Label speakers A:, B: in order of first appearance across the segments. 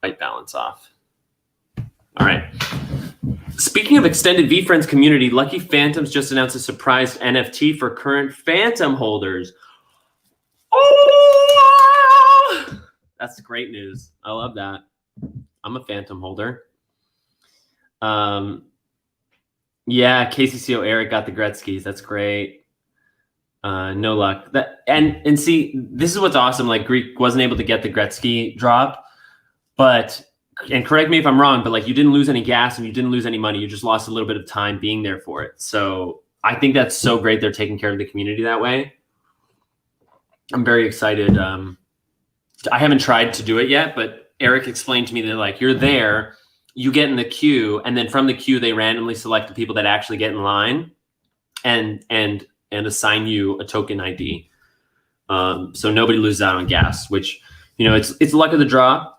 A: white balance off. All right. Speaking of extended VeeFriends community, Lucky Phantoms just announced a surprise NFT for current Phantom holders. Oh, that's great news. I love that. I'm a Phantom holder. Yeah, KCCO Eric got the Gretzkys. That's great. No luck. And see, this is what's awesome. Like, Greek wasn't able to get the Gretzky drop, but, and correct me if I'm wrong, but like, you didn't lose any gas and you didn't lose any money. You just lost a little bit of time being there for it. So I think that's so great. They're taking care of the community that way. I'm very excited. I haven't tried to do it yet, but Eric explained to me that like, you're there, you get in the queue, and then from the queue, they randomly select the people that actually get in line and assign you a token ID. So nobody loses out on gas, which, you know, it's luck of the draw.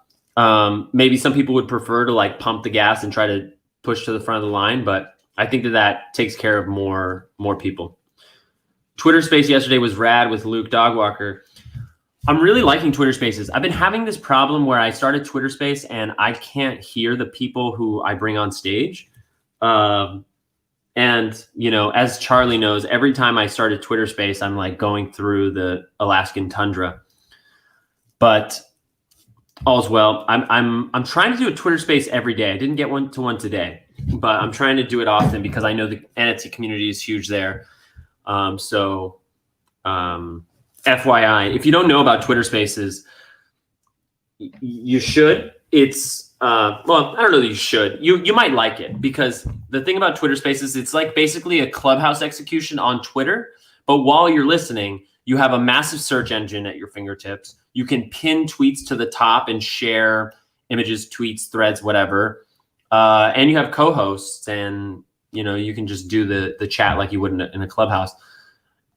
A: Maybe some people would prefer to like pump the gas and try to push to the front of the line, but I think that takes care of more people. Twitter Space yesterday was rad with Luke Dogwalker. I'm really liking Twitter Spaces. I've been having this problem where I started Twitter Space and I can't hear the people who I bring on stage. And, you know, as Charlie knows, every time I start a Twitter Space, I'm like going through the Alaskan tundra. But all's well. I'm trying to do a Twitter Space every day. I didn't get one today, but I'm trying to do it often because I know the NFT community is huge there. FYI, if you don't know about Twitter Spaces, you should. It's well, I don't know that you should. You might like it because the thing about Twitter Spaces, it's like basically a Clubhouse execution on Twitter. But while you're listening, you have a massive search engine at your fingertips. You can pin tweets to the top and share images, tweets, threads, whatever. And you have co-hosts, and you know you can just do the chat like you would in a Clubhouse.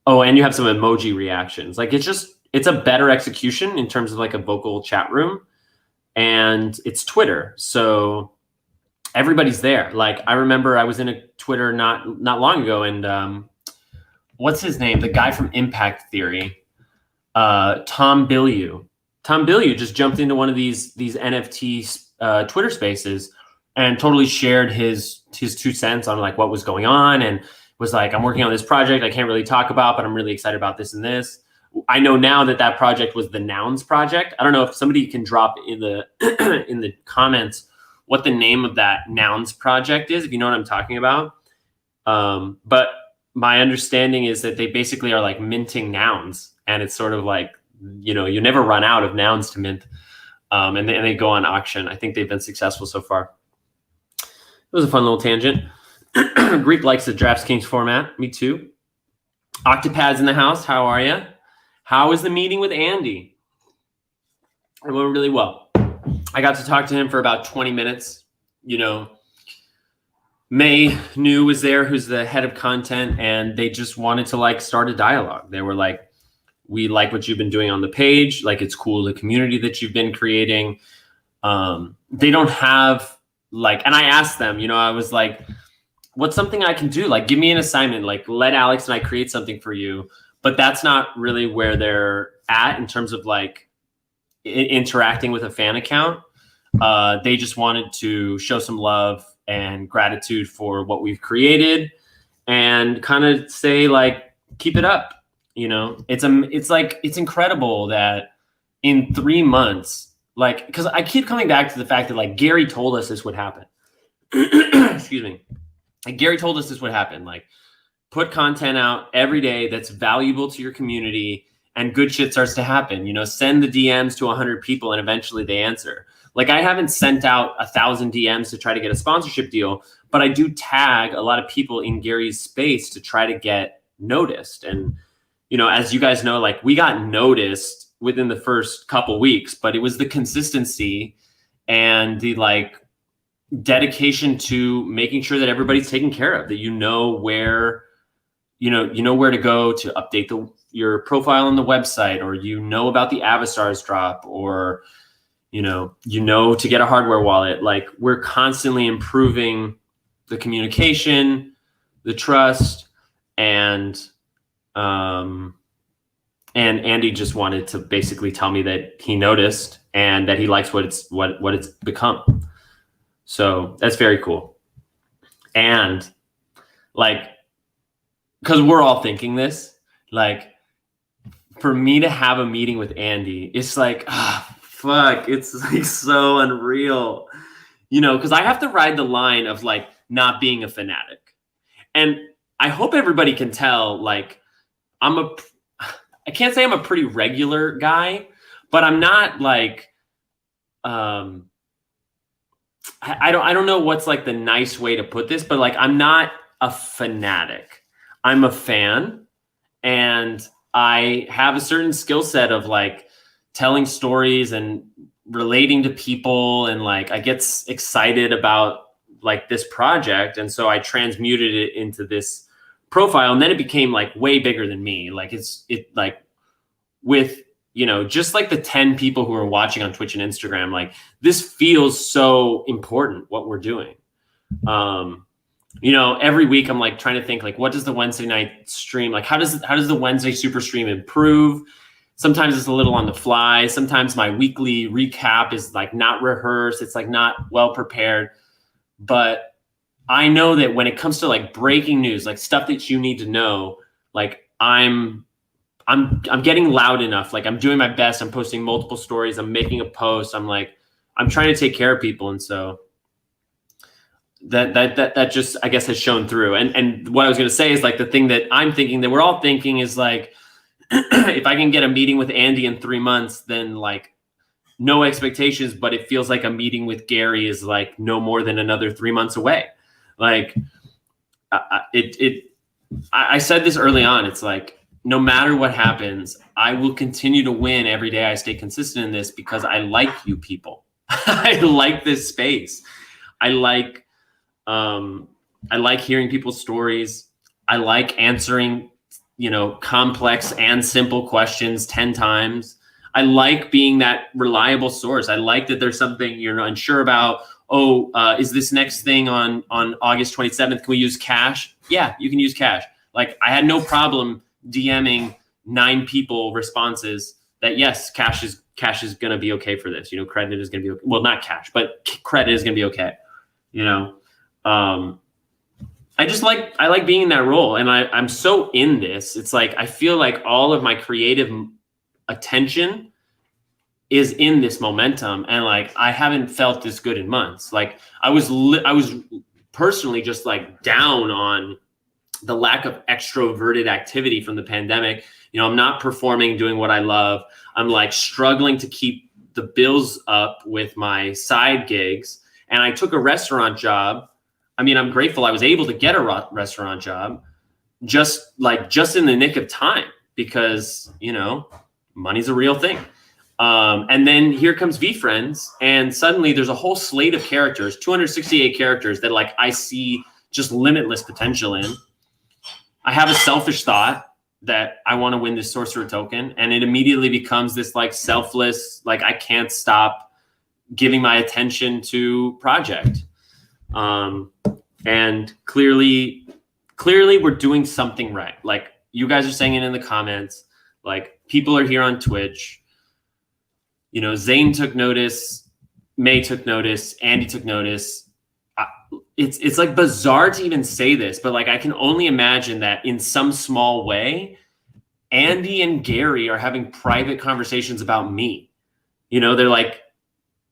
A: Oh, and you have some emoji reactions. Like it's a better execution in terms of like a vocal chat room, and it's Twitter. So everybody's there. Like I remember I was in a Twitter not long ago, and what's his name? The guy from Impact Theory, Tom Bilyeu. Tom Bilyeu just jumped into one of these NFT Twitter Spaces and totally shared his 2 cents on like what was going on, and was like, I'm working on this project I can't really talk about, but I'm really excited about this and this. I know now that project was the Nouns project. I don't know if somebody can drop in the in the comments what the name of that Nouns project is, if you know what I'm talking about. But my understanding is that they basically are like minting nouns, and it's sort of like, you know, you never run out of nouns to mint, and they go on auction. I think they've been successful so far. It was a fun little tangent. Greek likes the DraftKings format. Me too. Octopad's in the house. How are you? How was the meeting with Andy? It went really well. I got to talk to him for about 20 minutes. You know, May New was there, who's the head of content, and they just wanted to like start a dialogue. They were like, we like what you've been doing on the page. Like, it's cool, the community that you've been creating. They don't have like, and I asked them, you know, I was like, what's something I can do? Like, give me an assignment, like let Alex and I create something for you. But that's not really where they're at in terms of like interacting with a fan account. They just wanted to show some love and gratitude for what we've created and kind of say like, keep it up. You know, it's incredible that in 3 months, like, because I keep coming back to the fact that like Gary told us this would happen. Excuse me. Like Gary told us this would happen. Like, put content out every day that's valuable to your community, and good shit starts to happen. You know, send the DMs to 100 people and eventually they answer. Like, I haven't sent out 1,000 DMs to try to get a sponsorship deal, but I do tag a lot of people in Gary's space to try to get noticed. And, you know, as you guys know, like, we got noticed within the first couple weeks, but it was the consistency and the like dedication to making sure that everybody's taken care of, that you know where to go to update your profile on the website, or you know about the Avastars drop, or you know to get a hardware wallet. Like, we're constantly improving the communication, the trust, and Andy just wanted to basically tell me that he noticed and that he likes what it's become. So that's very cool. And like, because we're all thinking this, like, for me to have a meeting with Andy, it's like, fuck, it's like so unreal, because I have to ride the line of like not being a fanatic. And I hope everybody can tell, like, I can't say I'm a pretty regular guy, but I'm not like, I don't know what's like the nice way to put this, but like, I'm not a fanatic. I'm a fan, and I have a certain skill set of like telling stories and relating to people. And like, I get excited about like this project. And so I transmuted it into this profile, and then it became like way bigger than me. Like it like with, just like the 10 people who are watching on Twitch and Instagram, like this feels so important what we're doing. Every week I'm like trying to think like, what does the Wednesday night stream, like how does the Wednesday super stream improve? Sometimes it's a little on the fly. Sometimes my weekly recap is like not rehearsed. It's like not well prepared. But I know that when it comes to like breaking news, like stuff that you need to know, like I'm getting loud enough. Like I'm doing my best. I'm posting multiple stories. I'm making a post. I'm trying to take care of people. And so that just, I guess, has shown through. And what I was going to say is like the thing that I'm thinking that we're all thinking is like, if I can get a meeting with Andy in 3 months, then like no expectations, but it feels like a meeting with Gary is like no more than another 3 months away. Like I said this early on. It's like, no matter what happens, I will continue to win every day I stay consistent in this, because I like you people. I like this space. I like hearing people's stories. I like answering, complex and simple questions 10 times. I like being that reliable source. I like that there's something you're unsure about. Is this next thing on August 27th? Can we use Cash? Yeah, you can use Cash. Like I had no problem DMing 9 people responses that yes, Cash is going to be okay for this. Credit is going to be okay. Well, not Cash, but credit is going to be okay. I like being in that role, and I'm so in this. It's like I feel like all of my creative attention is in this momentum, and like I haven't felt this good in months. Like I was personally just like down on the lack of extroverted activity from the pandemic. I'm not performing, doing what I love. I'm like struggling to keep the bills up with my side gigs. And I took a restaurant job. I mean, I'm grateful I was able to get a restaurant job just in the nick of time, because, money's a real thing. And then here comes VeeFriends, and suddenly there's a whole slate of characters, 268 characters that like I see just limitless potential in. I have a selfish thought that I want to win this sorcerer token, and it immediately becomes this like selfless, like I can't stop giving my attention to project. And clearly we're doing something right. Like you guys are saying it in the comments, like people are here on Twitch. Zane took notice, May took notice, Andy took notice. It's like bizarre to even say this, but like I can only imagine that in some small way, Andy and Gary are having private conversations about me. They're like,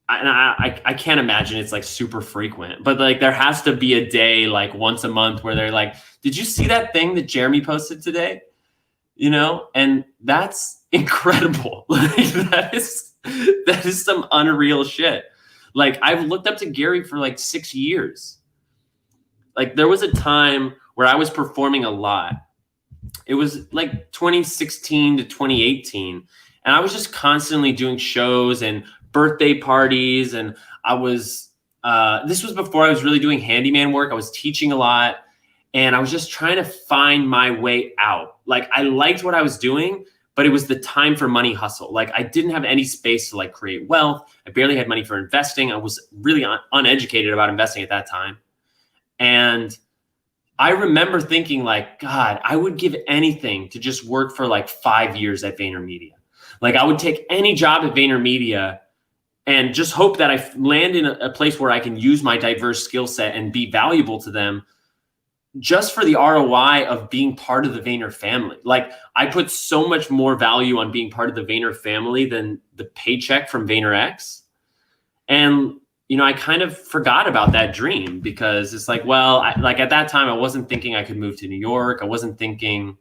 A: I can't imagine it's like super frequent, but like there has to be a day like once a month where they're like, did you see that thing that Jeremy posted today? And that's incredible. Like that is some unreal shit. Like I've looked up to Gary for like 6 years. Like there was a time where I was performing a lot. It was like 2016 to 2018. And I was just constantly doing shows and birthday parties. And I was, this was before I was really doing handyman work. I was teaching a lot, and I was just trying to find my way out. Like I liked what I was doing, but it was the time for money hustle. Like I didn't have any space to like create wealth. I barely had money for investing. I was really uneducated about investing at that time. And I remember thinking like, God, I would give anything to just work for like 5 years at VaynerMedia. Like I would take any job at VaynerMedia and just hope that I land in a place where I can use my diverse skill set and be valuable to them just for the ROI of being part of the Vayner family. Like, I put so much more value on being part of the Vayner family than the paycheck from VaynerX. And, you know, I kind of forgot about that dream because it's like, well, like at that time, I wasn't thinking I could move to New York. I wasn't thinking,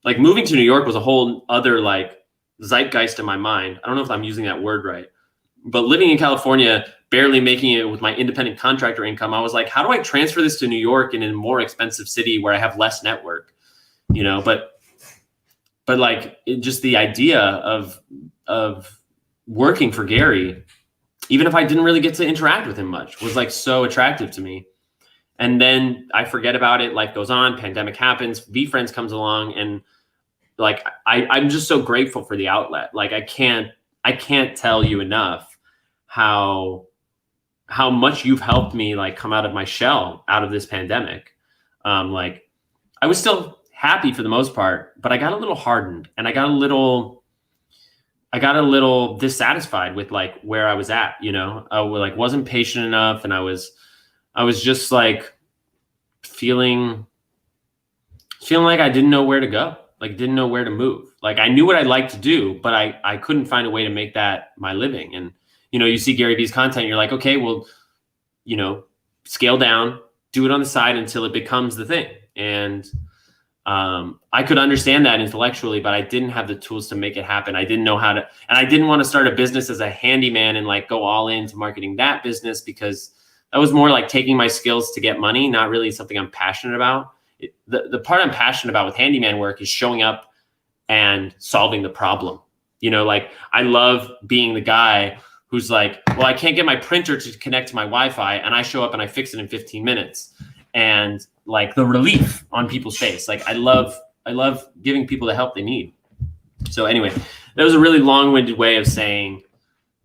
A: like, moving to New York was a whole other like zeitgeist in my mind. I don't know if I'm using that word right, but living in California, barely making it with my independent contractor income, I was like, how do I transfer this to New York in a more expensive city where I have less network, you know? But like, just the idea of working for Gary, even if I didn't really get to interact with him much, was like so attractive to me. And then I forget about it. Life goes on. Pandemic happens. VeeFriends comes along, and like I'm just so grateful for the outlet. Like I can't tell you enough how much you've helped me like come out of my shell out of this pandemic. Like I was still happy for the most part, but I got a little hardened, and I got a little dissatisfied with like where I was at, you know. I like wasn't patient enough, and I was just like feeling like I didn't know where to go, like didn't know where to move. Like I knew what I'd like to do, but I couldn't find a way to make that my living. And you know, you see Gary Vee's content, you're like, okay, well, you know, scale down, do it on the side until it becomes the thing. And I could understand that intellectually, but I didn't have the tools to make it happen. I didn't know how to, and I didn't want to start a business as a handyman and like go all into marketing that business, because that was more like taking my skills to get money, not really something I'm passionate about. The part I'm passionate about with handyman work is showing up and solving the problem. You know, like I love being the guy who's like, well, I can't get my printer to connect to my Wi-Fi, and I show up and I fix it in 15 minutes. And like the relief on people's face. Like I love giving people the help they need. So anyway, that was a really long-winded way of saying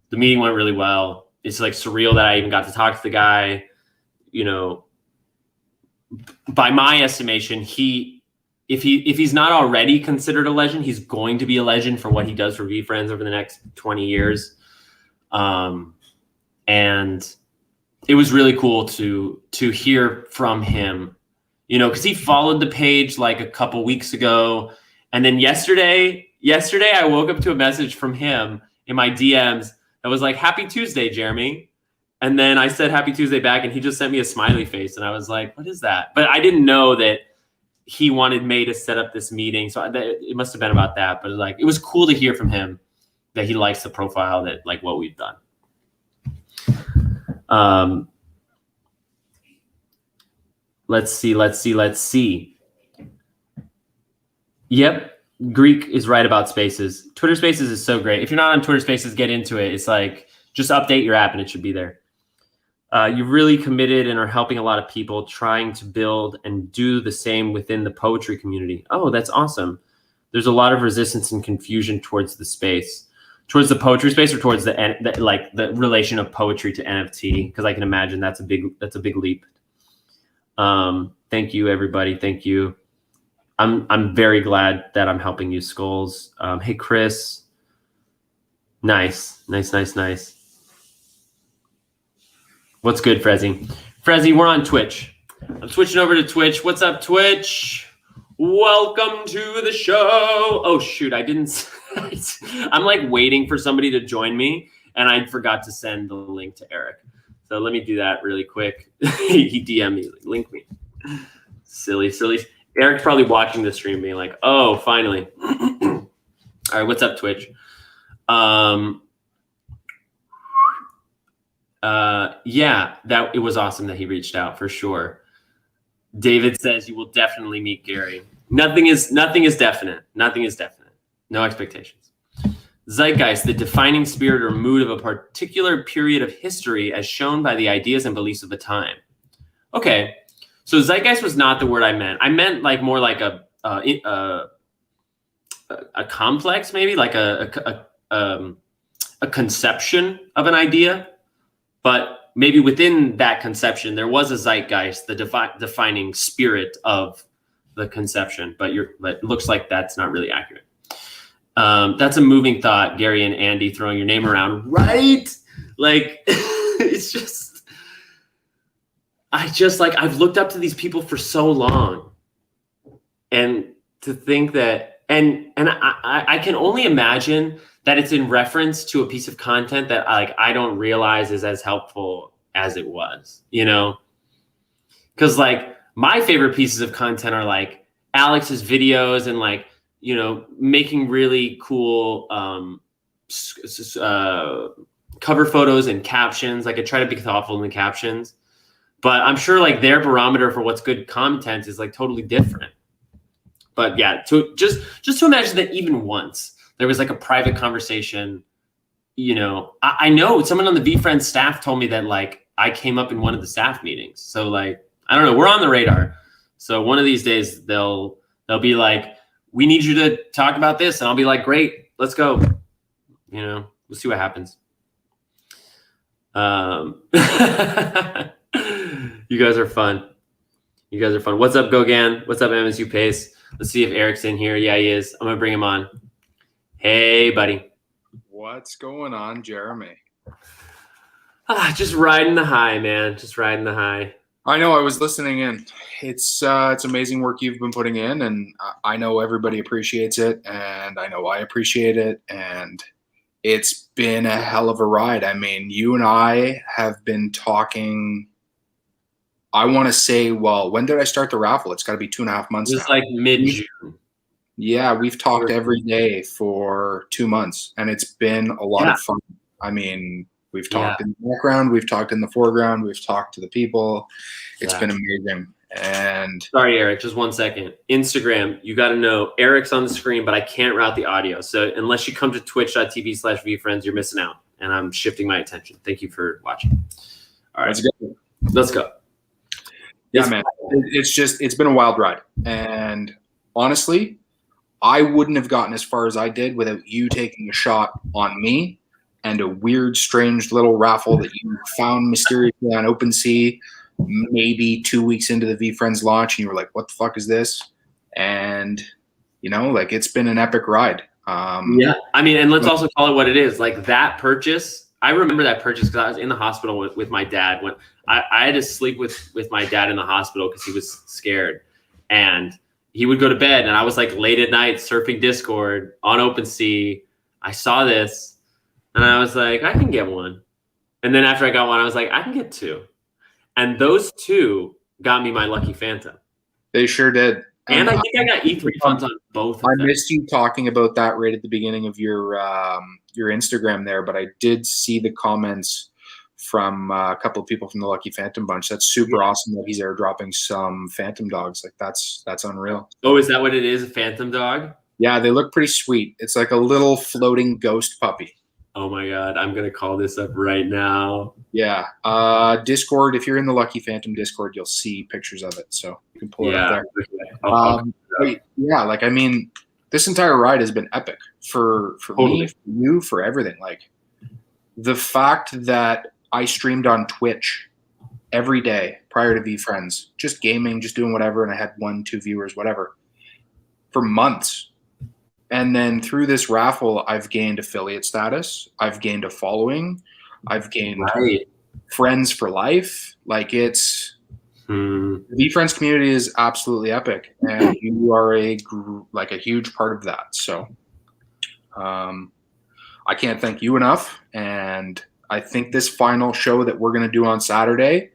A: the meeting went really well. It's like surreal that I even got to talk to the guy. You know, by my estimation, if he's not already considered a legend, he's going to be a legend for what he does for VeeFriends over the next 20 years. And it was really cool to hear from him, you know, because he followed the page like a couple weeks ago. And then yesterday I woke up to a message from him in my DMs that was like, "Happy Tuesday, Jeremy." And then I said Happy Tuesday back, and he just sent me a smiley face. And I was like, what is that? But I didn't know that he wanted May to set up this meeting. So it must have been about that. But like, it was cool to hear from him that he likes the profile, that like what we've done. Let's see. Yep. Greek is right about Spaces. Twitter Spaces is so great. If you're not on Twitter Spaces, get into it. It's like, just update your app and it should be there. You're really committed and are helping a lot of people trying to build and do the same within the poetry community. Oh, that's awesome. There's a lot of resistance and confusion towards the space. Towards the poetry space, or towards the relation of poetry to NFT? Because I can imagine that's a big leap. Thank you, everybody. Thank you. I'm very glad that I'm helping you, Skulls. Hey, Chris. Nice. What's good, Frezzy? Frezzy, we're on Twitch. I'm switching over to Twitch. What's up, Twitch? Welcome to the show. Oh, shoot. I didn't. I'm like waiting for somebody to join me, and I forgot to send the link to Eric. So let me do that really quick. He DM'd me, link me. Silly. Eric's probably watching the stream being like, oh, finally. All right, what's up, Twitch? Yeah, it was awesome that he reached out for sure. David says you will definitely meet Gary. Nothing is definite. No expectations. Zeitgeist, the defining spirit or mood of a particular period of history as shown by the ideas and beliefs of the time. Okay, so zeitgeist was not the word I meant. I meant like more like a complex, maybe like a conception of an idea, but maybe within that conception there was a zeitgeist, the defining spirit of the conception. But it looks like that's not really accurate. That's a moving thought, Gary and Andy throwing your name around, right? Like, it's just, I've looked up to these people for so long, and to think that, and I can only imagine that it's in reference to a piece of content that I don't realize is as helpful as it was, because like my favorite pieces of content are like Alex's videos and like, making really cool cover photos and captions. Like I try to be thoughtful in the captions, but I'm sure like their barometer for what's good content is like totally different. But yeah, just to imagine that even once there was like a private conversation, I know someone on the VeeFriends staff told me that like I came up in one of the staff meetings. So like, I don't know, we're on the radar. So one of these days they'll be like, we need you to talk about this. And I'll be like, great, let's go. We'll see what happens. You guys are fun. What's up, Gogan? What's up, MSU Pace? Let's see if Eric's in here. Yeah, he is. I'm going to bring him on. Hey, buddy.
B: What's going on, Jeremy?
A: Just riding the high, man. Just riding the high.
B: I know. I was listening in. It's amazing work you've been putting in, and I know everybody appreciates it, and I know I appreciate it, and it's been a hell of a ride. I mean, you and I have been talking. I want to say, well, when did I start the raffle? It's got to be 2.5 months now.
A: It's like mid-June.
B: Yeah, we've talked every day for 2 months, and it's been a lot of fun. I mean, we've talked in the background, we've talked in the foreground, we've talked to the people. It's been amazing. And
A: sorry, Eric, just 1 second. Instagram, you got to know Eric's on the screen, but I can't route the audio. So unless you come to twitch.tv/VeeFriends, you're missing out. And I'm shifting my attention. Thank you for watching. All right, let's go.
B: Yeah, man, it's been a wild ride. And honestly, I wouldn't have gotten as far as I did without you taking a shot on me and a weird, strange little raffle that you found mysteriously on OpenSea maybe 2 weeks into the VeeFriends launch, and you were like, what the fuck is this? And, like it's been an epic ride.
A: Yeah, I mean, and let's also call it what it is. Like that purchase, I remember that purchase because I was in the hospital with my dad. When I had to sleep with my dad in the hospital because he was scared. And he would go to bed, and I was like late at night surfing Discord on OpenSea. I saw this, and I was like, I can get one. And then after I got one, I was like, I can get two. And those two got me my Lucky Phantom.
B: They sure did.
A: And I think I got E3 funds on both of them.
B: I missed you talking about that right at the beginning of your Instagram there, but I did see the comments from a couple of people from the Lucky Phantom bunch. That's super awesome that he's airdropping some Phantom dogs. Like that's unreal.
A: Oh, is that what it is? A Phantom dog?
B: Yeah, they look pretty sweet. It's like a little floating ghost puppy.
A: Oh my God, I'm going to call this up right now.
B: Yeah. Discord, if you're in the Lucky Phantom Discord, you'll see pictures of it. So you can pull it up there. Yeah, like, I mean, this entire ride has been epic for me, for you, for everything. Like the fact that I streamed on Twitch every day prior to VeeFriends, just gaming, just doing whatever, and I had 1-2 viewers, whatever, for months. And then through this raffle, I've gained affiliate status. I've gained a following. I've gained friends for life. Like it's the VeeFriends community is absolutely epic, and you are a huge part of that. So I can't thank you enough. And I think this final show that we're going to do on Saturday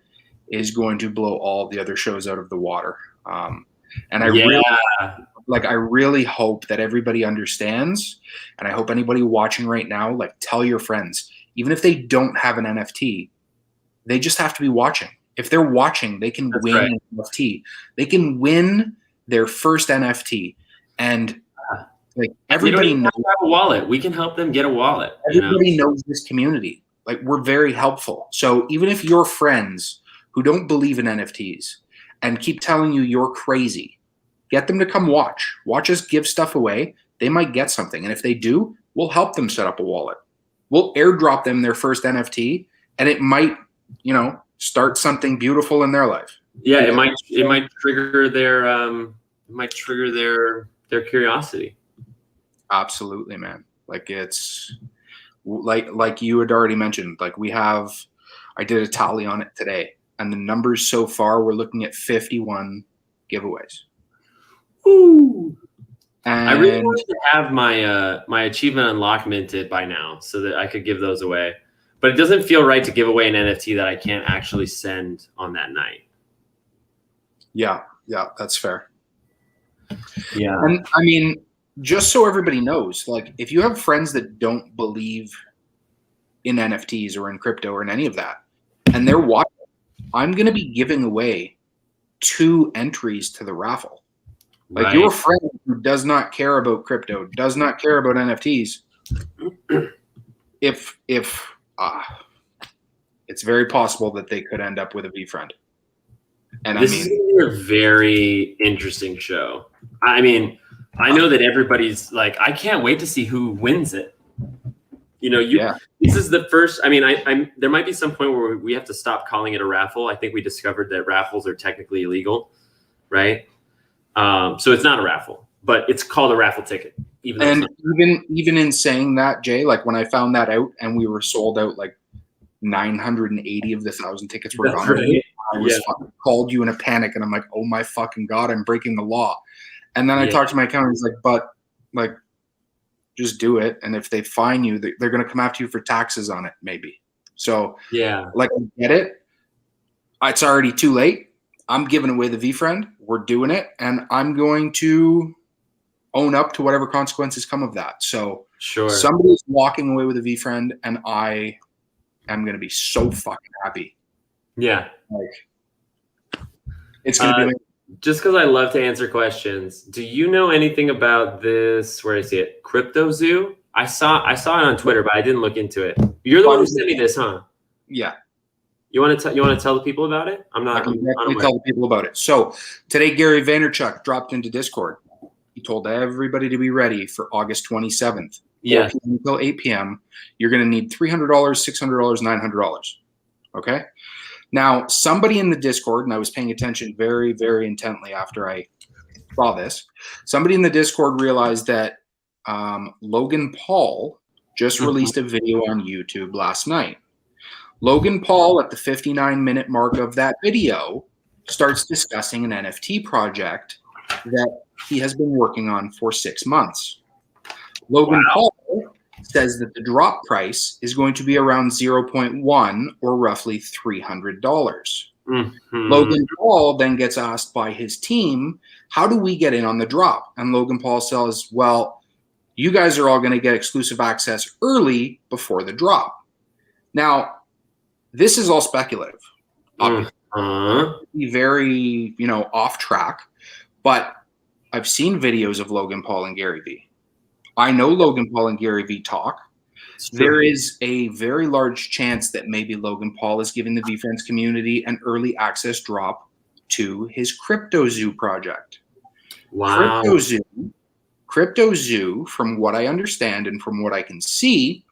B: is going to blow all the other shows out of the water. And I really hope that everybody understands, and I hope anybody watching right now, like, tell your friends, even if they don't have an NFT, they just have to be watching. If they're watching, they can win an NFT. They can win their first NFT. And like everybody knows
A: a wallet. We can help them get a wallet.
B: Everybody knows this community. Like, we're very helpful. So even if your friends who don't believe in NFTs and keep telling you you're crazy, get them to come watch. Watch us give stuff away. They might get something. And if they do, we'll help them set up a wallet. We'll airdrop them their first NFT, and it might, start something beautiful in their life.
A: Yeah, it might trigger their curiosity.
B: Absolutely, man. Like like you had already mentioned, like I did a tally on it today, and the numbers so far, we're looking at 51 giveaways.
A: Ooh.
B: And
A: I really wanted to have my achievement unlock minted by now so that I could give those away. But it doesn't feel right to give away an NFT that I can't actually send on that night.
B: Yeah, that's fair.
A: Yeah.
B: And I mean, just so everybody knows, like if you have friends that don't believe in NFTs or in crypto or in any of that, and they're watching, I'm going to be giving away 2 entries to the raffle. Like
A: Right.
B: your friend who does not care about crypto, does not care about NFTs, if it's very possible that they could end up with a VFriend. And
A: this is a very interesting show. I mean, I know that everybody's like, I can't wait to see who wins it. You know, this is the first. I mean, there might be some point where we have to stop calling it a raffle. I think we discovered that raffles are technically illegal, right? So it's not a raffle, but it's called a raffle ticket.
B: Even in saying that, Jay, like when I found that out and we were sold out, like 980 of the 1,000 tickets were gone.
A: Right.
B: I called you in a panic, and I'm like, oh my fucking God, I'm breaking the law. And then I talked to my accountant. He's like, but like, just do it. And if they fine you, they're going to come after you for taxes on it, maybe. So like, I get it. It's already too late. I'm giving away the VFriend. We're doing it. And I'm going to own up to whatever consequences come of that. So somebody's walking away with a VFriend, and I am going to be so fucking happy. Yeah. Like, it's going to be
A: just because I love to answer questions. Do you know anything about this? Where I see it, Crypto Zoo. I saw it on Twitter, but I didn't look into it. You're the one who sent me this, huh?
B: Yeah.
A: You want to tell the people about it?
B: I can definitely tell the people about it. So today, Gary Vaynerchuk dropped into Discord. He told everybody to be ready for August 27th.
A: Yeah.
B: Until 8 p.m. You're going to need $300, $600, $900. Okay. Now, somebody in the Discord, and I was paying attention very, very intently after I saw this, somebody in the Discord realized that Logan Paul just released a video on YouTube last night. Logan Paul, at the 59-minute mark of that video, starts discussing an NFT project that he has been working on for 6 months. Logan Paul says that the drop price is going to be around 0.1 or roughly $300. Logan Paul then gets asked by his team, how do we get in on the drop? And Logan Paul says, well, you guys are all going to get exclusive access early before the drop. Now, this is all speculative. Be very, off track, but I've seen videos of Logan Paul and Gary Vee. I know Logan Paul and Gary Vee talk. There is a very large chance that maybe Logan Paul is giving the VFriends community an early access drop to his Crypto Zoo project.
A: Wow.
B: Crypto Zoo, from what I understand and from what I can see,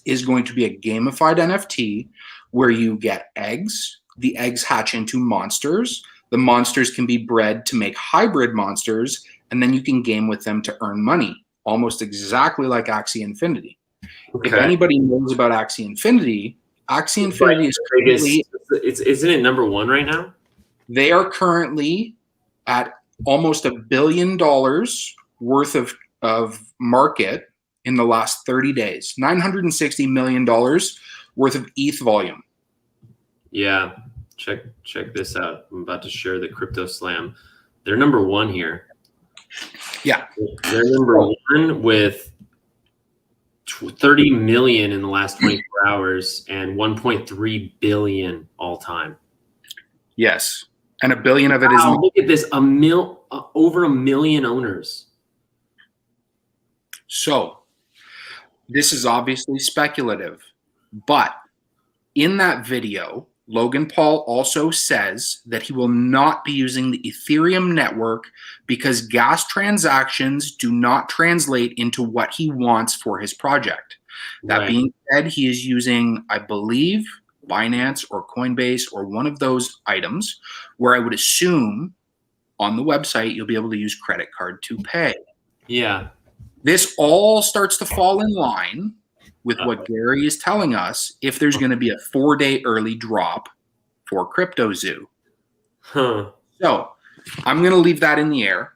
B: is going to be a gamified NFT where you get eggs. The eggs hatch into monsters. The monsters can be bred to make hybrid monsters, and then you can game with them to earn money, almost exactly like Axie Infinity. Okay. If anybody knows about Axie Infinity is currently,
A: isn't it number 1 right now?
B: They are currently at almost $1 billion worth of market in the last 30 days. $960 million worth of ETH volume.
A: Yeah. Check this out. I'm about to share the Crypto Slam. They're number 1 here.
B: Yeah.
A: They're number 1 with 30 million in the last 24 hours and 1.3 billion all time.
B: Yes. And $1 billion of it is.
A: Look at this. Over 1 million owners.
B: So this is obviously speculative, but in that video, Logan Paul also says that he will not be using the Ethereum network because gas transactions do not translate into what he wants for his project. That being said, he is using, I believe, Binance or Coinbase or one of those items where I would assume on the website you'll be able to use credit card to pay.
A: Yeah.
B: This all starts to fall in line with what Gary is telling us if there's going to be a 4-day early drop for CryptoZoo.
A: Huh.
B: So I'm going to leave that in the air.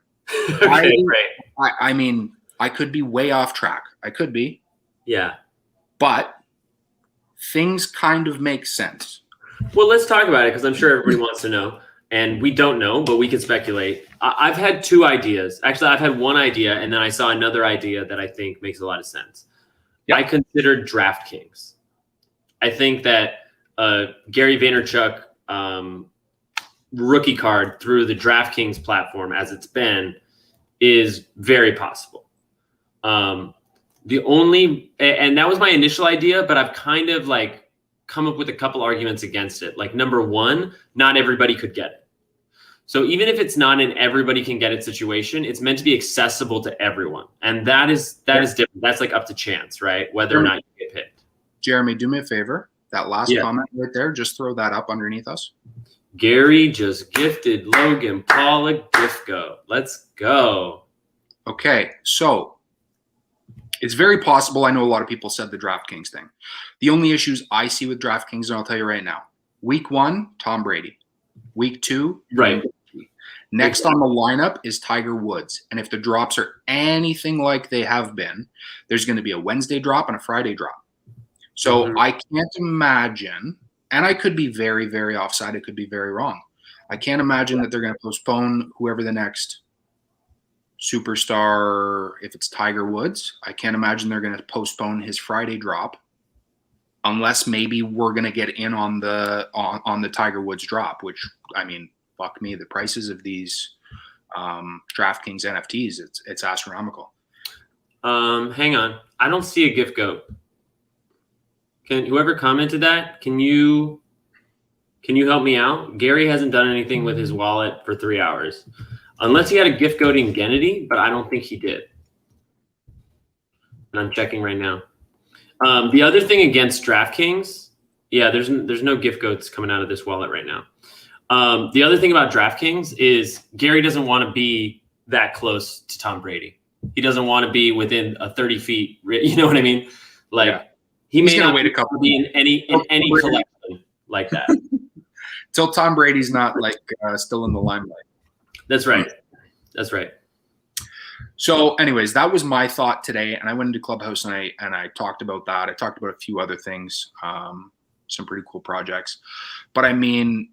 A: Okay, great.
B: I mean, I could be way off track. I could be.
A: Yeah.
B: But things kind of make sense.
A: Well, let's talk about it because I'm sure everybody wants to know. And we don't know, but we can speculate. I've had 2 ideas. Actually, I've had one idea, and then I saw another idea that I think makes a lot of sense. Yep. I considered DraftKings. I think that Gary Vaynerchuk rookie card through the DraftKings platform, as it's been, is very possible. And that was my initial idea, but I've kind of like come up with a couple arguments against it. Like, number one, not everybody could get it. So even if it's not an everybody can get it situation, it's meant to be accessible to everyone. And that is different. That's like up to chance, right? Whether or not you get picked.
B: Jeremy, do me a favor. That last comment right there, just throw that up underneath us.
A: Gary just gifted Logan Paul a gift go. Let's go.
B: Okay, so it's very possible. I know a lot of people said the DraftKings thing. The only issues I see with DraftKings, and I'll tell you right now, week 1, Tom Brady. Week 2,
A: right.
B: Next on the lineup is Tiger Woods. And if the drops are anything like they have been, there's going to be a Wednesday drop and a Friday drop. So I can't imagine, and I could be very, very offside. It could be very wrong. I can't imagine that they're going to postpone whoever the next superstar, if it's Tiger Woods. I can't imagine they're going to postpone his Friday drop unless maybe we're going to get in on the Tiger Woods drop, which, I mean, fuck me, the prices of these DraftKings NFTs, it's astronomical.
A: Hang on. I don't see a gift goat. Can whoever commented that, can you help me out? Gary hasn't done anything with his wallet for 3 hours. Unless he had a gift goating Gennady, but I don't think he did. And I'm checking right now. The other thing against DraftKings, there's no gift goats coming out of this wallet right now. The other thing about DraftKings is Gary doesn't want to be that close to Tom Brady. He doesn't want to be within a 30 feet. You know what I mean? Like he may not wait a couple be in any collection like that.
B: Till Tom Brady's not like still in the limelight.
A: That's right. That's right.
B: So anyways, that was my thought today. And I went into Clubhouse and I talked about that. I talked about a few other things, some pretty cool projects. But I mean,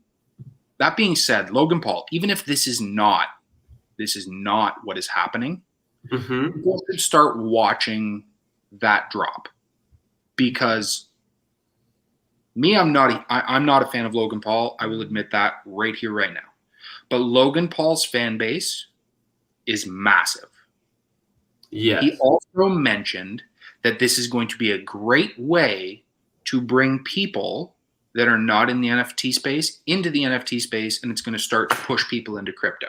B: that being said, Logan Paul, even if this is not what is happening, people should start watching that drop. Because I'm not a fan of Logan Paul. I will admit that right here, right now. But Logan Paul's fan base is massive.
A: Yes.
B: He also mentioned that this is going to be a great way to bring people that are not in the NFT space into the NFT space, and it's going to start to push people into crypto.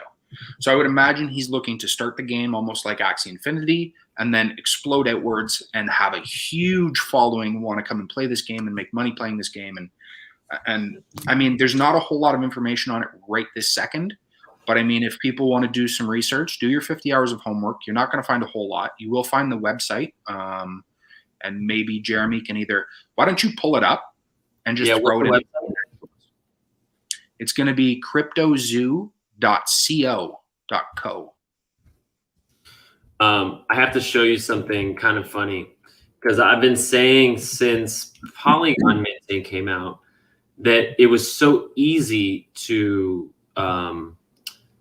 B: So I would imagine he's looking to start the game almost like Axie Infinity and then explode outwards and have a huge following want to come and play this game and make money playing this game. And I mean, there's not a whole lot of information on it right this second. But I mean, if people want to do some research, do your 50 hours of homework. You're not going to find a whole lot. You will find the website. And maybe Jeremy can why don't you pull it up and just throw it in? It's going to be cryptozoo.co.co.
A: I have to show you something kind of funny because I've been saying since Polygon Minting came out that it was so easy to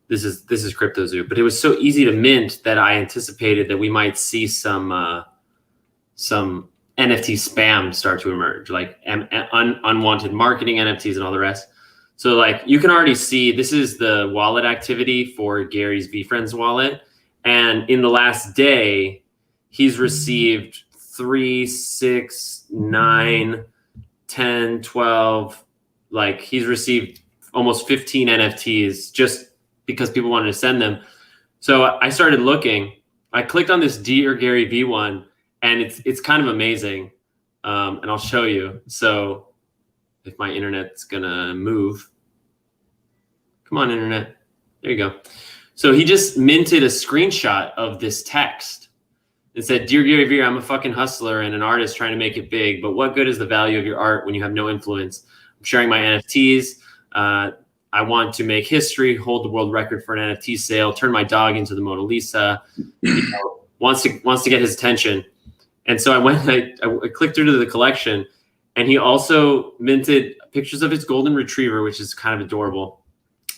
A: this is CryptoZoo, but it was so easy to mint that I anticipated that we might see some NFT spam start to emerge, like unwanted marketing NFTs and all the rest. So like you can already see this is the wallet activity for Gary's VeeFriends wallet. And in the last day, he's received 3, 6, 9, 10, 12, like he's received almost 15 NFTs just because people wanted to send them. So I started looking. I clicked on this Dear Gary V one, and it's kind of amazing. And I'll show you. So if my internet's gonna move. Come on, internet. There you go. So he just minted a screenshot of this text. and said, "Dear Gary Vee, I'm a fucking hustler and an artist trying to make it big, but what good is the value of your art when you have no influence? I'm sharing my NFTs. I want to make history, hold the world record for an NFT sale, turn my dog into the Mona Lisa." Wants to get his attention. And so I went, I clicked through to the collection, and he also minted pictures of his golden retriever, which is kind of adorable.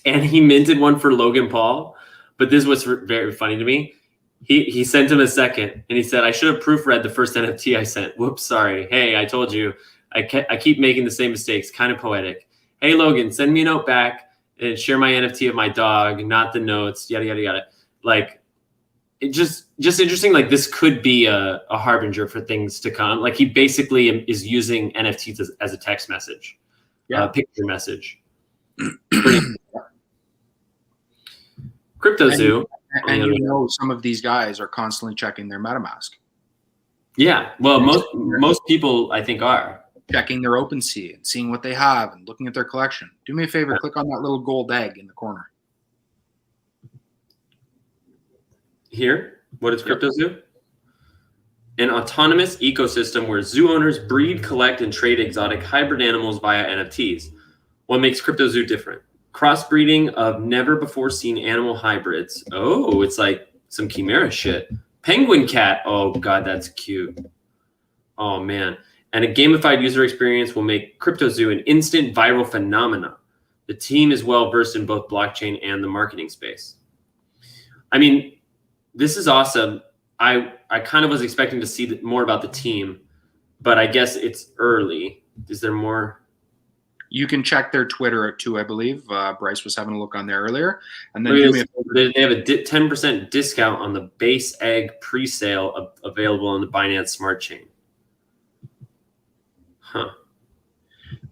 A: And he minted one for Logan Paul. But this was very funny to me. He sent him a second, and he said, "I should have proofread the first NFT I sent. Whoops, sorry. Hey, I told you. I keep making the same mistakes. Kind of poetic. Hey, Logan, send me a note back and share my NFT of my dog, not the notes, yada, yada, yada." Like, it just interesting. Like, this could be a harbinger for things to come. Like, he basically is using NFTs as a text message, a picture message. CryptoZoo.
B: And you know, some of these guys are constantly checking their MetaMask.
A: Yeah, well, most people I think are
B: checking their OpenSea and seeing what they have and looking at their collection. Do me a favor, click on that little gold egg in the corner.
A: Here, what is CryptoZoo? An autonomous ecosystem where zoo owners breed, collect, and trade exotic hybrid animals via NFTs. What makes CryptoZoo different? Crossbreeding of never-before-seen animal hybrids. Oh, it's like some Chimera shit. Penguin cat. Oh, God, that's cute. Oh, man. And a gamified user experience will make CryptoZoo an instant viral phenomenon. The team is well-versed in both blockchain and the marketing space. I mean, this is awesome. I kind of was expecting to see more about the team, but I guess it's early. Is there more?
B: You can check their Twitter too, I believe. Bryce was having a look on there earlier. And then
A: they have a 10% discount on the base egg pre-sale available on the Binance Smart Chain. Huh.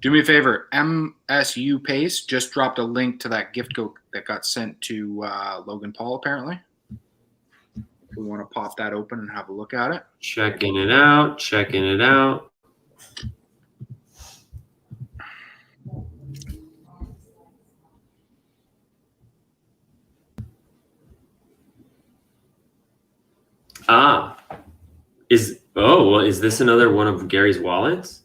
B: Do me a favor. MSU Pace just dropped a link to that gift code that got sent to Logan Paul, apparently. If we want to pop that open and have a look at it.
A: Checking it out. Is this another one of Gary's wallets?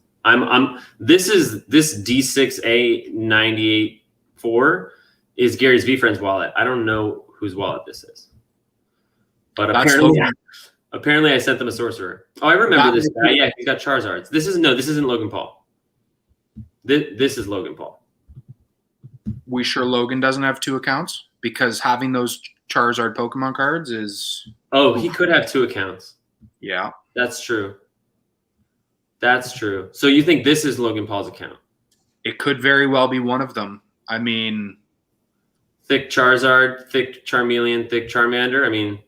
A: This D6A984 is Gary's VeeFriends wallet. I don't know whose wallet this is. But apparently I sent them a sorcerer. Oh, I remember this guy. Yeah, he's got Charizards. This isn't Logan Paul. This is Logan Paul.
B: We sure Logan doesn't have two accounts? Because having those Charizard Pokemon cards is...
A: Oh, he could have two accounts.
B: Yeah.
A: That's true. So you think this is Logan Paul's account?
B: It could very well be one of them. I mean...
A: Thick Charizard, thick Charmeleon, thick Charmander. I mean...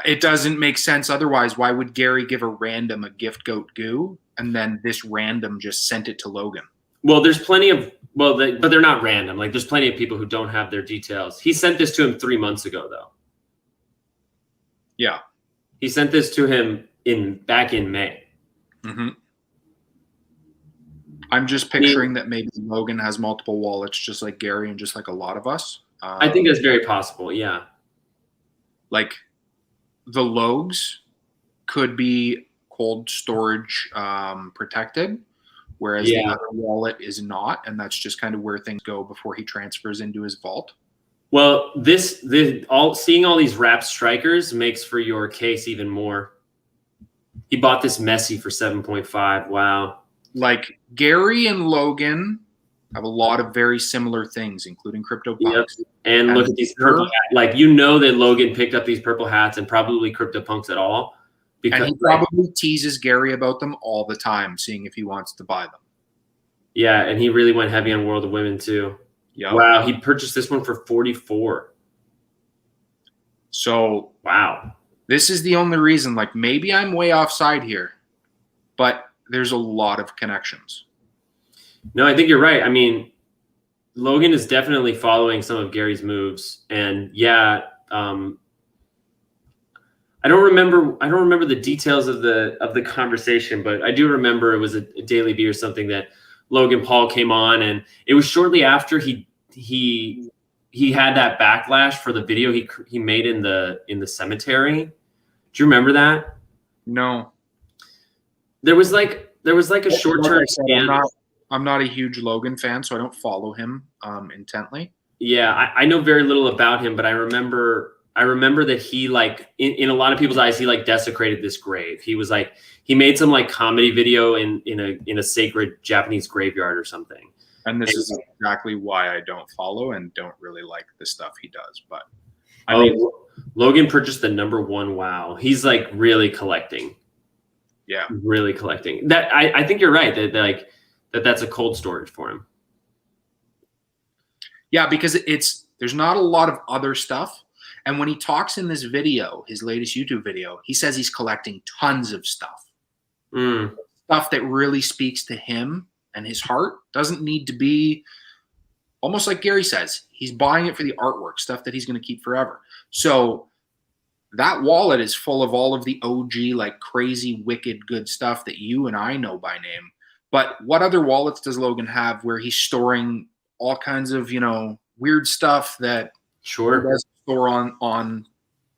B: It doesn't make sense otherwise. Why would Gary give a random a gift goat goo and then this random just sent it to Logan?
A: Well, there's plenty of... Well, but they're not random. Like, there's plenty of people who don't have their details. He sent this to him 3 months ago, though.
B: Yeah.
A: He sent this to him back in May.
B: Mm-hmm. I'm just picturing that maybe Logan has multiple wallets just like Gary and just like a lot of us.
A: I think that's very possible, yeah.
B: Like, the Logs could be cold storage protected, whereas the other wallet is not, and that's just kind of where things go before he transfers into his vault.
A: Well, seeing all these wrapped strikers makes for your case even more. He bought this Messi for 7.5. Wow. Like,
B: Gary and Logan have a lot of very similar things, including CryptoPunks. Yep.
A: And look at these purple hats. Like, you know that Logan picked up these purple hats and probably CryptoPunks at all.
B: Because, and he probably teases Gary about them all the time, seeing if he wants to buy them.
A: Yeah, and he really went heavy on World of Women, too. Yep. Wow, he purchased this one for 44.
B: So,
A: wow.
B: This is the only reason, like, maybe I'm way offside here, but there's a lot of connections.
A: No, I think you're right. I mean, Logan is definitely following some of Gary's moves, and yeah, I don't remember the details of the conversation, but I do remember it was a Daily Bee or something that Logan Paul came on, and it was shortly after he had that backlash for the video he made in the cemetery. Do you remember that?
B: No.
A: There was like a short-term
B: scan. I'm not a huge Logan fan, so I don't follow him intently.
A: Yeah, I know very little about him, but I remember that he like in a lot of people's eyes, he like desecrated this grave. He was like he made some like comedy video in a sacred Japanese graveyard or something.
B: And this is exactly why I don't follow and don't really like the stuff he does. But
A: I mean, Logan purchased the #1 WoW. He's like really collecting.
B: Yeah,
A: really collecting. That I think you're right that that's a cold storage for him.
B: Yeah, because there's not a lot of other stuff. And when he talks in this video, his latest YouTube video, he says he's collecting tons of stuff. Stuff that really speaks to him and his heart. Doesn't need to be, almost like Gary says, he's buying it for the artwork, stuff that he's going to keep forever. So that wallet is full of all of the OG, like crazy, wicked, good stuff that you and I know by name. But what other wallets does Logan have where he's storing all kinds of, weird stuff that he doesn't store on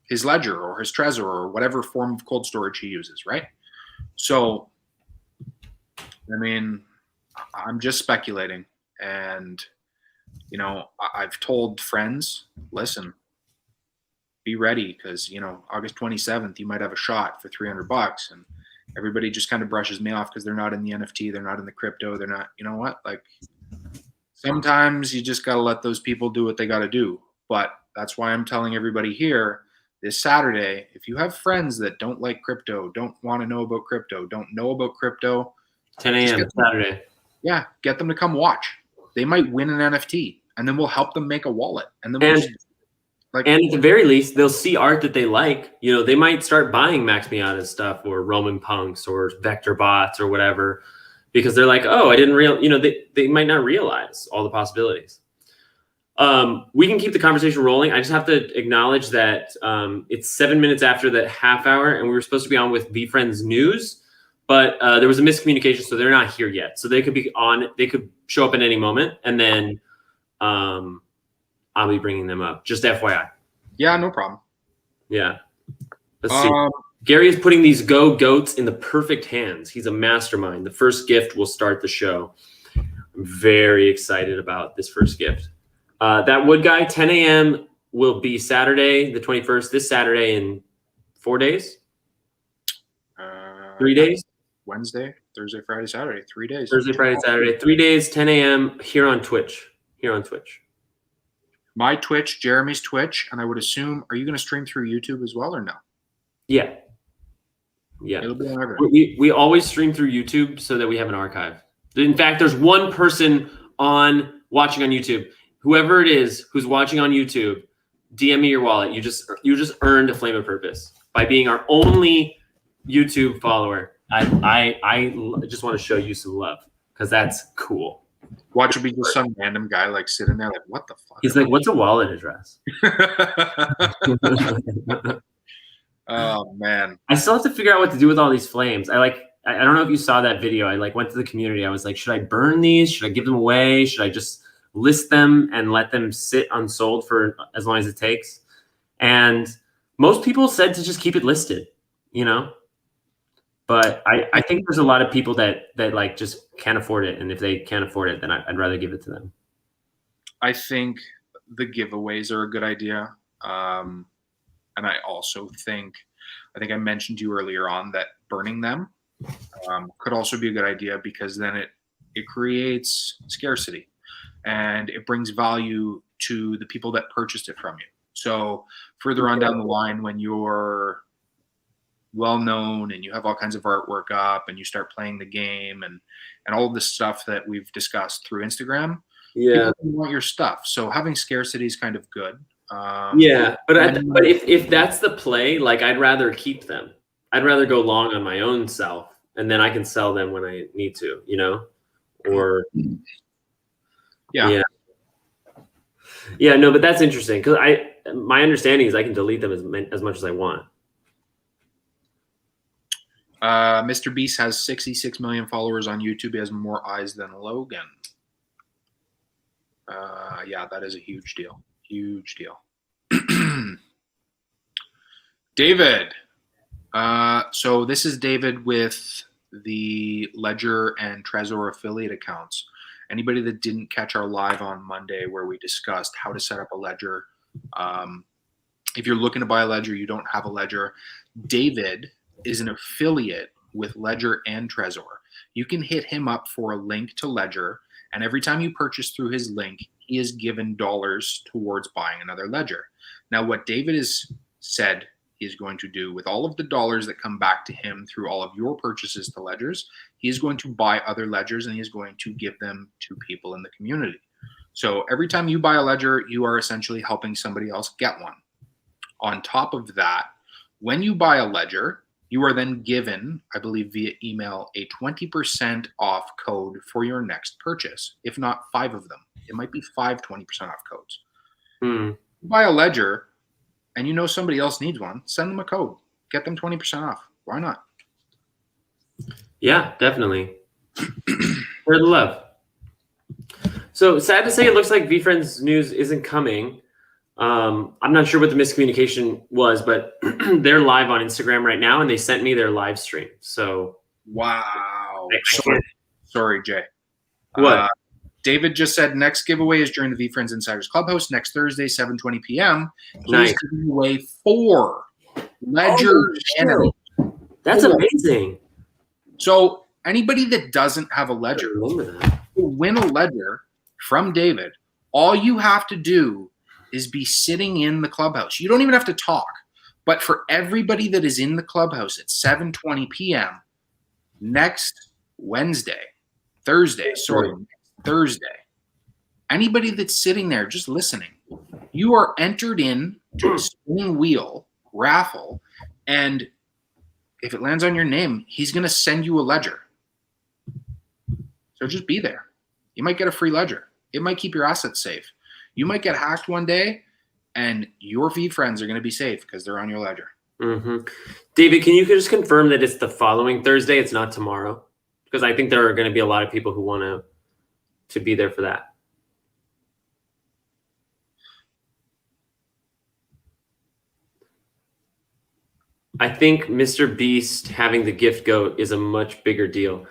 B: his Ledger or his Trezor or whatever form of cold storage he uses, right? So, I mean, I'm just speculating. And, I've told friends, listen, be ready because, August 27th, you might have a shot for $300. And everybody just kind of brushes me off because they're not in the NFT. They're not in the crypto. They're not, you know what? Like, sometimes you just got to let those people do what they got to do. But that's why I'm telling everybody here this Saturday, if you have friends that don't like crypto, don't want to know about crypto, don't know about crypto,
A: 10 a.m. Saturday.
B: Yeah, get them to come watch. They might win an NFT, and then we'll help them make a wallet. And then
A: and at the very least, they'll see art that they like. They might start buying Max Miata stuff or Roman Punks or Vector Bots or whatever, because they're like, oh, I didn't they might not realize all the possibilities. We can keep the conversation rolling. I just have to acknowledge that it's 7 minutes after the half hour, and we were supposed to be on with VeeFriends News, but there was a miscommunication, so they're not here yet. So they could be on. They could show up at any moment, and then I'll be bringing them up. Just FYI.
B: Yeah, no problem.
A: Yeah. Let's see. Gary is putting these goats in the perfect hands. He's a mastermind. The first gift will start the show. I'm very excited about this first gift. That wood guy, 10 a.m. will be Saturday, the 21st, this Saturday in 4 days? 3 days?
B: Wednesday, Thursday, Friday, Saturday, 3 days.
A: Thursday, Friday, Saturday, 3 days, 10 a.m. here on Twitch.
B: My Twitch, Jeremy's Twitch, and I would assume, are you going to stream through YouTube as well or no?
A: Yeah.
B: It'll be on everything.
A: We always stream through YouTube so that we have an archive. In fact, there's one person watching on YouTube. Whoever it is who's watching on YouTube, DM me your wallet. You just earned a Flame of Purpose by being our only YouTube follower. I just want to show you some love because that's cool.
B: Watch it be just some random guy like sitting there like, what the fuck?
A: He's like, what's a wallet address?
B: Oh man.
A: I still have to figure out what to do with all these flames. I don't know if you saw that video. I went to the community. I was like, should I burn these? Should I give them away? Should I just list them and let them sit unsold for as long as it takes? And most people said to just keep it listed, But I think there's a lot of people that like just can't afford it. And if they can't afford it, then I'd rather give it to them.
B: I think the giveaways are a good idea. And I also think I mentioned to you earlier on that burning them could also be a good idea because then it creates scarcity and it brings value to the people that purchased it from you. So further on down the line, when you're well known and you have all kinds of artwork up and you start playing the game and all of the stuff that we've discussed through Instagram, people want your stuff. So having scarcity is kind of good.
A: But if that's the play, like I'd rather keep them. I'd rather go long on my own self and then I can sell them when I need to, or no, but that's interesting because my understanding is I can delete them as much as I want.
B: Mr. Beast has 66 million followers on YouTube. He has more eyes than Logan. Yeah, that is a huge deal. Huge deal. David, So this is David with the Ledger and Trezor affiliate accounts. Anybody that didn't catch our live on Monday where we discussed how to set up a Ledger, if you're looking to buy a Ledger, you don't have a Ledger, David is an affiliate with Ledger and Trezor. You can hit him up for a link to Ledger, and every time you purchase through his link, he is given dollars towards buying another Ledger. Now, what David has said he is going to do with all of the dollars that come back to him through all of your purchases to Ledgers, he is going to buy other Ledgers and he is going to give them to people in the community. So every time you buy a Ledger, you are essentially helping somebody else get one. On top of that, when you buy a Ledger, you are then given, I believe via email, a 20% off code for your next purchase, if not 5 of them. It might be 5 20% off codes. You buy a Ledger and you know somebody else needs one, send them a code. Get them 20% off. Why not?
A: Yeah, definitely. For the love. So sad to say, it looks like VeeFriends news isn't coming. I'm not sure what the miscommunication was, but they're live on Instagram right now, and they sent me their live stream. So
B: wow.
A: Excellent.
B: Sorry, Jay.
A: What?
B: David just said next giveaway is during the VeeFriends Insiders Clubhouse next Thursday, 7:20 p.m.
A: Nice.
B: He's giving away 4 Ledger enemies.
A: That's amazing.
B: So anybody that doesn't have a Ledger will win a Ledger from David. All you have to do is be sitting in the clubhouse. You don't even have to talk. But for everybody that is in the clubhouse at 7:20 p.m. next Thursday, anybody that's sitting there just listening, you are entered in to a spinning wheel raffle, and if it lands on your name, he's going to send you a Ledger. So just be there. You might get a free Ledger. It might keep your assets safe. You might get hacked one day, and your VeeFriends are going to be safe because they're on your Ledger.
A: David, can you just confirm that it's the following Thursday? It's not tomorrow? Because I think there are going to be a lot of people who want to be there for that. I think Mr. Beast having the gift goat is a much bigger deal.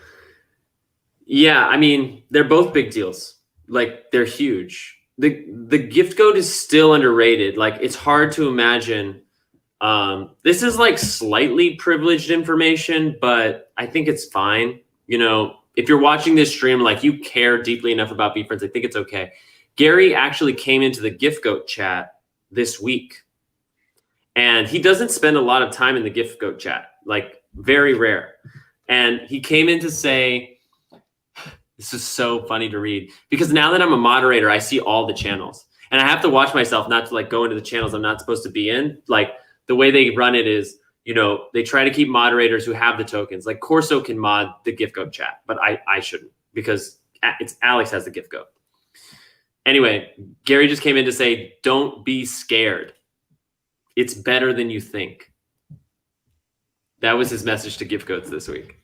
A: Yeah, I mean, they're both big deals. Like, they're huge. The gift goat is still underrated. Like, it's hard to imagine. This is like slightly privileged information, but I think it's fine. You know, if you're watching this stream, like you care deeply enough about VeeFriends, I think it's okay. Gary actually came into the gift goat chat this week, and he doesn't spend a lot of time in the gift goat chat, like very rare. And he came in to say, this is so funny to read, because now that I'm a moderator, I see all the channels, and I have to watch myself not to like go into the channels I'm not supposed to be in. Like the way they run it is, you know, they try to keep moderators who have the tokens. Like Corso can mod the gift goat chat, but I shouldn't, because it's Alex has the gift goat. Anyway, Gary just came in to say, don't be scared. It's better than you think. That was his message to gift goats this week.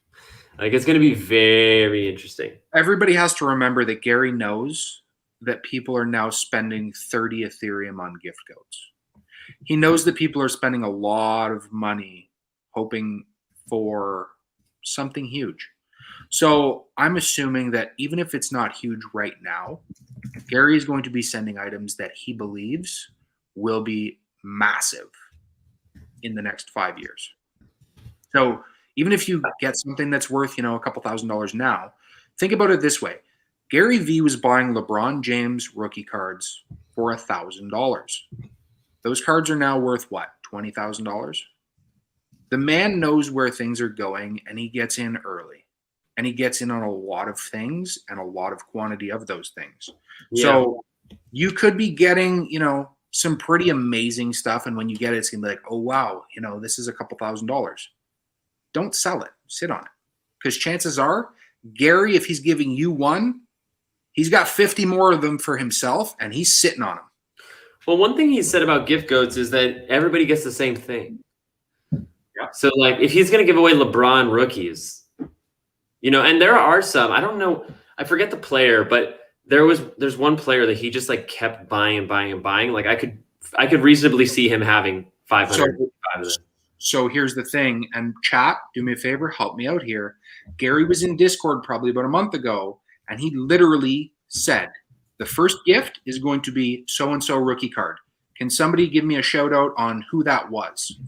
A: Like, it's going to be very interesting.
B: Everybody has to remember that Gary knows that people are now spending 30 Ethereum on gift goats. He knows that people are spending a lot of money hoping for something huge. So I'm assuming that even if it's not huge right now, Gary is going to be sending items that he believes will be massive in the next 5 years. So even if you get something that's worth, you know, a couple $1,000s now, think about it this way. Gary V was buying LeBron James rookie cards for $1,000. Those cards are now worth what? $20,000? The man knows where things are going, and he gets in early. And he gets in on a lot of things and a lot of quantity of those things. Yeah. So you could be getting, you know, some pretty amazing stuff. And when you get it, it's going to be like, oh, wow, you know, this is a couple $1,000s. Don't sell it. Sit on it. Because chances are, Gary, if he's giving you one, he's got 50 more of them for himself, and he's sitting on them.
A: Well, one thing he said about gift goats is that everybody gets the same thing. Yeah. So, like, if he's going to give away LeBron rookies, you know, and there are some, I don't know, I forget the player, but there's one player that he just like kept buying and buying and buying. Like I could reasonably see him having 500 of them.
B: So here's the thing, and chat, do me a favor, help me out here. Gary was in Discord probably about a month ago, and he literally said, the first gift is going to be so-and-so rookie card. Can somebody give me a shout out on who that was?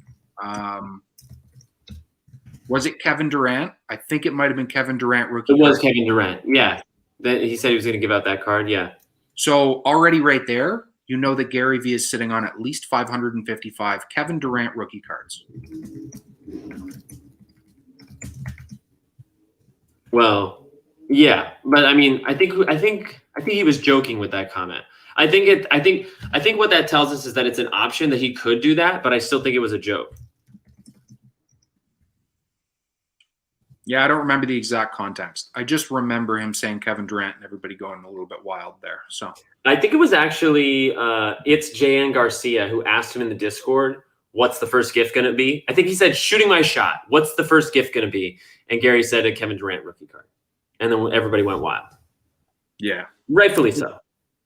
B: Was it Kevin Durant? I think it might have been Kevin Durant rookie
A: card. It was
B: card.
A: Kevin Durant, yeah. He said he was going to give out that card, yeah.
B: So already right there, you know that Gary Vee is sitting on at least 555 Kevin Durant rookie cards.
A: Well, yeah, but I mean, I think he was joking with that comment. I think what that tells us is that it's an option that he could do that, but I still think it was a joke.
B: Yeah, I don't remember the exact context. I just remember him saying Kevin Durant and everybody going a little bit wild there. So
A: I think it was actually it's JN Garcia who asked him in the Discord, what's the first gift going to be? I think he said, shooting my shot. What's the first gift going to be? And Gary said a Kevin Durant rookie card. And then everybody went wild.
B: Yeah.
A: Rightfully so.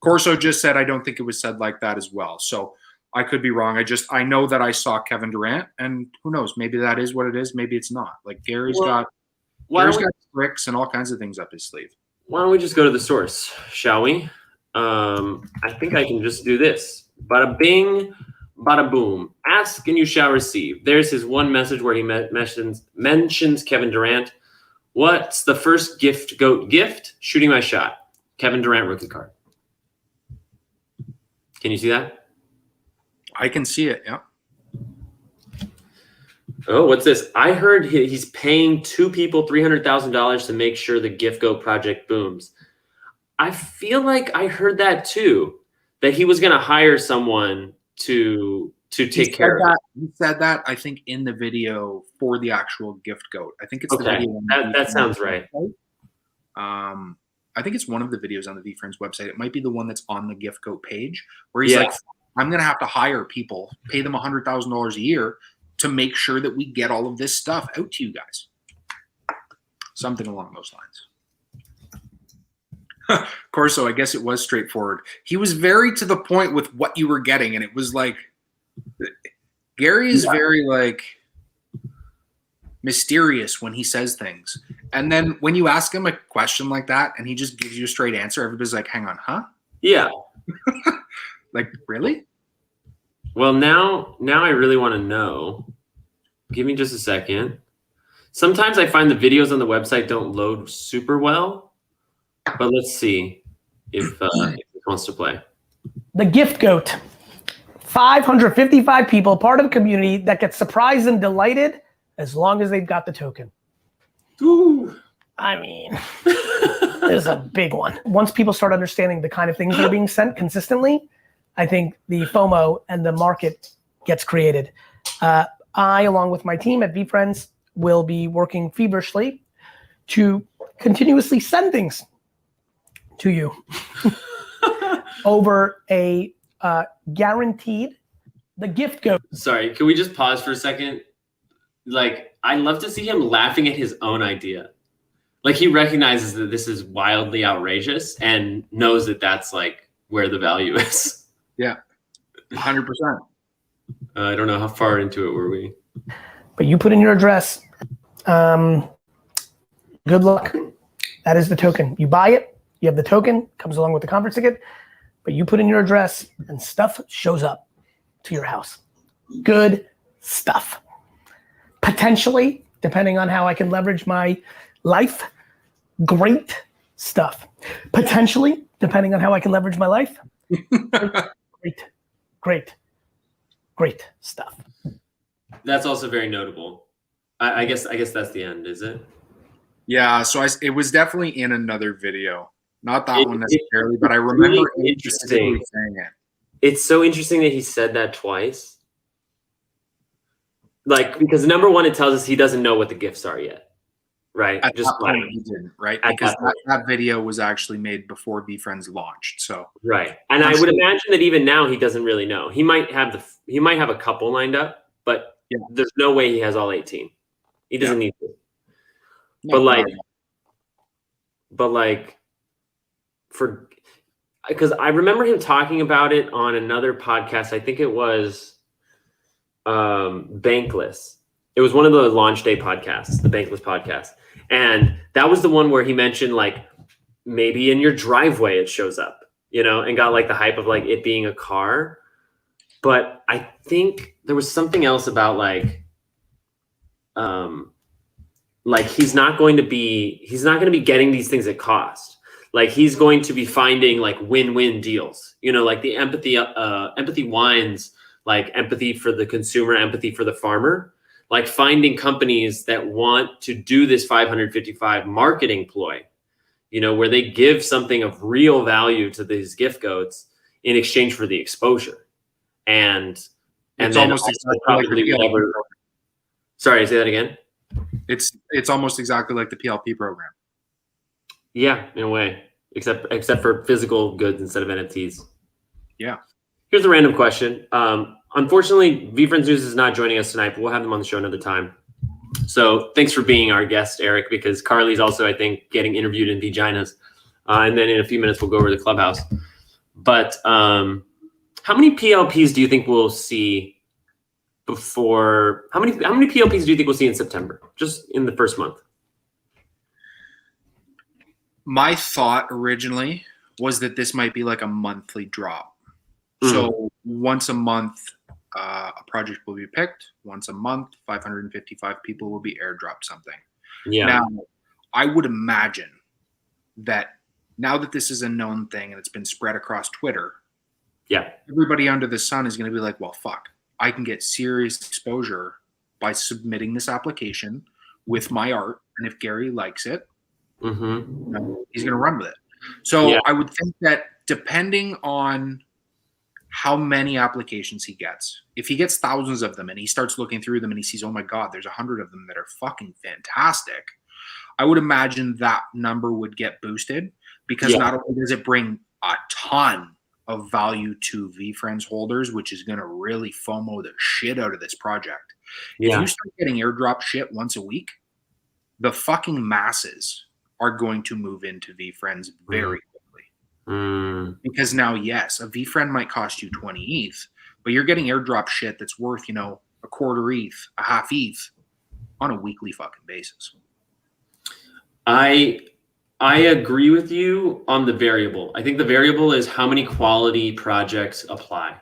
B: Corso just said, I don't think it was said like that as well. So I could be wrong. I know that I saw Kevin Durant, and who knows? Maybe that is what it is. Maybe it's not. Like Gary's got tricks and all kinds of things up his sleeve.
A: Why don't we just go to the source, shall we? I think I can just do this. Bada bing, bada boom. Ask and you shall receive. There's his one message where he mentions Kevin Durant. What's the first gift? GOAT gift? Shooting my shot. Kevin Durant rookie card. Can you see that?
B: I can see it, yeah.
A: Oh, what's this? I heard he's paying two people $300,000 to make sure the Gift Goat project booms. I feel like I heard that too, that he was going to hire someone to take care of it.
B: He said that, I think, in the video for the actual Gift Goat. I think it's the video.
A: That sounds right.
B: I think it's one of the videos on the VeeFriends website. It might be the one that's on the Gift Goat page where he's like, I'm going to have to hire people, pay them $100,000 a year to make sure that we get all of this stuff out to you guys. Something along those lines. Corso, I guess it was straightforward. He was very to the point with what you were getting, and it was like, Gary is very like mysterious when he says things. And then when you ask him a question like that and he just gives you a straight answer, everybody's like, hang on, huh?
A: Yeah.
B: Like, really?
A: Well, now I really want to know. Give me just a second. Sometimes I find the videos on the website don't load super well, but let's see if it wants to play.
C: The Gift Goat. 555 people, part of a community that gets surprised and delighted as long as they've got the token.
A: Ooh.
C: I mean, there's a big one. Once people start understanding the kind of things that are being sent consistently, I think the FOMO and the market gets created. I, along with my team at VeeFriends, will be working feverishly to continuously send things to you over a guaranteed the Gift Goat.
A: Sorry, can we just pause for a second? Like, I love to see him laughing at his own idea. Like, he recognizes that this is wildly outrageous and knows that that's like where the value is.
B: Yeah, 100%.
A: I don't know how far into it were we.
C: But you put in your address. Good luck. That is the token. You buy it. You have the token. Comes along with the conference ticket. But you put in your address and stuff shows up to your house. Good stuff. Potentially, depending on how I can leverage my life, great stuff. Potentially, depending on how I can leverage my life, great stuff.
A: That's also very notable. I guess that's the end, is it?
B: Yeah, so it was definitely in another video. Not that one necessarily, but I remember
A: really interesting
B: saying it.
A: It's so interesting that he said that twice. Like, because number one, it tells us he doesn't know what the gifts are yet. Right?
B: At that point, he didn't, right? Because that video was actually made before VeeFriends launched. So
A: right. And I would imagine that even now he doesn't really know. He might have a couple lined up, but there's no way he has all 18. He doesn't need to. No, but like because I remember him talking about it on another podcast. I think it was Bankless. It was one of the launch day podcasts, the Bankless podcast. And that was the one where he mentioned like maybe in your driveway it shows up, and got like the hype of like it being a car. But I think there was something else about like he's not going to be getting these things at cost. Like he's going to be finding like win-win deals, like the empathy wines, like empathy for the consumer, empathy for the farmer, like finding companies that want to do this 555 marketing ploy, where they give something of real value to these gift goats in exchange for the exposure. And
B: it's
A: then
B: almost
A: also probably whatever. Sorry, say that again.
B: It's almost exactly like the PLP program.
A: Yeah, in a way, except for physical goods instead of NFTs.
B: Yeah.
A: Here's a random question. Unfortunately, VeeFriends News is not joining us tonight, but we'll have them on the show another time. So thanks for being our guest, Eric, because Carly's also, I think, getting interviewed in Vaginas. And then in a few minutes, we'll go over to the clubhouse. But how many PLPs do you think we'll see before? How many PLPs do you think we'll see in September, just in the first month?
B: My thought originally was that this might be like a monthly drop. So once a month, a project will be picked. Once a month, 555 people will be airdropped something.
A: Yeah.
B: Now, I would imagine that now that this is a known thing and it's been spread across Twitter, everybody under the sun is going to be like, well, fuck, I can get serious exposure by submitting this application with my art. And if Gary likes it, he's going to run with it. So I would think that depending on how many applications he gets, if he gets thousands of them and he starts looking through them and he sees, oh my God, there's 100 of them that are fucking fantastic, I would imagine that number would get boosted because not only does it bring a ton of value to VeeFriends holders, which is going to really FOMO the shit out of this project. If you start getting airdrop shit once a week, the fucking masses are going to move into VeeFriends very quickly. Because now, yes, a VeeFriend might cost you 20 ETH, but you're getting airdrop shit that's worth, a quarter ETH, a half ETH on a weekly fucking basis.
A: I agree with you on the variable. I think the variable is how many quality projects apply.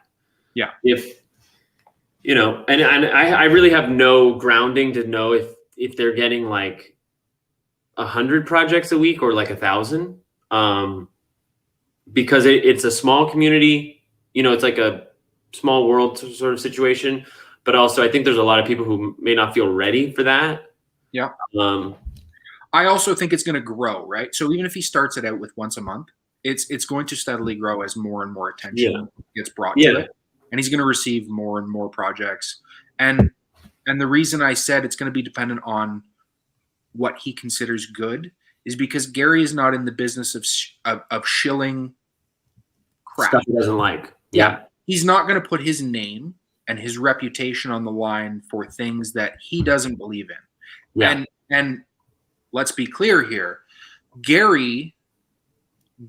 B: Yeah.
A: If, and I really have no grounding to know if they're getting like 100 projects a week or like 1,000, because it's a small community, it's like a small world sort of situation, but also I think there's a lot of people who may not feel ready for that.
B: Yeah. I also think it's going to grow, right? So even if he starts it out with once a month, it's going to steadily grow as more and more attention gets brought to it, and he's going to receive more and more projects. And the reason I said it's going to be dependent on what he considers good is because Gary is not in the business of shilling crap.
A: Stuff he doesn't like.
B: Yeah. He's not going to put his name and his reputation on the line for things that he doesn't believe in.
A: Yeah.
B: And let's be clear here. Gary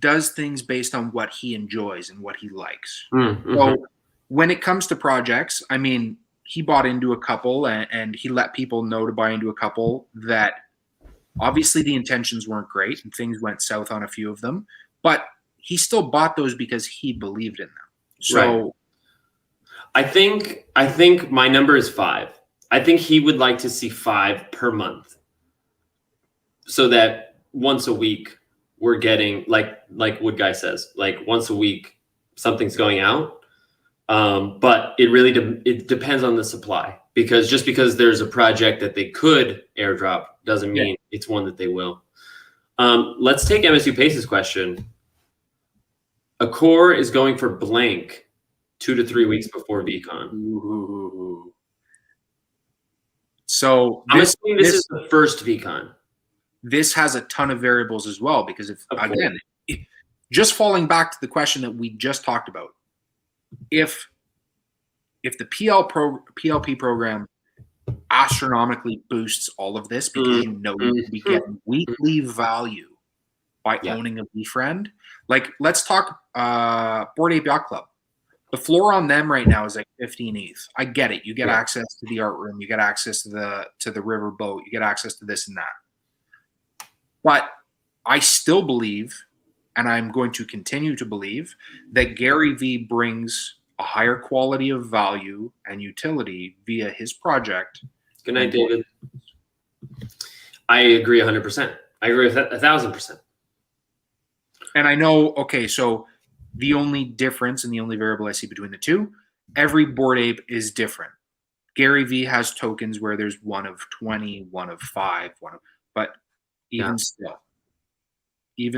B: does things based on what he enjoys and what he likes. So when it comes to projects, I mean, he bought into a couple and he let people know to buy into a couple that obviously the intentions weren't great and things went south on a few of them, but he still bought those because he believed in them. So
A: I think my number is 5. I think he would like to see 5 per month, so that once a week we're getting like Wood Guy says, like once a week something's going out. But it really it depends on the supply, because just because there's a project that they could airdrop doesn't mean it's one that they will. Let's take MSU Pace's question. A core is going for blank 2 to 3 weeks before VCon.
B: Ooh. So
A: I'm assuming this is the first VCon.
B: This has a ton of variables as well, because just falling back to the question that we just talked about, if the PLP program astronomically boosts all of this, because we get weekly value by owning a VeeFriend, like let's talk Bored Ape Yacht Club. The floor on them right now is like 15 ETH. I get it. You get access to the art room. You get access to the river boat. You get access to this and that. But I still believe, and I'm going to continue to believe, that Gary Vee brings a higher quality of value and utility via his project.
A: Good night, David. I agree 100%. I agree with 1,000%.
B: And I know, okay, so the only difference and the only variable I see between the two, every Bored Ape is different. Gary Vee has tokens where there's one of 20, one of 5, but even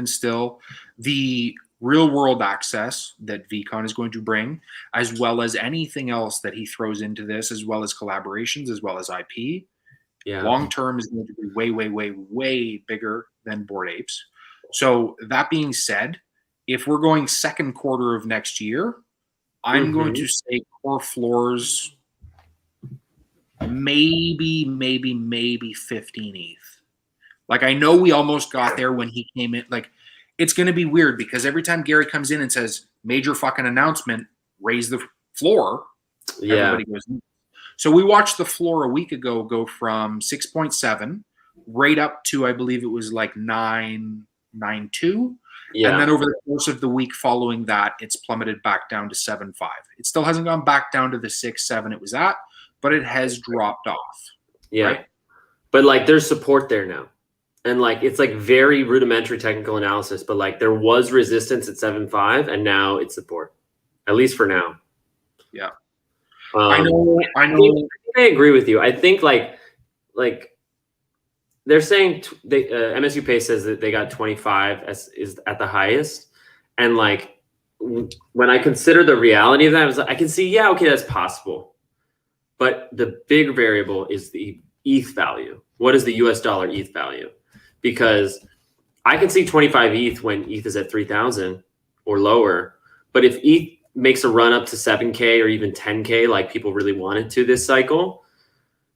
B: still, the real world access that VeeCon is going to bring, as well as anything else that he throws into this, as well as collaborations, as well as IP, long term is going to be way, way, way, way bigger than Bored Apes. So that being said, if we're going second quarter of next year, I'm going to say core floors maybe 15 ETH. Like, I know we almost got there when he came in. Like, it's going to be weird because every time Gary comes in and says, major fucking announcement, raise the floor, everybody goes. So we watched the floor a week ago go from 6.7 right up to, I believe it was like 9.92. Yeah. And then over the course of the week following that, it's plummeted back down to 7.5. It still hasn't gone back down to the 6.7 it was at, but it has dropped off.
A: Yeah.
B: Right?
A: But like there's support there now. And like it's like very rudimentary technical analysis, but like there was resistance at 7.5 and now it's support. At least for now.
B: Yeah.
A: I know. I agree with you. I think like they're saying MSU Pay says that they got 25 is at the highest, and like when I consider the reality of that, I can see okay, that's possible, but the big variable is the ETH value. What is the US dollar ETH value? Because I can see 25 ETH when ETH is at 3,000 or lower, but if ETH makes a run up to 7K or even 10K, like people really wanted to this cycle,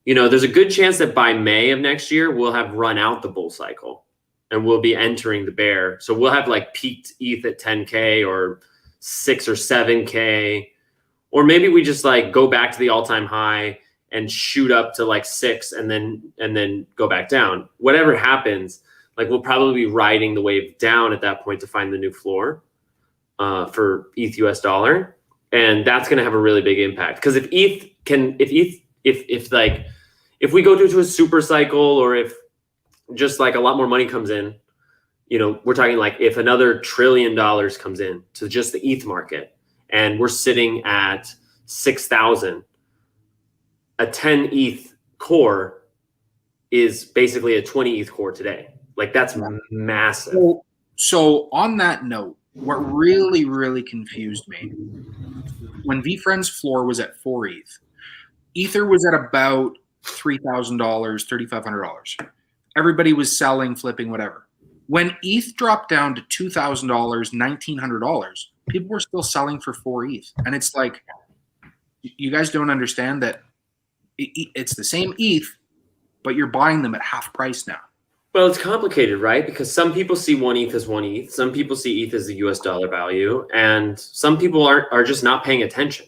A: there's a good chance that by May of next year, we'll have run out the bull cycle and we'll be entering the bear. So we'll have like peaked ETH at 10K or 6 or 7K, or maybe we just like go back to the all-time high and shoot up to like 6 and then go back down. Whatever happens, like we'll probably be riding the wave down at that point to find the new floor for ETH US dollar. And that's going to have a really big impact. Because if we go to a super cycle, or if just like a lot more money comes in, we're talking like if another $1 trillion comes in to just the ETH market and we're sitting at 6,000, a 10 ETH core is basically a 20 ETH core today. Like that's massive.
B: So on that note, what really, really confused me, when VeeFriends floor was at 4 ETH, Ether was at about $3,000, $3,500. Everybody was selling, flipping, whatever. When ETH dropped down to $2,000, $1,900, people were still selling for 4 ETH. And it's like, you guys don't understand that it's the same ETH, but you're buying them at half price now.
A: Well, it's complicated, right? Because some people see 1 ETH as 1 ETH. Some people see ETH as the US dollar value. And some people are just not paying attention.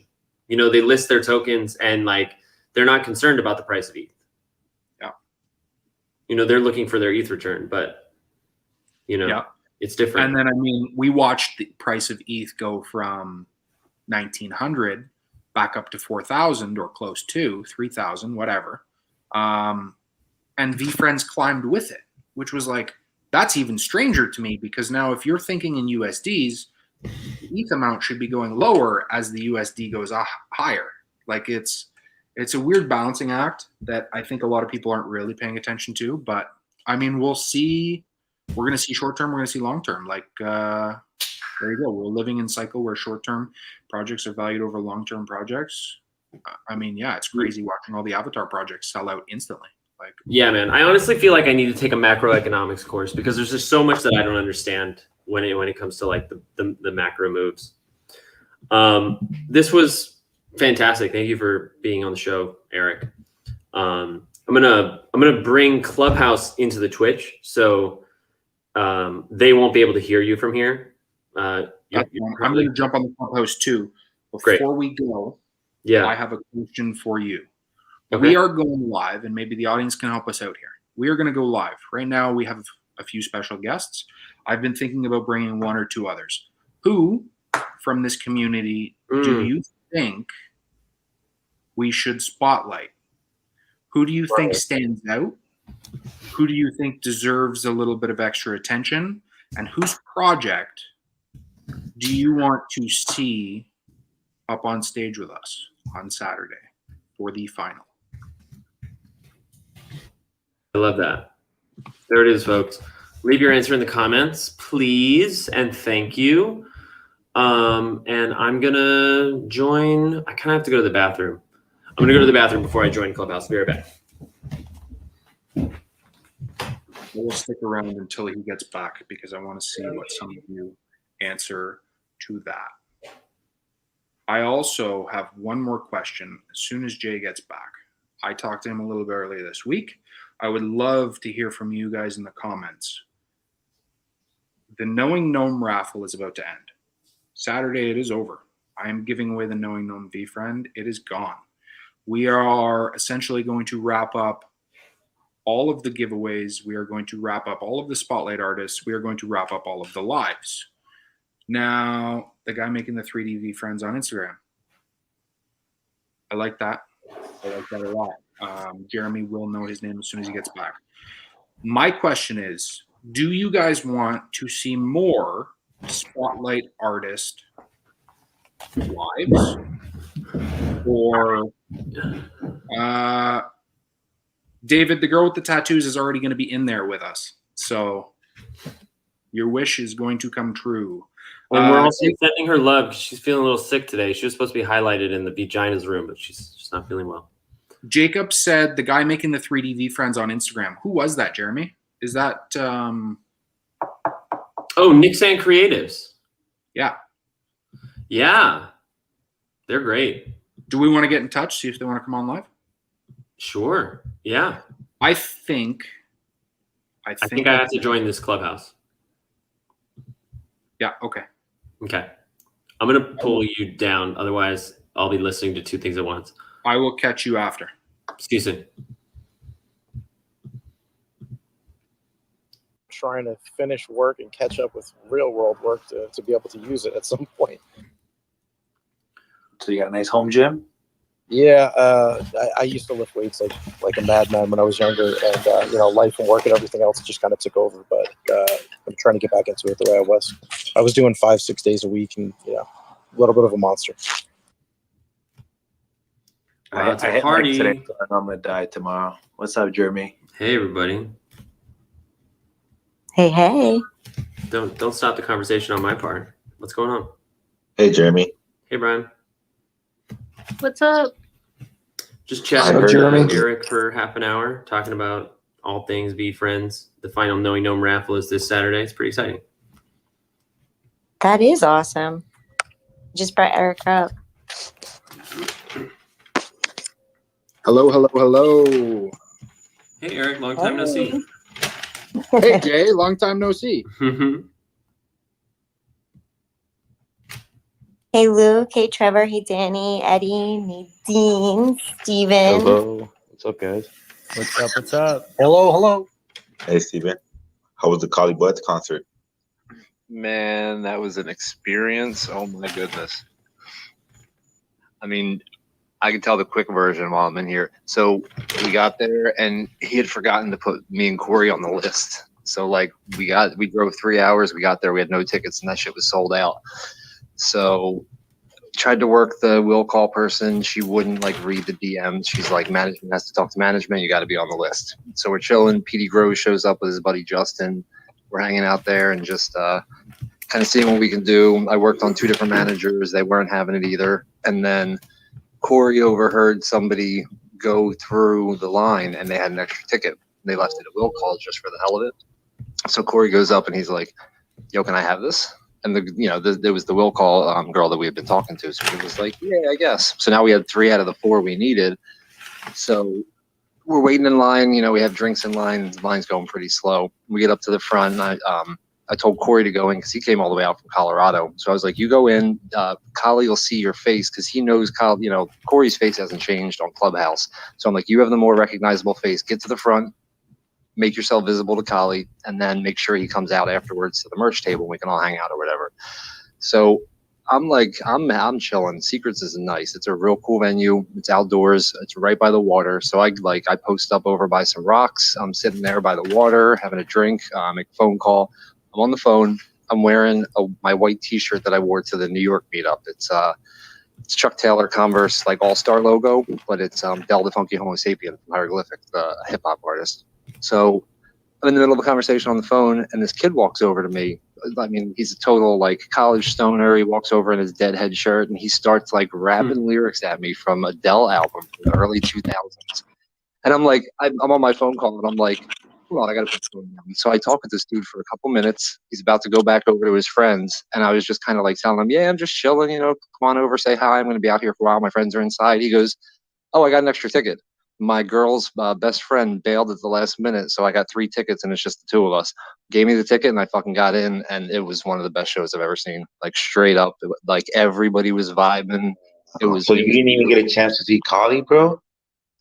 A: They list their tokens and like they're not concerned about the price of ETH.
B: Yeah.
A: They're looking for their ETH return, but it's different.
B: And then we watched the price of ETH go from 1,900 back up to 4,000 or close to 3,000, whatever. And VeeFriends climbed with it, which was like, that's even stranger to me because now if you're thinking in USDs, the ETH amount should be going lower as the USD goes higher. Like it's a weird balancing act that I think a lot of people aren't really paying attention to. But we'll see. We're going to see short term. We're going to see long term. Like there you go. We're living in a cycle where short term projects are valued over long term projects. It's crazy watching all the avatar projects sell out instantly. Like, yeah,
A: man. I honestly feel like I need to take a macroeconomics course because there's just so much that I don't understand when it comes to like the macro moves. This was fantastic. Thank you for being on the show, Eric. I'm gonna bring Clubhouse into the Twitch, so they won't be able to hear you from here.
B: I'm gonna jump on the Clubhouse too. Before we go,
A: Yeah.
B: I have a question for you.
A: Okay.
B: We are going live, and maybe the audience can help us out here. We are going to go live. Right now, we have a few special guests. I've been thinking about bringing one or two others. Who from this community do you think we should spotlight? Who do you think stands out? Who do you think deserves a little bit of extra attention? And whose project do you want to see up on stage with us on Saturday for the final?
A: I love that. There it is, folks. Leave your answer in the comments, please, and thank you. And I'm gonna join. I kind of have to go to the bathroom. I'm gonna go to the bathroom before I join Clubhouse. Be right back.
B: We'll stick around until he gets back because I want to see what some of you answer to that. I also have one more question as soon as Jay gets back. I talked to him a little bit earlier this week. I would love to hear from you guys in the comments. The Knowing Gnome raffle is about to end. Saturday, it is over. I am giving away the Knowing Gnome VFriend. It is gone. We are essentially going to wrap up all of the giveaways. We are going to wrap up all of the spotlight artists. We are going to wrap up all of the lives. Now, the guy making the 3D VFriends on Instagram. I like that. I like that a lot. Jeremy will know his name as soon as he gets back. My question is, do you guys want to see more spotlight artist lives? Or David, the girl with the tattoos, is already going to be in there with us. So your wish is going to come true.
A: And we're also sending her love because she's feeling a little sick today. She was supposed to be highlighted in the Vagina's room, but she's just not feeling well.
B: Jacob said the guy making the 3D VFriends on Instagram. Who was that, Jeremy? Is that
A: Oh, Nixan Creatives.
B: Yeah.
A: Yeah. They're great.
B: Do we want to get in touch, see if they want to come on live?
A: Sure. Yeah.
B: I think I
A: have to join this Clubhouse.
B: Yeah, okay.
A: Okay. I'm going to pull you down. Otherwise, I'll be listening to two things at once.
B: I will catch you after.
A: See you soon.
D: Trying to finish work and catch up with real world work to be able to use it at some point.
E: So you got a nice home gym?
D: Yeah, I used to lift weights like a madman when I was younger, and life and work and everything else just kind of took over. But I'm trying to get back into it the way I was. I was doing 5-6 days a week, and a little bit of a monster.
A: Wow, it's
E: I
A: a
E: hit
A: party.
E: today, so I'm gonna die tomorrow. What's up, Jeremy?
A: Hey, everybody.
F: Hey.
A: Don't stop the conversation on my part. What's going on?
G: Hey, Jeremy.
A: Hey, Brian.
F: What's up?
A: Just chatting
G: Hi, Jeremy.
A: with Eric for half an hour, talking about all things VFriends. The final Knowing Gnome raffle is this Saturday. It's pretty exciting.
F: That is awesome. Just brought Eric up.
B: Hello.
A: Hey, Eric. Long time no see.
B: Hey, Jay. Long time no see.
F: Hey, Luke. Hey, Trevor. Hey, Danny, Eddie, Nadine, Steven.
H: Hello. What's up, guys?
D: What's up?
E: Hello.
G: Hey, Steven. How was the Collie Buds concert?
H: Man, that was an experience. Oh my goodness. I mean, I can tell the quick version while I'm in here. So we got there and he had forgotten to put me and Corey on the list. So like we drove 3 hours, we got there, we had no tickets, and that shit was sold out. So tried to work the will call person. She wouldn't like read the DMs. She's like, management has to talk to management. You got to be on the list. So we're chilling. PD Grove shows up with his buddy Justin. We're hanging out there and just kind of seeing what we can do. I worked on 2 different managers. They weren't having it either. And then Corey overheard somebody go through the line and they had an extra ticket. They left it at will call just for the hell of it. So Corey goes up and he's like, yo, can I have this? And there was the will call girl that we had been talking to. So she was like, yeah, I guess. So now we had 3 out of the 4 we needed. So we're waiting in line. We have drinks in line. The line's going pretty slow. We get up to the front. And I I told Corey to go in because he came all the way out from Colorado. So I was like, you go in, Kali will see your face because he knows Corey's face hasn't changed on Clubhouse. So I'm like, you have the more recognizable face. Get to the front, make yourself visible to Kali, and then make sure he comes out afterwards to the merch table. We can all hang out or whatever. So I'm like, I'm chilling. Secrets is nice. It's a real cool venue. It's outdoors. It's right by the water. So I post up over by some rocks. I'm sitting there by the water, having a drink, make a phone call. I'm on the phone. I'm wearing my white T-shirt that I wore to the New York meetup. It's Chuck Taylor Converse, like All-Star logo, but it's Del the Funky Homo Sapien from Hieroglyphic, the hip hop artist. So I'm in the middle of a conversation on the phone, and this kid walks over to me. I mean, he's a total like college stoner. He walks over in his Deadhead shirt, and he starts like rapping lyrics at me from Adele album from the early 2000s. And I'm like, I'm on my phone call, and I'm like, hold on, I got to put the phone down. So I talk with this dude for a couple minutes. He's about to go back over to his friends, and I was just kind of like telling him, yeah, I'm just chilling, come on over, say hi. I'm going to be out here for a while. My friends are inside. He goes, oh, I got an extra ticket. My girl's best friend bailed at the last minute, so I got 3 tickets, and it's just the 2 of us. Gave me the ticket, and I fucking got in, and it was one of the best shows I've ever seen. Like, straight up, like, everybody was vibing. It was.
G: So you didn't even get a chance to see Kali, bro?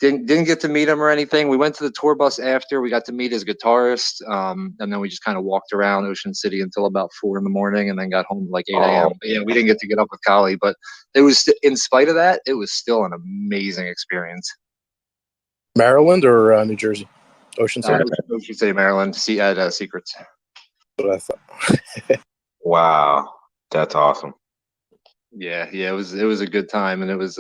H: Didn't get to meet him or anything. We went to the tour bus after. We got to meet his guitarist, and then we just kind of walked around Ocean City until about 4 a.m, and then got home like 8 a.m. But yeah, we didn't get to get up with Kali, but it was, in spite of that, it was still an amazing experience.
D: Maryland or New Jersey? Ocean City?
H: Ocean City, Maryland. See at Secrets.
D: That's what I thought.
G: Wow, that's awesome.
H: Yeah, it was a good time, and it was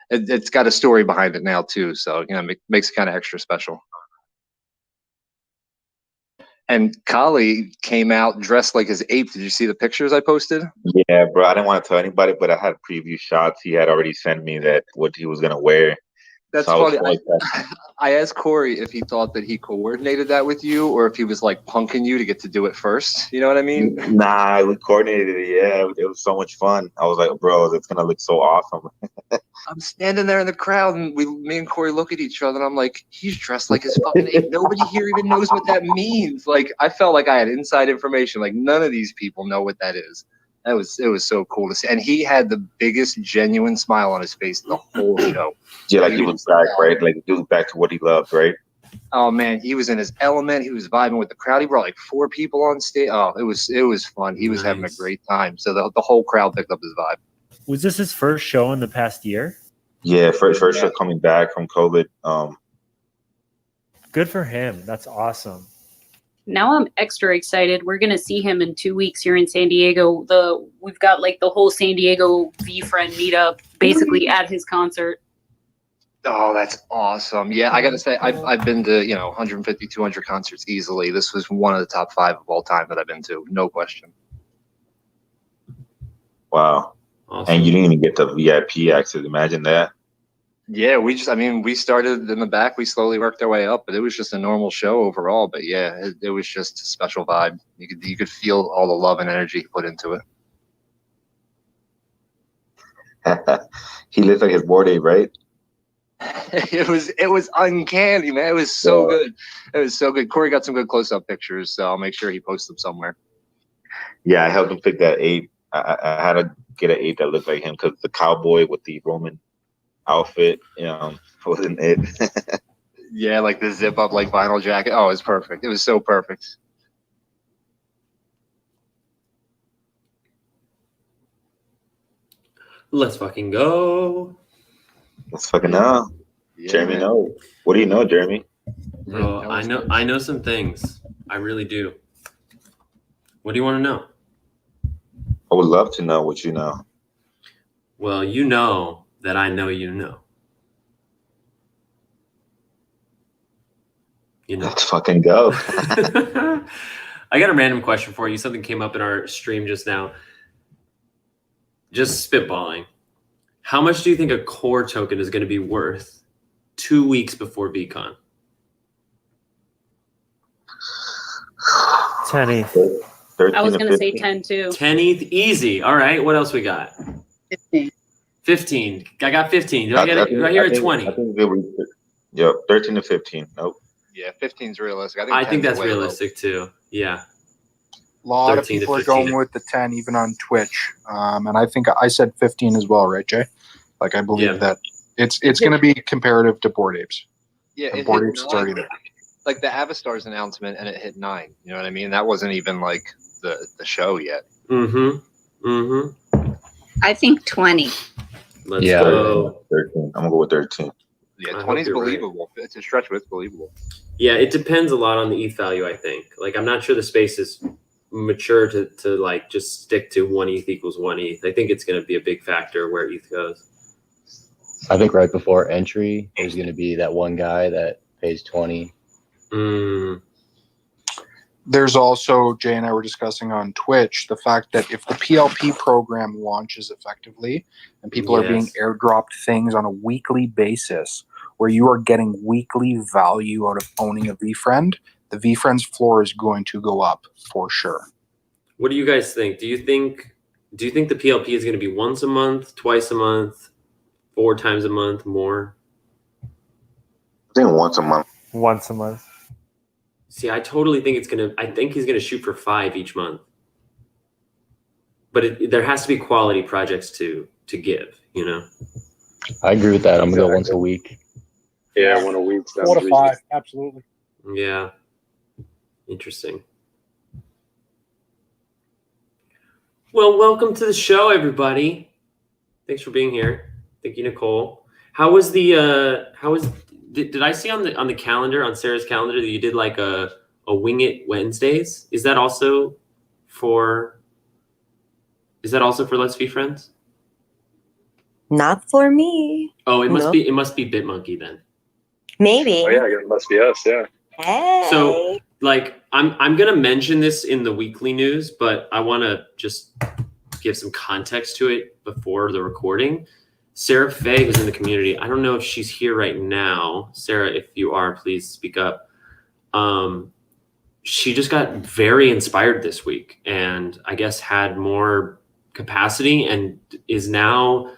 H: it's got a story behind it now too, so makes it kind of extra special. And Kali came out dressed like his ape. Did you see the pictures I posted?
G: Yeah, bro. I didn't want to tell anybody, but I had preview shots. He had already sent me that what he was gonna wear.
H: That's
G: So
H: funny. I asked Corey if he thought that he coordinated that with you, or if he was like punking you to get to do it first. You know what I mean?
G: Nah, we coordinated it. Yeah, it was so much fun. I was like, bro, that's gonna look so awesome.
H: I'm standing there in the crowd, and me and Corey look at each other, and I'm like, he's dressed like his fucking ape. Nobody here even knows what that means. Like, I felt like I had inside information. Like, none of these people know what that is. It was so cool to see. And he had the biggest genuine smile on his face the whole show.
G: Yeah, like he was back, right? Like he was back to what he loved, right?
H: Oh man, he was in his element. He was vibing with the crowd. He brought like 4 people on stage. Oh, it was fun. He was having a great time. So the whole crowd picked up his vibe.
I: Was this his first show in the past year?
G: Yeah, first show coming back from COVID.
I: Good for him. That's awesome.
J: Now I'm extra excited. We're gonna see him in 2 weeks here in San Diego. We've got like the whole San Diego V-Friend meetup basically at his concert.
H: Oh, that's awesome. Yeah, I gotta say, I've been to 150, 200 concerts easily. This was one of the top 5 of all time that I've been to, no question.
G: Wow. Awesome. And you didn't even get the VIP access. Imagine that.
H: Yeah, we started in the back. We slowly worked our way up, but it was just a normal show overall. But yeah, it was just a special vibe. You could feel all the love and energy he put into
G: it. He looked like his board ape, right?
H: It was uncanny, man. It was so good. It was so good. Corey got some good close-up pictures, so I'll make sure he posts them somewhere.
G: Yeah, I helped him pick that ape. I had to get an ape that looked like him because the cowboy with the Roman outfit, wasn't it?
H: Yeah, like the zip up like vinyl jacket. Oh, it was perfect. It was so perfect.
A: Let's fucking go.
G: Let's fucking know. Yeah, Jeremy, know. What do you know, Jeremy?
A: Bro, I know some things. I really do. What do you want to know?
G: I would love to know what you know.
A: Well, you know that I know you know.
G: Let's fucking go.
A: I got a random question for you. Something came up in our stream just now. Just spitballing. How much do you think a core token is going to be worth 2 weeks before VCon?
I: 10 ETH.
J: I was going to say 10 too.
A: 10 ETH, easy. All right, what else we got?
J: 15.
A: 15. I got 15. Do I get it right here at 20?
G: I think yep, 13 to 15. Nope.
H: Yeah, 15 is realistic. I
A: think that's realistic too. Yeah.
B: A lot of
A: 13 to
B: people are
A: 15.
B: going with the 10, even on Twitch. And I think I said 15 as well, right, Jay? Like, I believe that it's going to be comparative to Bored Apes.
H: Yeah,
B: And
H: it
B: Bored
H: hit
B: Apes is already there.
H: like the Avastars announcement, and it hit 9. You know what I mean? That wasn't even like the show yet.
K: I think 20.
A: Let's
G: Yeah,
A: go.
G: 13. I'm gonna go with 13.
H: Yeah,
A: I
H: 20 is
A: hope you're right.
H: believable. It's a stretch, but it's believable.
A: Yeah, it depends a lot on the ETH value, I think. Like, I'm not sure the space is mature to like just stick to 1 ETH equals 1 ETH. I think it's going to be a big factor where ETH goes.
L: I think right before entry, there's going to be that one guy that pays 20.
B: There's also, Jay and I were discussing on Twitch, the fact that if the PLP program launches effectively and people are being airdropped things on a weekly basis where you are getting weekly value out of owning a VFriend, the VFriend's floor is going to go up for sure.
A: What do you guys think? Do you think the PLP is going to be once a month, twice a month, 4 times a month, more?
G: I think once a month.
I: Once a month.
A: See, I totally think I think he's going to shoot for 5 each month. But there has to be quality projects to give, you know?
L: I agree with that. I'm going to go once a week.
M: Yeah, 1 a week.
N: 4 to 5, absolutely.
A: Yeah. Interesting. Well, welcome to the show, everybody. Thanks for being here. Thank you, Nicole. How was did I see on the calendar, on Sarah's calendar, that you did like a Wing It Wednesdays? Is that also for Let's Be Friends?
F: Not for me.
A: Oh, it must be BitMonkey then.
F: Maybe.
M: Oh yeah, it must be us. Yeah.
F: Hey.
A: So, like, I'm gonna mention this in the weekly news, but I want to just give some context to it before the recording. Sarah Fay, who's in the community, I don't know if she's here right now. Sarah, if you are, please speak up. She just got very inspired this week, and I guess had more capacity, and is now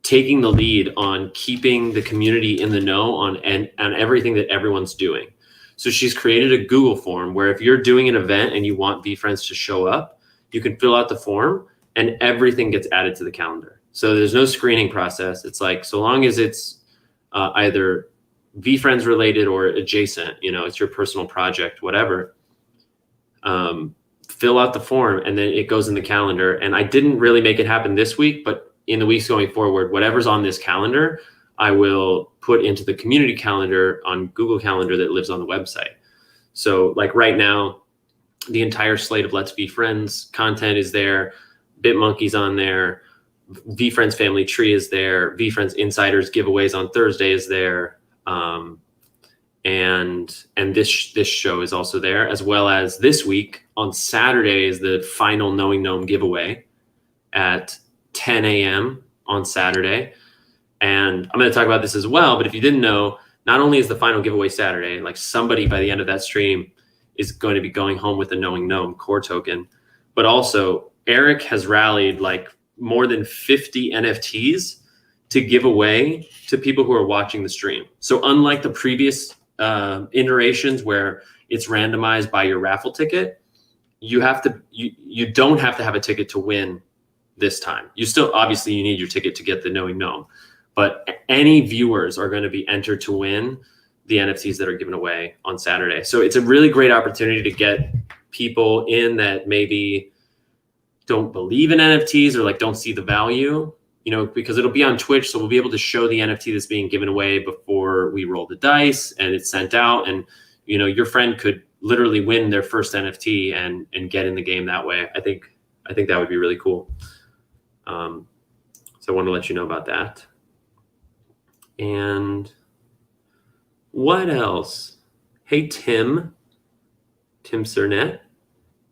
A: taking the lead on keeping the community in the know on everything that everyone's doing. So she's created a Google form where if you're doing an event and you want VFriends to show up, you can fill out the form and everything gets added to the calendar. So there's no screening process. It's like, so long as it's either VFriends related or adjacent, you know, it's your personal project, whatever, fill out the form and then it goes in the calendar. And I didn't really make it happen this week, but in the weeks going forward, whatever's on this calendar, I will put into the community calendar on Google Calendar that lives on the website. So like right now, the entire slate of Let's Be Friends content is there. BitMonkey's on there. VFriends Family Tree is there. VFriends Insiders giveaways on Thursday is there. And this show is also there, as well as this week on Saturday is the final Knowing Gnome giveaway at 10 a.m. on Saturday. And I'm going to talk about this as well, but if you didn't know, not only is the final giveaway Saturday, like somebody by the end of that stream is going to be going home with a Knowing Gnome core token, but also Eric has rallied like more than 50 NFTs to give away to people who are watching the stream. So unlike the previous iterations where it's randomized by your raffle ticket, you don't have to have a ticket to win this time. You still, obviously you need your ticket to get the Knowing Gnome, but any viewers are going to be entered to win the NFTs that are given away on Saturday. So it's a really great opportunity to get people in that maybe don't believe in NFTs or like don't see the value, you know, because it'll be on Twitch. So we'll be able to show the NFT that's being given away before we roll the dice and it's sent out. And, you know, your friend could literally win their first NFT and get in the game that way. I think that would be really cool. So I want to let you know about that. And what else? Hey, Tim Cernet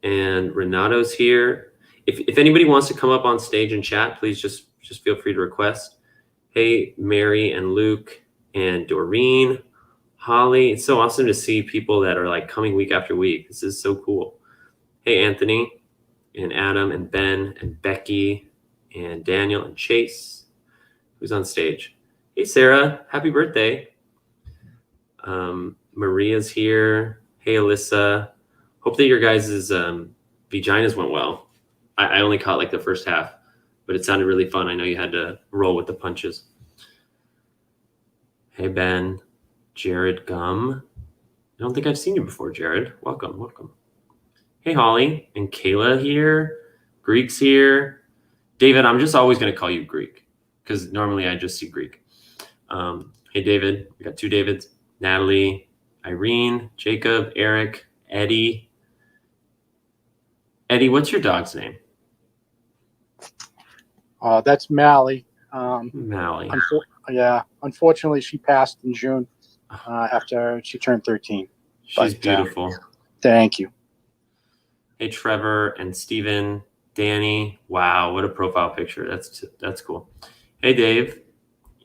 A: and Renato's here. If anybody wants to come up on stage and chat, please just feel free to request. Hey, Mary and Luke and Doreen, Holly. It's so awesome to see people that are like coming week after week. This is so cool. Hey, Anthony and Adam and Ben and Becky and Daniel and Chase, who's on stage. Hey, Sarah, happy birthday. Maria's here. Hey, Alyssa. Hope that your guys' Vaginas went well. I only caught like the first half, but it sounded really fun. I know you had to roll with the punches. Hey, Ben. Jared Gum. I don't think I've seen you before, Jared. Welcome, welcome. Hey, Holly and Kayla here. Greek's here. David, I'm just always going to call you Greek because normally I just see Greek. Hey, David. We got 2 Davids. Natalie, Irene, Jacob, Eric, Eddie. Eddie, what's your dog's name?
N: That's Mally.
A: Mally.
N: Unfortunately, she passed in June after she turned 13.
A: She's beautiful.
N: Thank you.
A: Hey, Trevor and Steven, Danny. Wow, what a profile picture. That's cool. Hey, Dave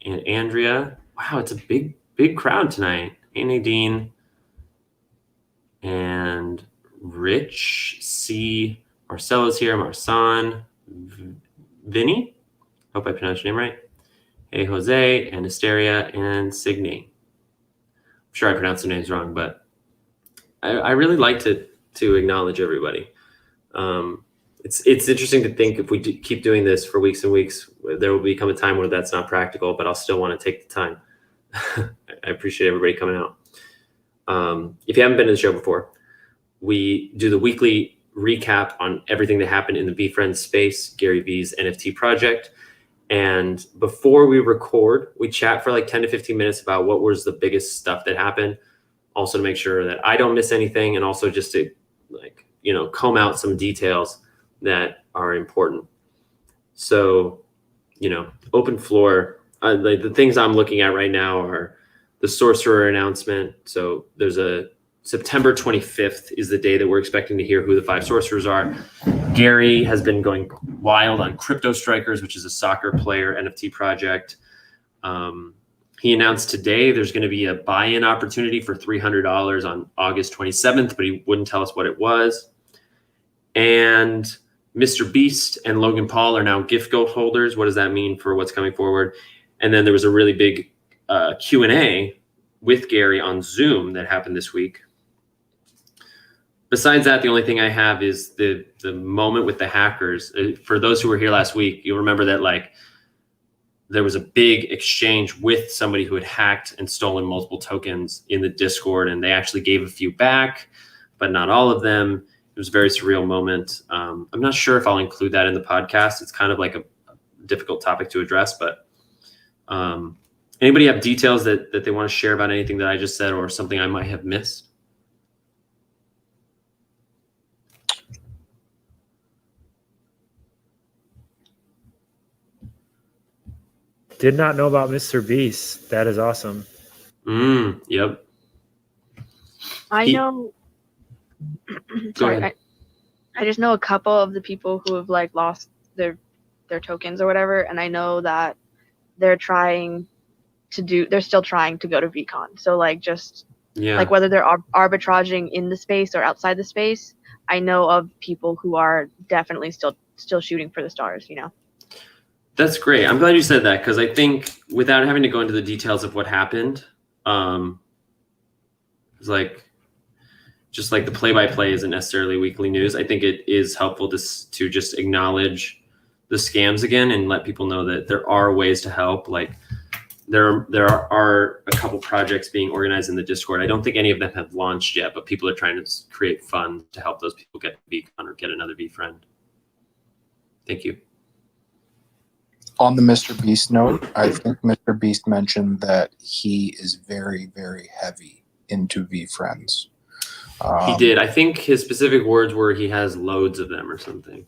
A: and Andrea. Wow, it's a big crowd tonight. Hey, Nadine and Rich. C. Marcelo's here. Marsan. Vinny. Hope I pronounced your name right. Hey, Jose and Hysteria and Signe. I'm sure I pronounced the names wrong, but I really like to acknowledge everybody. It's interesting to think if we keep doing this for weeks and weeks, there will become a time where that's not practical, but I'll still want to take the time. I appreciate everybody coming out. If you haven't been to the show before, we do the weekly recap on everything that happened in the VeeFriends space, Gary Vee's NFT project. And before we record, we chat for like 10 to 15 minutes about what was the biggest stuff that happened. Also to make sure that I don't miss anything, and also just to comb out some details that are important. So, open floor. The things I'm looking at right now are the Sorcerer announcement. So there's a September 25th is the day that we're expecting to hear who the 5 sorcerers are. Gary has been going wild on Crypto Strikers, which is a soccer player NFT project. He announced today there's going to be a buy-in opportunity for $300 on August 27th, but he wouldn't tell us what it was. And Mr. Beast and Logan Paul are now gift gold holders. What does that mean for what's coming forward? And then there was a really big Q&A with Gary on Zoom that happened this week. Besides that, the only thing I have is the moment with the hackers. For those who were here last week, you'll remember that there was a big exchange with somebody who had hacked and stolen multiple tokens in the Discord, and they actually gave a few back, but not all of them. It was a very surreal moment. I'm not sure if I'll include that in the podcast. It's kind of like a difficult topic to address, but anybody have details that they want to share about anything that I just said or something I might have missed?
I: Did not know about Mr. Beast. That is awesome.
A: Yep.
O: I know. Sorry, I just know a couple of the people who have lost their tokens or whatever, and I know that they're still trying to go to VCon. So whether they're arbitraging in the space or outside the space, I know of people who are definitely still shooting for the stars.
A: That's great. I'm glad you said that, because I think without having to go into the details of what happened, it's just like the play-by-play isn't necessarily weekly news. I think it is helpful to just acknowledge the scams again and let people know that there are ways to help. There are a couple projects being organized in the Discord. I don't think any of them have launched yet, but people are trying to create funds to help those people get VeeCon or get another VeeFriend. Thank you.
B: On the Mr. Beast note, I think Mr. Beast mentioned that he is very, very heavy into VeeFriends.
A: He did. I think his specific words were he has loads of them or something.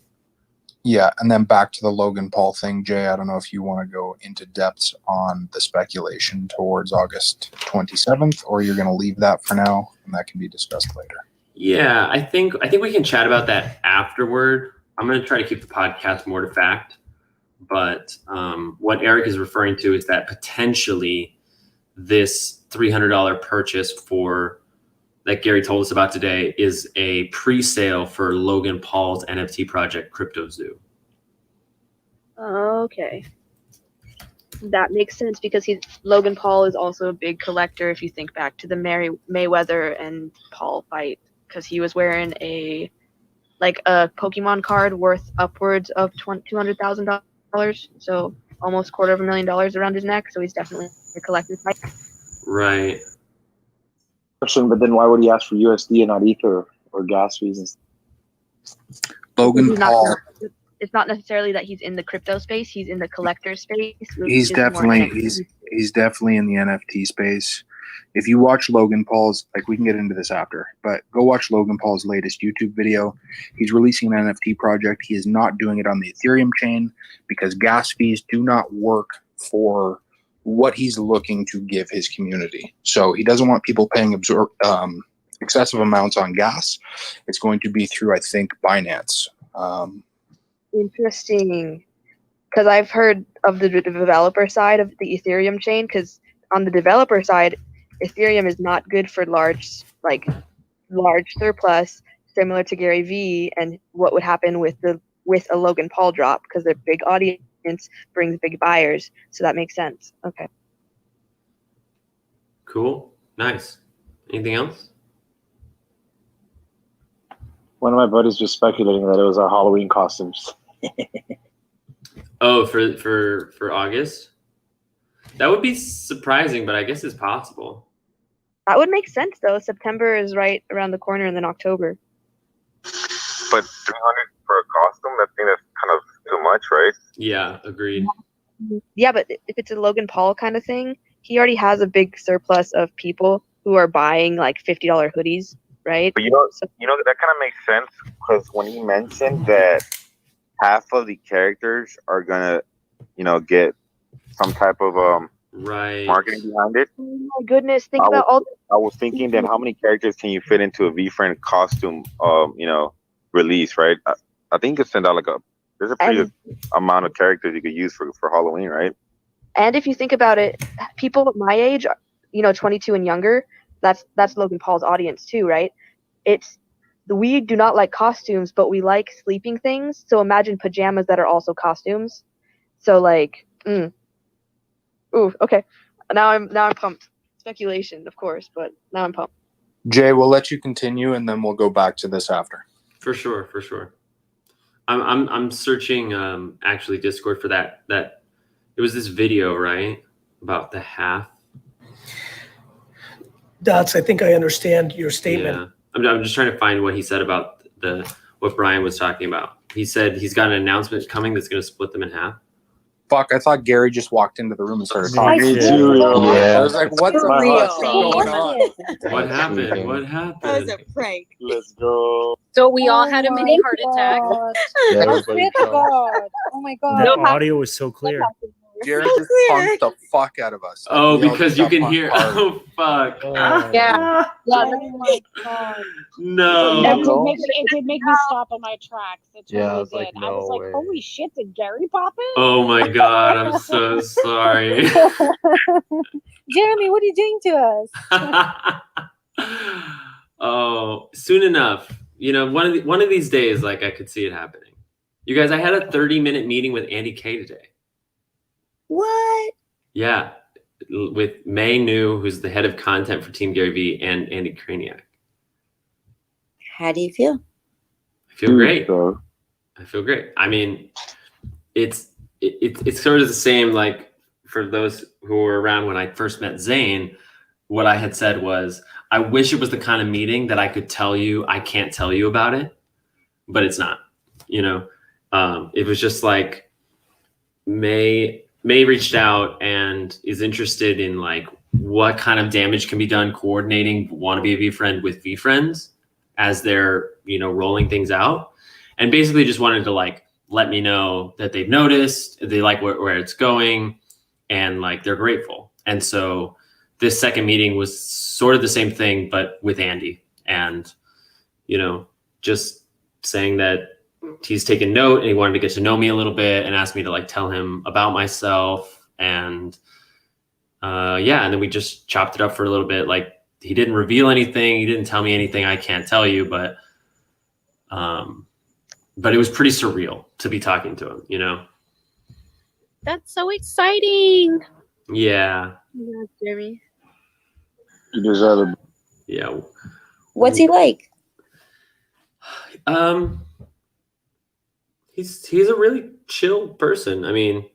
B: Yeah, and then back to the Logan Paul thing, Jay, I don't know if you want to go into depths on the speculation towards August 27th, or you're going to leave that for now, and that can be discussed later.
A: Yeah, I think we can chat about that afterward. I'm going to try to keep the podcast more to fact. But what Eric is referring to is that potentially this $300 purchase that Gary told us about today is a pre-sale for Logan Paul's NFT project, CryptoZoo.
O: Okay. That makes sense because Logan Paul is also a big collector. If you think back to the Mayweather and Paul fight, because he was wearing a like a Pokemon card worth upwards of $200,000. So almost $250,000 around his neck. So he's definitely a collector's item.
A: Right.
P: Question, but then why would he ask for USD and not Ether or gas fees?
B: Logan
O: He's not-
B: Paul.
O: It's not necessarily that he's in the crypto space; he's in the collector space. which
B: He's
O: is more
B: definitely
O: NFT.
B: he's definitely in the NFT space. If you watch Logan Paul's, like, we can get into this after, but go watch Logan Paul's latest YouTube video. He's releasing an NFT project. He is not doing it on the Ethereum chain because gas fees do not work for what he's looking to give his community. So he doesn't want people paying excessive amounts on gas. It's going to be through, I think, Binance.
O: Interesting, because I've heard of the developer side of the Ethereum chain. Because on the developer side, Ethereum is not good for large surplus, similar to Gary Vee, and what would happen with a Logan Paul drop, because their big audience brings big buyers. So that makes sense. Okay.
A: Cool. Nice. Anything else?
P: One of my buddies was speculating that it was our Halloween costumes.
A: Oh, for August? That would be surprising, but I guess it's possible.
O: That would make sense, though. September is right around the corner, and then October.
G: But 300 for a costume, I think that's kind of too much, right?
A: Yeah, agreed.
O: Yeah, but if it's a Logan Paul kind of thing, he already has a big surplus of people who are buying like $50 hoodies, right?
G: But you know that kind of makes sense because when he mentioned that half of the characters are gonna, get some type of
A: right
G: marketing behind it.
O: Oh my goodness! Think about all.
G: I was thinking then how many characters can you fit into a VFriend costume, release, right? I think you could send out there's a pretty good amount of characters you could use for Halloween, right?
O: And if you think about it, people my age, 22 and younger, that's Logan Paul's audience too, right? We do not like costumes, but we like sleeping things. So imagine pajamas that are also costumes. So ooh, okay. Now I'm pumped. Speculation, of course, but now I'm pumped.
B: Jay, we'll let you continue, and then we'll go back to this after.
A: For sure. I'm searching actually Discord for that. It was this video, right, about the half.
C: Dots, I think I understand your statement.
A: Yeah. I'm just trying to find what he said about what Brian was talking about. He said he's got an announcement coming that's going to split them in half.
B: Fuck, I thought Gary just walked into the room and started
A: I
B: talking.
A: did too.
B: Yeah. I was like, what the fuck's
A: Real.
B: going on?
A: What happened? What happened?
F: That was a prank.
P: Let's go.
J: So we all had a mini heart attack.
L: Yeah,
Q: I
L: everybody
Q: swear to God. Oh my God.
I: The audio was so clear.
B: Jared just punked the fuck out of us.
A: Oh,
B: We all
A: because
B: just
A: you
B: got
A: can hear.
B: punked hard.
A: Oh, fuck.
Q: Yeah. Oh my God.
A: No.
Q: It did make me stop in my tracks. It totally
L: Yeah, I was
Q: did.
L: like,
Q: I was
L: no
Q: like,
L: way.
Q: holy shit, did Gary pop in?
A: Oh my God. I'm so sorry.
Q: Jeremy, what are you doing to us?
A: Oh, soon enough. One of these days, I could see it happening. You guys, I had a 30-minute meeting with Andy K today.
F: What?
A: Yeah, with May New, who's the head of content for Team Gary Vee, and Andy Kraniak.
F: How do you feel?
A: I feel great. I feel great. I mean, it's sort of the same. For those who were around when I first met Zane, what I had said was, I wish it was the kind of meeting that I could tell you I can't tell you about it, but it's not. It was just like May reached out and is interested in what kind of damage can be done coordinating wannabe VFriend with VFriends as they're rolling things out, and basically just wanted to let me know that they've noticed, they like where it's going, and they're grateful. And so this second meeting was sort of the same thing, but with Andy, and just saying that he's taken note and he wanted to get to know me a little bit and asked me to tell him about myself. And and then we just chopped it up for a little bit. He didn't reveal anything. He didn't tell me anything I can't tell you, but it was pretty surreal to be talking to him,
J: That's so exciting.
A: Yeah.
O: Yeah, Jeremy.
P: You deserve it.
A: Yeah.
F: What's he like?
A: he's a really chill person. I mean,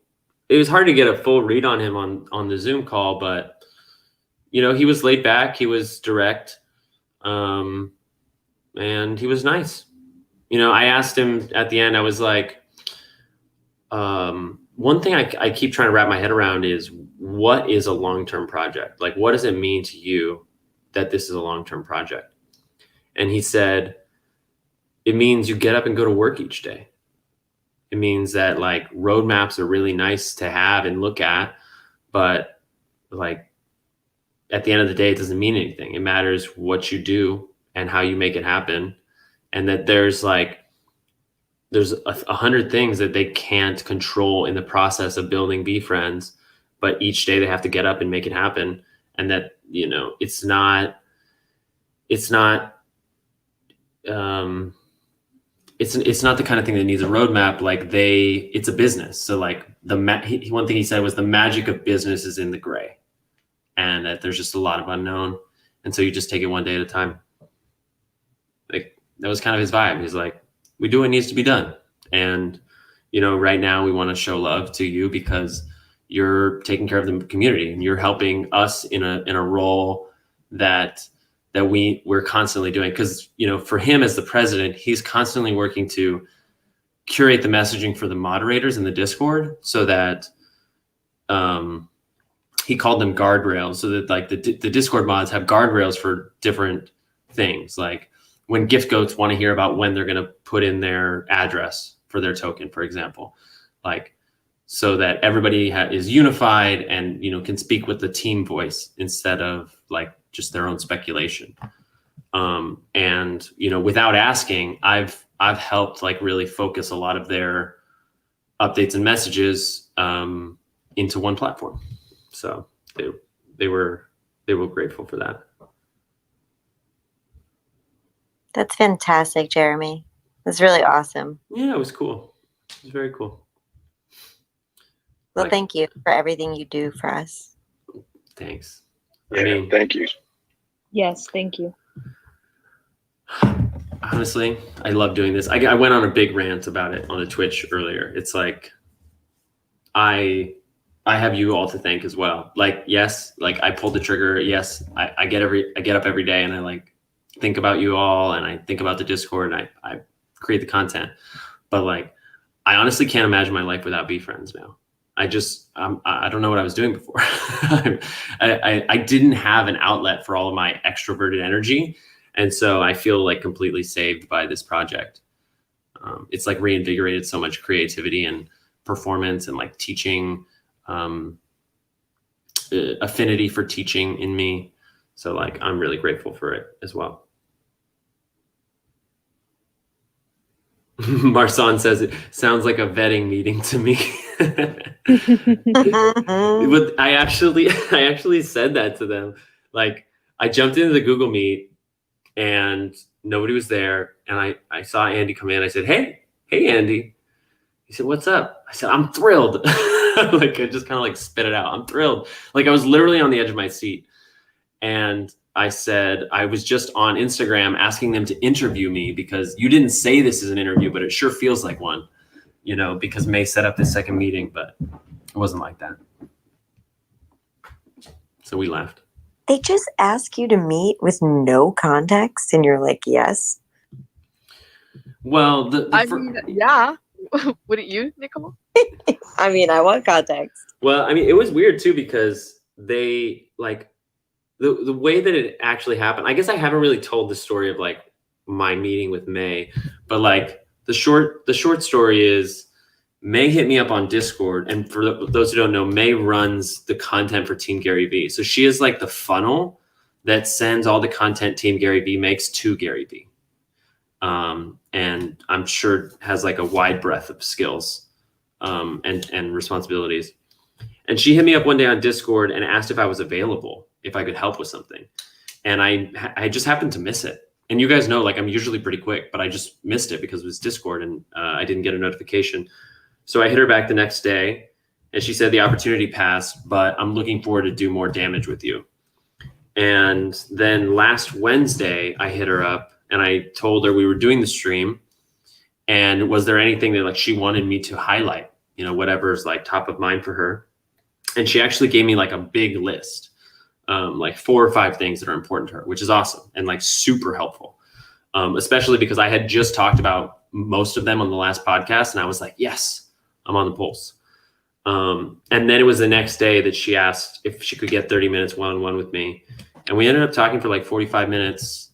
A: it was hard to get a full read on him on the Zoom call, but you know, he was laid back, he was direct, and he was nice. You know, I asked him at the end, I was like, one thing I keep trying to wrap my head around is, what is a long-term project? Like, what does it mean to you that this is a long-term project? And he said, it means you get up and go to work each day. It means that like roadmaps are really nice to have and look at, but like at the end of the day, it doesn't mean anything. It matters what you do and how you make it happen. And that there's 100 things that they can't control in the process of building VeeFriends, but each day they have to get up and make it happen. And that, you know, it's not the kind of thing that needs a roadmap. Like it's a business. So like one thing he said was the magic of business is in the gray, and that there's just a lot of unknown. And so you just take it one day at a time. Like that was kind of his vibe. He's like, we do what needs to be done. And, you know, right now we want to show love to you because you're taking care of the community and you're helping us in a role that we're constantly doing. Because, you know, for him as the president, he's constantly working to curate the messaging for the moderators in the Discord so that he called them guardrails, so that like the Discord mods have guardrails for different things. Like when gift goats want to hear about when they're going to put in their address for their token, for example, like so that everybody is unified and, you know, can speak with the team voice instead of like just their own speculation. And, you know, without asking, I've helped like really focus a lot of their updates and messages into one platform. So they were grateful for that.
F: That's fantastic, Jeremy. That's really awesome.
A: Yeah, it was cool. It was very cool.
F: Well, thank you for everything you do for us.
A: Thanks.
M: Yeah, thank you.
Q: Yes, thank you.
A: Honestly, I love doing this. I went on a big rant about it on the Twitch earlier. It's like, I have you all to thank as well. Like, yes, like I pulled the trigger. Yes, I get up every day and I like think about you all and I think about the Discord and I create the content. But like, I honestly can't imagine my life without VeeFriends now. I don't know what I was doing before. I didn't have an outlet for all of my extroverted energy. And so I feel like completely saved by this project. It's like reinvigorated so much creativity and performance and like teaching, affinity for teaching in me. So like, I'm really grateful for it as well. Marsan says it sounds like a vetting meeting to me. But I actually said that to them. Like I jumped into the Google Meet and nobody was there. And I saw Andy come in. I said, Hey, Andy. He said, what's up? I said, I'm thrilled. Like I just kind of like spit it out. I'm thrilled. Like I was literally on the edge of my seat. And I said, I was just on Instagram asking them to interview me because you didn't say this is an interview, but it sure feels like one, you know, because May set up this second meeting, but it wasn't like that. So we laughed.
F: They just ask you to meet with no context and you're like, yes.
A: Well,
O: yeah. Wouldn't you, Nicole?
F: I mean, I want context.
A: Well, I mean, it was weird too, because they like, the way that it actually happened, I guess I haven't really told the story of like my meeting with May, but like the short story is May hit me up on Discord. And for those who don't know, May runs the content for Team Gary Vee. So she is like the funnel that sends all the content Team Gary Vee makes to Gary Vee. And I'm sure has like a wide breadth of skills and responsibilities. And she hit me up one day on Discord and asked if I was available, if I could help with something. And I just happened to miss it. And you guys know, like I'm usually pretty quick, but I just missed it because it was Discord and I didn't get a notification. So I hit her back the next day and she said the opportunity passed, but I'm looking forward to do more damage with you. And then last Wednesday I hit her up and I told her we were doing the stream And was there anything that like she wanted me to highlight, you know, whatever's like top of mind for her. And she actually gave me like a big list, like 4 or 5 things that are important to her, which is awesome and like super helpful. Especially because I had just talked about most of them on the last podcast. And I was like, yes, I'm on the pulse. And then it was the next day that she asked if she could get 30 minutes one-on-one with me. And we ended up talking for like 45 minutes.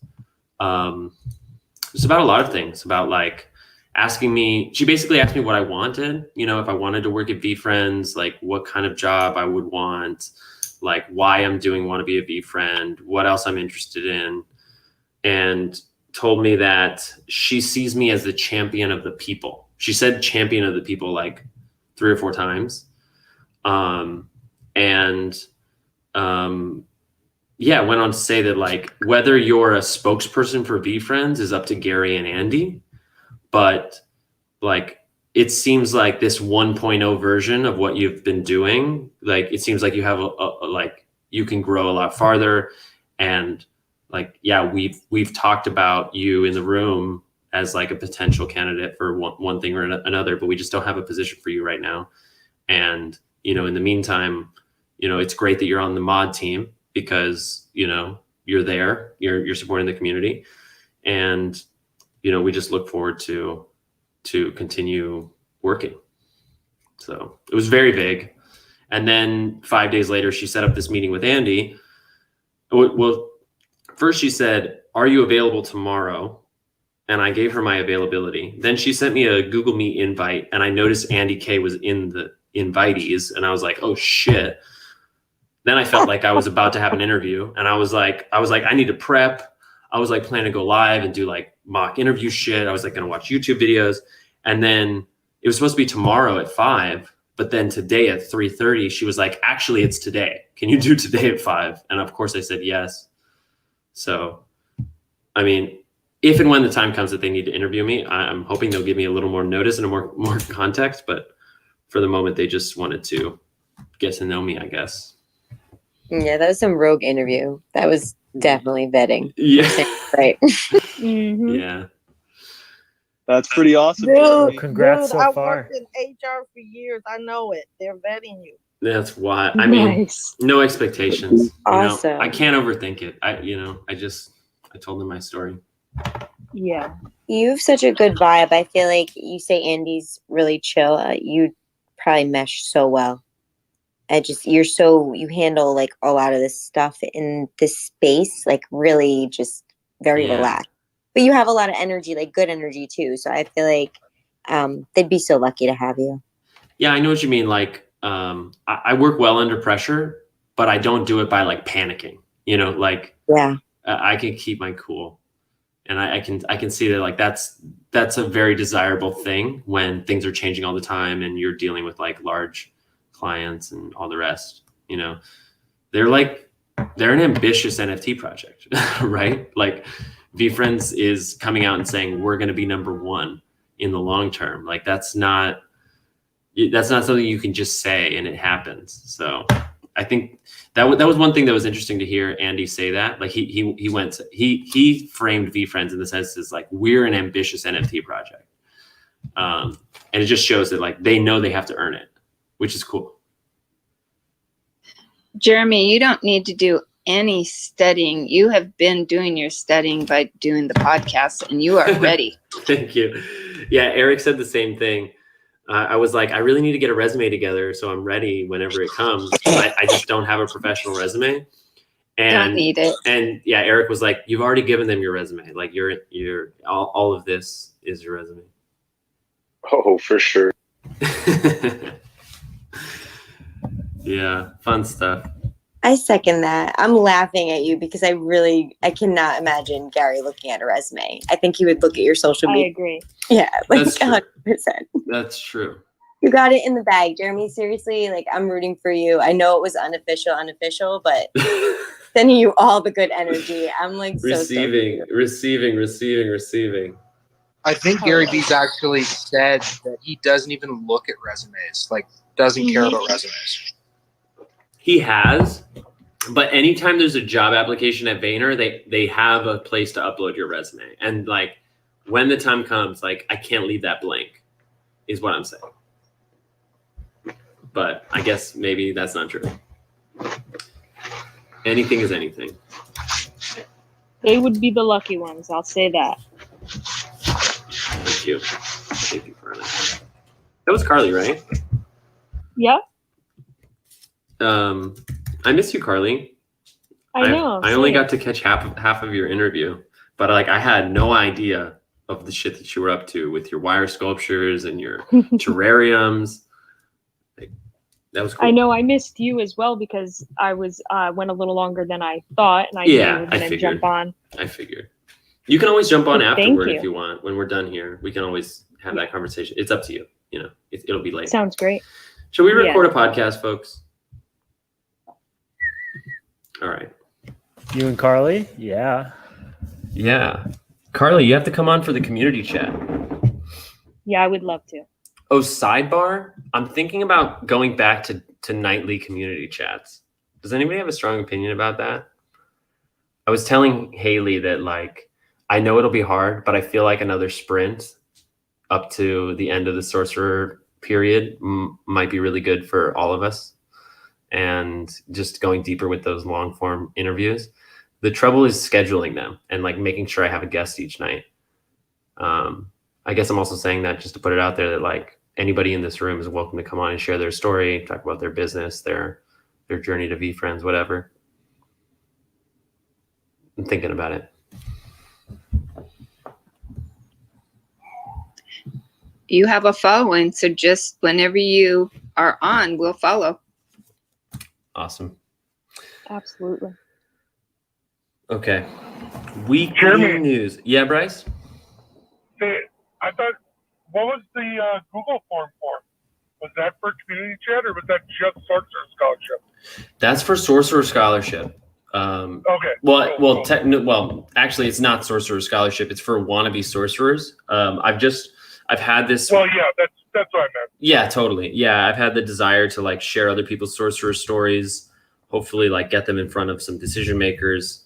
A: It's about a lot of things, about like asking me, she basically asked me what I wanted, you know, if I wanted to work at VeeFriends, like what kind of job I would want, like why I'm doing want to be a VeeFriend, what else I'm interested in. And told me that she sees me as the champion of the people. She said champion of the people like 3 or 4 times. Yeah, went on to say that like whether you're a spokesperson for VeeFriends is up to Gary and Andy, but like it seems like this 1.0 version of what you've been doing, like it seems like you have a like you can grow a lot farther. And like, yeah, we've talked about you in the room as like a potential candidate for one thing or another, but we just don't have a position for you right now. And, you know, in the meantime, you know, it's great that you're on the mod team because, you know, you're there, you're supporting the community. And, you know, we just look forward to continue working. So it was very vague. And then 5 days later, she set up this meeting with Andy. Well, first she said, are you available tomorrow? And I gave her my availability. Then she sent me a Google Meet invite and I noticed Andy K was in the invitees and I was like, oh shit. Then I felt like I was about to have an interview and I was like, I need to prep. I was like planning to go live and do like mock interview shit. I was like going to watch YouTube videos. And then it was supposed to be tomorrow at 5, but then today at 3:30, she was like, actually it's today. Can you do today at 5? And of course I said yes. So, I mean, if and when the time comes that they need to interview me, I'm hoping they'll give me a little more notice and a more context. But for the moment, they just wanted to get to know me, I guess.
F: Yeah, that was some rogue interview. That was definitely vetting.
A: Yeah.
F: Right.
A: Yeah.
R: That's pretty awesome.
Q: Dude,
R: Jeremy.
I: Congrats
Q: dude,
I: so
Q: I
I: far.
Q: worked in HR for years. I know it. They're vetting you.
A: That's why. I mean,
Q: Nice.
A: no expectations.
F: Awesome.
A: You know, I can't overthink it. I told them my story.
Q: Yeah.
F: You have such a good vibe. I feel like you say Andy's really chill. You probably mesh so well. You handle like a lot of this stuff in this space, like really just very
A: Yeah.
F: relaxed. But you have a lot of energy, like good energy too. So I feel like they'd be so lucky to have you.
A: Yeah, I know what you mean. Like, I work well under pressure, but I don't do it by like panicking. You know, like
F: yeah,
A: I can keep my cool, and I can see that like that's a very desirable thing when things are changing all the time and you're dealing with like large clients and all the rest. You know, they're an ambitious NFT project, right? Like VeeFriends is coming out and saying we're going to be #1 in the long term. Like that's not something you can just say and it happens. So I think that was one thing that was interesting to hear Andy say that. Like he framed VeeFriends in the sense is like we're an ambitious NFT project, and it just shows that like they know they have to earn it, which is cool.
K: Jeremy, you don't need to do any studying. You have been doing your studying by doing the podcast, and you are ready.
A: Thank you. Yeah, Eric said the same thing. I was like, I really need to get a resume together so I'm ready whenever it comes. I just don't have a professional resume. And,
K: Don't need it.
A: And yeah, Eric was like, you've already given them your resume. Like you're all of this is your resume.
M: Oh, for sure.
A: Yeah, fun stuff.
F: I second that. I'm laughing at you because I cannot imagine Gary looking at a resume. I think he would look at your social
Q: I
F: media.
Q: agree.
F: Yeah, like
A: That's true.
F: 100%.
A: That's true.
F: You got it in the bag, Jeremy. Seriously, like I'm rooting for you. I know it was unofficial, but sending you all the good energy. I'm like so
A: Receiving.
B: I think Gary V's actually said that he doesn't even look at resumes, like doesn't care about resumes.
A: He has, but anytime there's a job application at Vayner, they have a place to upload your resume. And like when the time comes, like I can't leave that blank, is what I'm saying. But I guess maybe that's not true. Anything is anything.
S: They would be the lucky ones. I'll say that.
A: Thank you. Thank you for that. That was Carly, right?
S: Yeah.
A: I miss you, Carly.
S: I know.
A: I only
S: same.
A: got to catch half of your interview, but like I had no idea of the shit that you were up to with your wire sculptures and your terrariums. Like, that was cool.
S: I know. I missed you as well because I was went a little longer than I thought, and I
A: Yeah,
S: knew you were
A: I
S: gonna
A: figured.
S: jump on.
A: I figured. You can always jump on
S: Well, thank
A: afterward
S: you.
A: if you want. When we're done here, we can always have that conversation. It's up to you. You know, it'll be late.
S: Sounds great.
A: Should we record
S: Yeah.
A: a podcast, folks? All right.
I: You and Carly? Yeah.
A: Yeah. Carly, you have to come on for the community chat.
S: Yeah, I would love to.
A: Oh, sidebar. I'm thinking about going back to nightly community chats. Does anybody have a strong opinion about that? I was telling Haley that, like, I know it'll be hard, but I feel like another sprint up to the end of the sorcerer period might be really good for all of us. And just going deeper with those long form interviews. The trouble is scheduling them and like making sure I have a guest each night. I guess I'm also saying that just to put it out there that like anybody in this room is welcome to come on and share their story, talk about their business, their journey to VeeFriends, whatever. I'm thinking about it.
K: You have a following, so just whenever you are on, we'll follow.
A: Awesome.
S: Absolutely.
A: Okay. Weekly news. Yeah, Bryce?
T: Say, I thought, what was the Google form for? Was that for community chat or was that just Sorcerer Scholarship?
A: That's for Sorcerer Scholarship.
T: Okay.
A: Well, actually, it's not Sorcerer Scholarship. It's for wannabe sorcerers. I've had this.
T: Well, yeah, that's what I meant.
A: Yeah, totally. Yeah, I've had the desire to like share other people's sorcerer stories. Hopefully, like get them in front of some decision makers.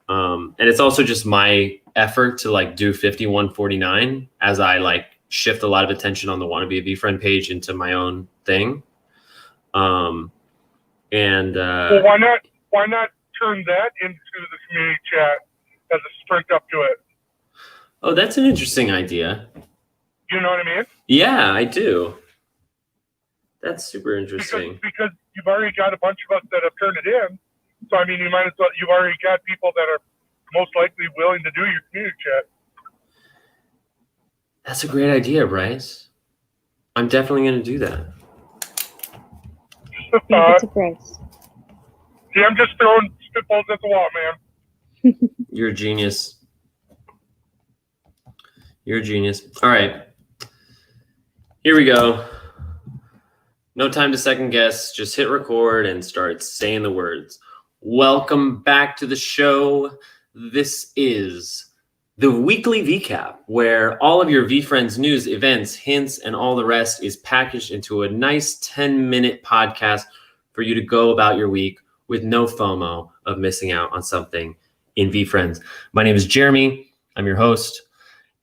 A: And it's also just my effort to like do 5149 as I like shift a lot of attention on the Wannabe a VeeFriend page into my own thing.
T: Well, why not turn that into the community chat as a sprint up to it?
A: Oh, that's an interesting idea.
T: You know what I mean?
A: Yeah, I do. That's super interesting.
T: Because you've already got a bunch of us that have turned it in. So, I mean, you might as well, you've already got people that are most likely willing to do your community chat.
A: That's a great idea, Bryce. I'm definitely going to do that.
T: See, I'm just throwing spitballs at the wall, man.
A: You're a genius. You're a genius. All right. Here we go. No time to second guess. Just hit record and start saying the words. Welcome back to the show. This is the weekly VCAP, where all of your VeeFriends news, events, hints, and all the rest is packaged into a nice 10-minute podcast for you to go about your week with no FOMO of missing out on something in VeeFriends. My name is Jeremy. I'm your host,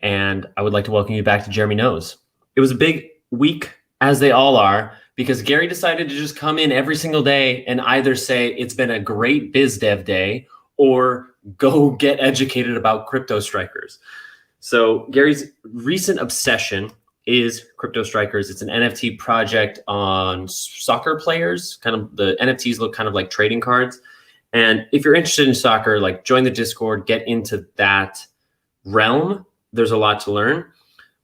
A: and I would like to welcome you back to Jeremy Knows. It was a big week, as they all are, because Gary decided to just come in every single day and either say it's been a great biz dev day or go get educated about Crypto Strikers. So Gary's recent obsession is Crypto Strikers. It's an NFT project on soccer players. Kind of the NFTs look kind of like trading cards. And if you're interested in soccer, like join the Discord, get into that realm. There's a lot to learn,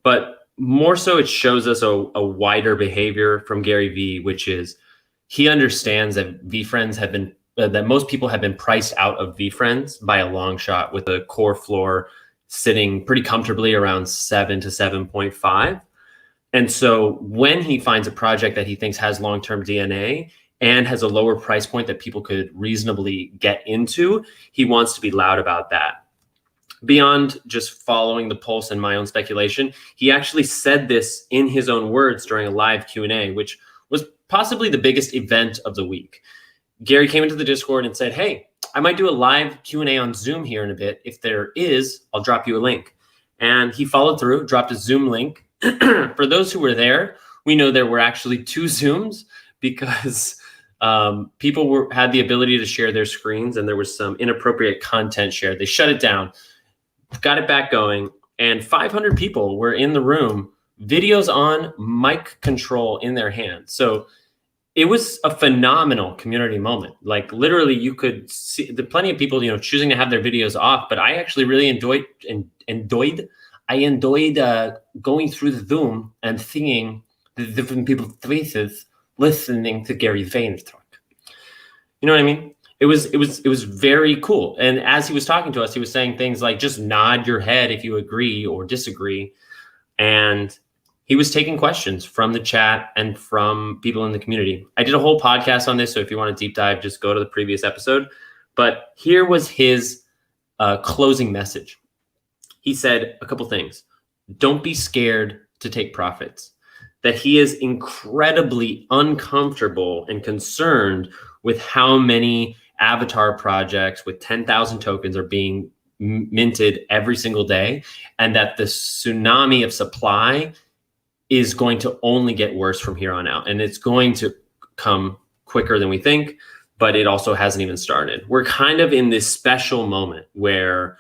A: but more so it shows us a wider behavior from Gary Vee, which is he understands that VeeFriends have been that most people have been priced out of VeeFriends by a long shot, with a core floor sitting pretty comfortably around 7 to 7.5. And so when he finds a project that he thinks has long-term DNA and has a lower price point that people could reasonably get into, he wants to be loud about that. Beyond just following the pulse and my own speculation, he actually said this in his own words during a live Q&A, which was possibly the biggest event of the week. Gary came into the Discord and said, hey, I might do a live Q&A on Zoom here in a bit. If there is, I'll drop you a link. And he followed through, dropped a Zoom link. For those who were there, we know there were actually 2 Zooms because people had the ability to share their screens, and there was some inappropriate content shared. They shut it down, got it back going, and 500 people were in the room, videos on, mic control in their hands. So it was a phenomenal community moment. Like literally you could see plenty of people, choosing to have their videos off, but I actually really enjoyed going through the Zoom and seeing the different people's faces, listening to Gary Vaynerchuk. You know what I mean? It was very cool. And as he was talking to us, he was saying things like, just nod your head if you agree or disagree. And he was taking questions from the chat and from people in the community. I did a whole podcast on this, so if you want to deep dive, just go to the previous episode. But here was his closing message. He said a couple things. Don't be scared to take profits. That he is incredibly uncomfortable and concerned with how many avatar projects with 10,000 tokens are being minted every single day, and that the tsunami of supply is going to only get worse from here on out. And it's going to come quicker than we think, but it also hasn't even started. We're kind of in this special moment where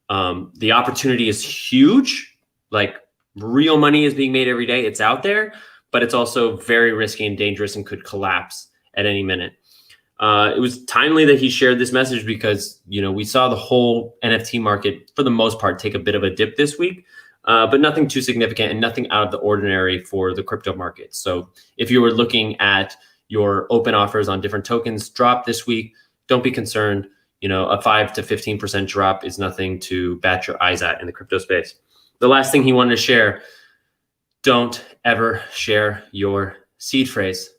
A: the opportunity is huge, like real money is being made every day. It's out there, but it's also very risky and dangerous and could collapse at any minute. It was timely that he shared this message because, we saw the whole NFT market, for the most part, take a bit of a dip this week, but nothing too significant and nothing out of the ordinary for the crypto market. So if you were looking at your open offers on different tokens drop this week, don't be concerned. A 5 to 15% drop is nothing to bat your eyes at in the crypto space. The last thing he wanted to share, don't ever share your seed phrase.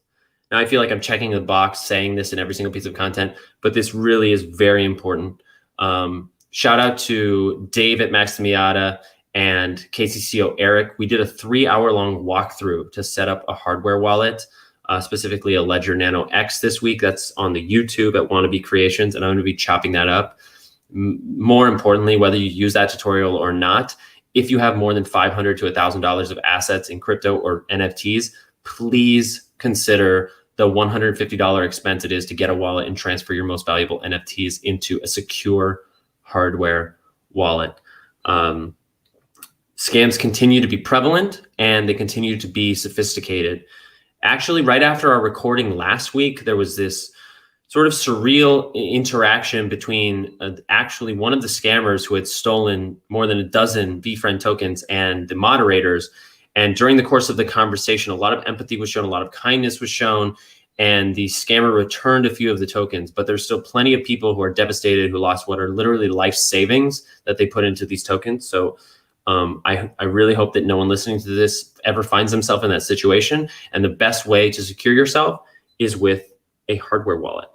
A: Now, I feel like I'm checking the box saying this in every single piece of content, but this really is very important. Shout out to Dave at Maximiata and KCCO Eric. We did a 3-hour-long walkthrough to set up a hardware wallet, specifically a Ledger Nano X this week. That's on the YouTube at Wannabe Creations, and I'm going to be chopping that up. More importantly, whether you use that tutorial or not, if you have more than $500 to $1,000 of assets in crypto or NFTs, please consider the $150 expense it is to get a wallet and transfer your most valuable NFTs into a secure hardware wallet. Scams continue to be prevalent and they continue to be sophisticated. Actually, right after our recording last week, there was this sort of surreal interaction between actually one of the scammers who had stolen more than a dozen VFriend tokens and the moderators. And during the course of the conversation, a lot of empathy was shown, a lot of kindness was shown, and the scammer returned a few of the tokens. But there's still plenty of people who are devastated, who lost what are literally life savings that they put into these tokens. So I really hope that no one listening to this ever finds themselves in that situation. And the best way to secure yourself is with a hardware wallet.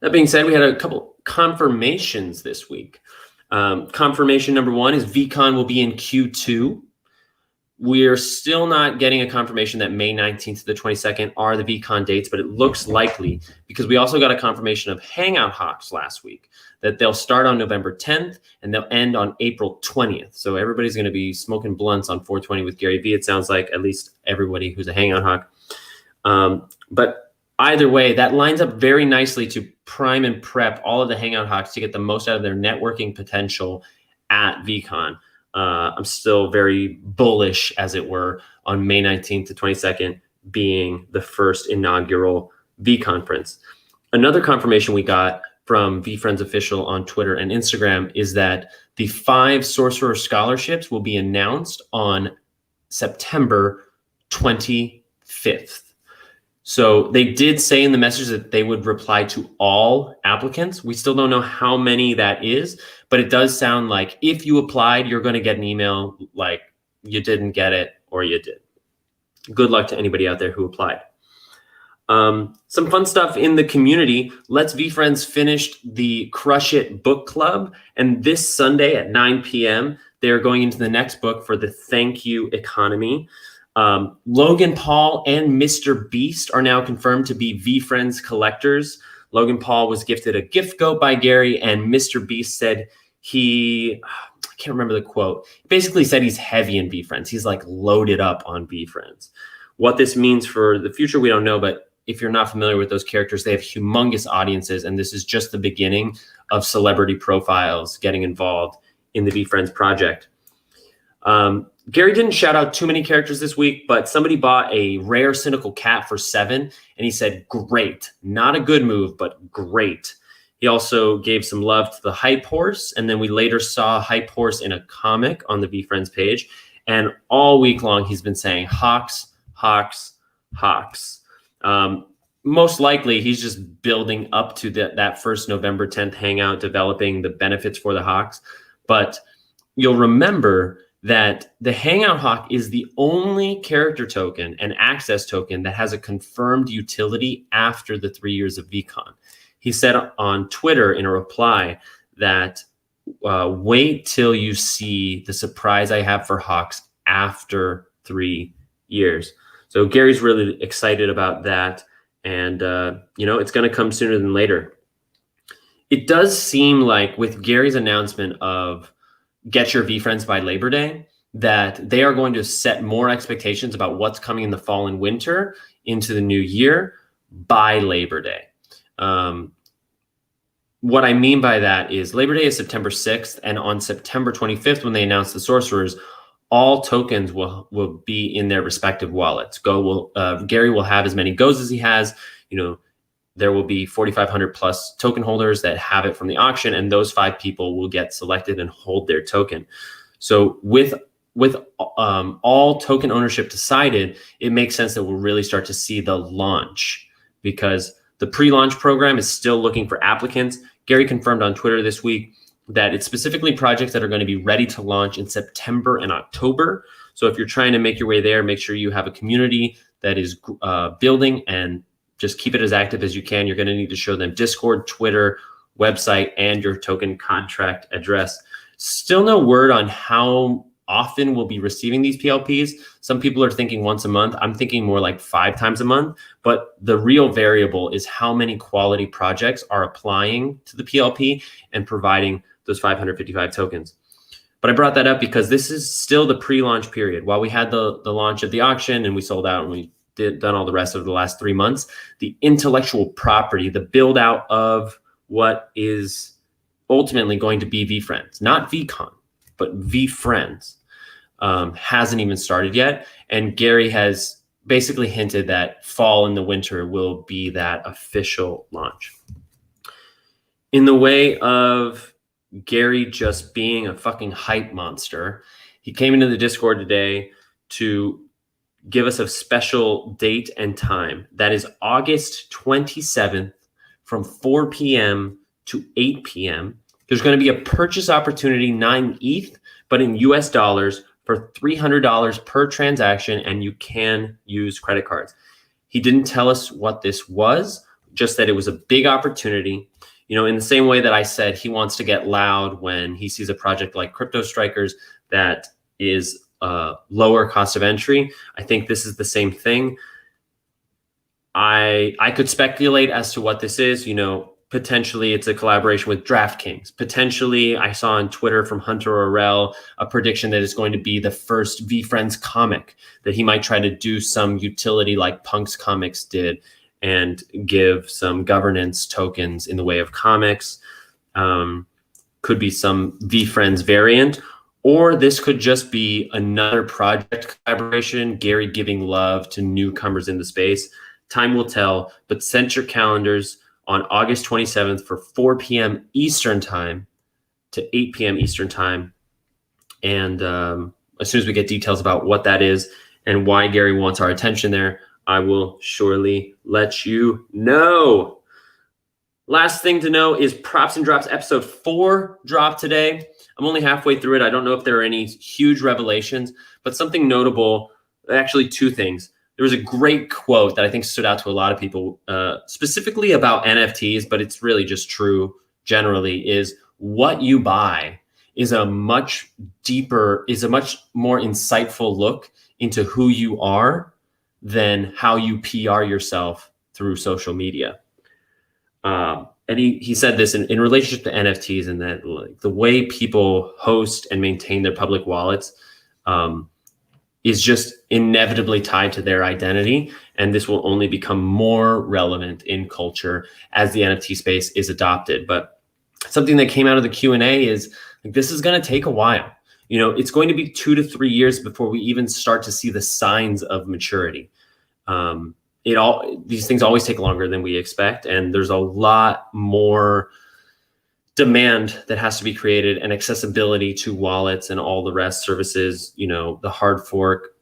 A: That being said, we had a couple confirmations this week. Confirmation number one is VCon will be in Q2. We're still not getting a confirmation that May 19th to the 22nd are the VCon dates, but it looks likely because we also got a confirmation of Hangout Hawks last week that they'll start on November 10th and they'll end on April 20th. So everybody's going to be smoking blunts on 420 with Gary Vee. It sounds like, at least everybody who's a Hangout Hawk. But either way, that lines up very nicely to prime and prep all of the Hangout Hawks to get the most out of their networking potential at VCon. I'm still very bullish, as it were, on May 19th to 22nd being the first inaugural V conference. Another confirmation we got from VFriends Official on Twitter and Instagram is that the 5 Sorcerer scholarships will be announced on September 25th. So they did say in the message that they would reply to all applicants. We still don't know how many that is, but it does sound like if you applied, you're going to get an email like you didn't get it or you did. Good luck to anybody out there who applied. Some fun stuff in the community. Let's VFriends finished the Crush It book club, and this Sunday at 9 p.m. they're going into the next book for the Thank You Economy. Logan Paul and Mr. Beast are now confirmed to be VFriends collectors. Logan Paul was gifted a gift goat by Gary, and Mr. Beast said I can't remember the quote. He basically said he's heavy in VeeFriends. He's like loaded up on VeeFriends. What this means for the future, we don't know, but if you're not familiar with those characters, they have humongous audiences, and this is just the beginning of celebrity profiles getting involved in the VeeFriends project. Gary didn't shout out too many characters this week, but somebody bought a rare Cynical Cat for 7, and he said, great. Not a good move, but great. He also gave some love to the Hype Horse, and then we later saw Hype Horse in a comic on the VeeFriends page, and all week long he's been saying Hawks, Hawks, Hawks. Most likely he's just building up to that first November 10th hangout, developing the benefits for the Hawks. But you'll remember that the Hangout Hawk is the only character token and access token that has a confirmed utility after the 3 years of VCon. He said on Twitter in a reply that wait till you see the surprise I have for Hawks after 3 years. So Gary's really excited about that. And, it's going to come sooner than later. It does seem like with Gary's announcement of get your VeeFriends by Labor Day, that they are going to set more expectations about what's coming in the fall and winter into the new year by Labor Day. What I mean by that is Labor Day is September 6th, and on September 25th, when they announce the Sorcerers, all tokens will be in their respective wallets. Gary will have as many goes as he has. There will be 4,500 plus token holders that have it from the auction, and those 5 people will get selected and hold their token. So with all token ownership decided, it makes sense that we'll really start to see the launch, because the pre-launch program is still looking for applicants. Gary confirmed on Twitter this week that it's specifically projects that are going to be ready to launch in September and October. So if you're trying to make your way there, make sure you have a community that is building, and just keep it as active as you can. You're going to need to show them Discord, Twitter, website, and your token contract address. Still no word on how often we'll be receiving these PLPs. Some people are thinking once a month. I'm thinking more like 5 times a month. But the real variable is how many quality projects are applying to the PLP and providing those 555 tokens. But I brought that up because this is still the pre-launch period. While we had the launch of the auction and we sold out and we done all the rest of the last 3 months, the intellectual property, the build out of what is ultimately going to be VeeFriends, not VCon, but VeeFriends, hasn't even started yet. And Gary has basically hinted that fall and the winter will be that official launch. In the way of Gary just being a fucking hype monster, he came into the Discord today to give us a special date and time. That is August 27th from 4 p.m. to 8 p.m. There's going to be a purchase opportunity, 9 ETH, but in US dollars for $300 per transaction, and you can use credit cards. He didn't tell us what this was, just that it was a big opportunity. In the same way that I said he wants to get loud when he sees a project like Crypto Strikers that is lower cost of entry. I think this is the same thing. I could speculate as to what this is. Potentially it's a collaboration with DraftKings. Potentially, I saw on Twitter from Hunter Orel a prediction that it's going to be the first VeeFriends comic, that he might try to do some utility like Punk's Comics did and give some governance tokens in the way of comics. Could be some VeeFriends variant, or this could just be another project collaboration, Gary giving love to newcomers in the space. Time will tell, but set your calendars on August 27th for 4 p.m. Eastern time to 8 p.m. Eastern time. And as soon as we get details about what that is and why Gary wants our attention there, I will surely let you know. Last thing to know is Props and Drops episode 4 dropped today. I'm only halfway through it. I don't know if there are any huge revelations, but something notable, actually 2 things. There was a great quote that I think stood out to a lot of people, specifically about NFTs, but it's really just true generally, is what you buy is a much more insightful look into who you are than how you PR yourself through social media. and he said this in relationship to NFTs, and that like the way people host and maintain their public wallets is just inevitably tied to their identity. And this will only become more relevant in culture as the NFT space is adopted. But something that came out of the Q&A is like, this is going to take a while. You know, it's going to be 2 to 3 years before we even start to see the signs of maturity. These things always take longer than we expect. And there's a lot more demand that has to be created, and accessibility to wallets and all the rest services, you know, the hard fork,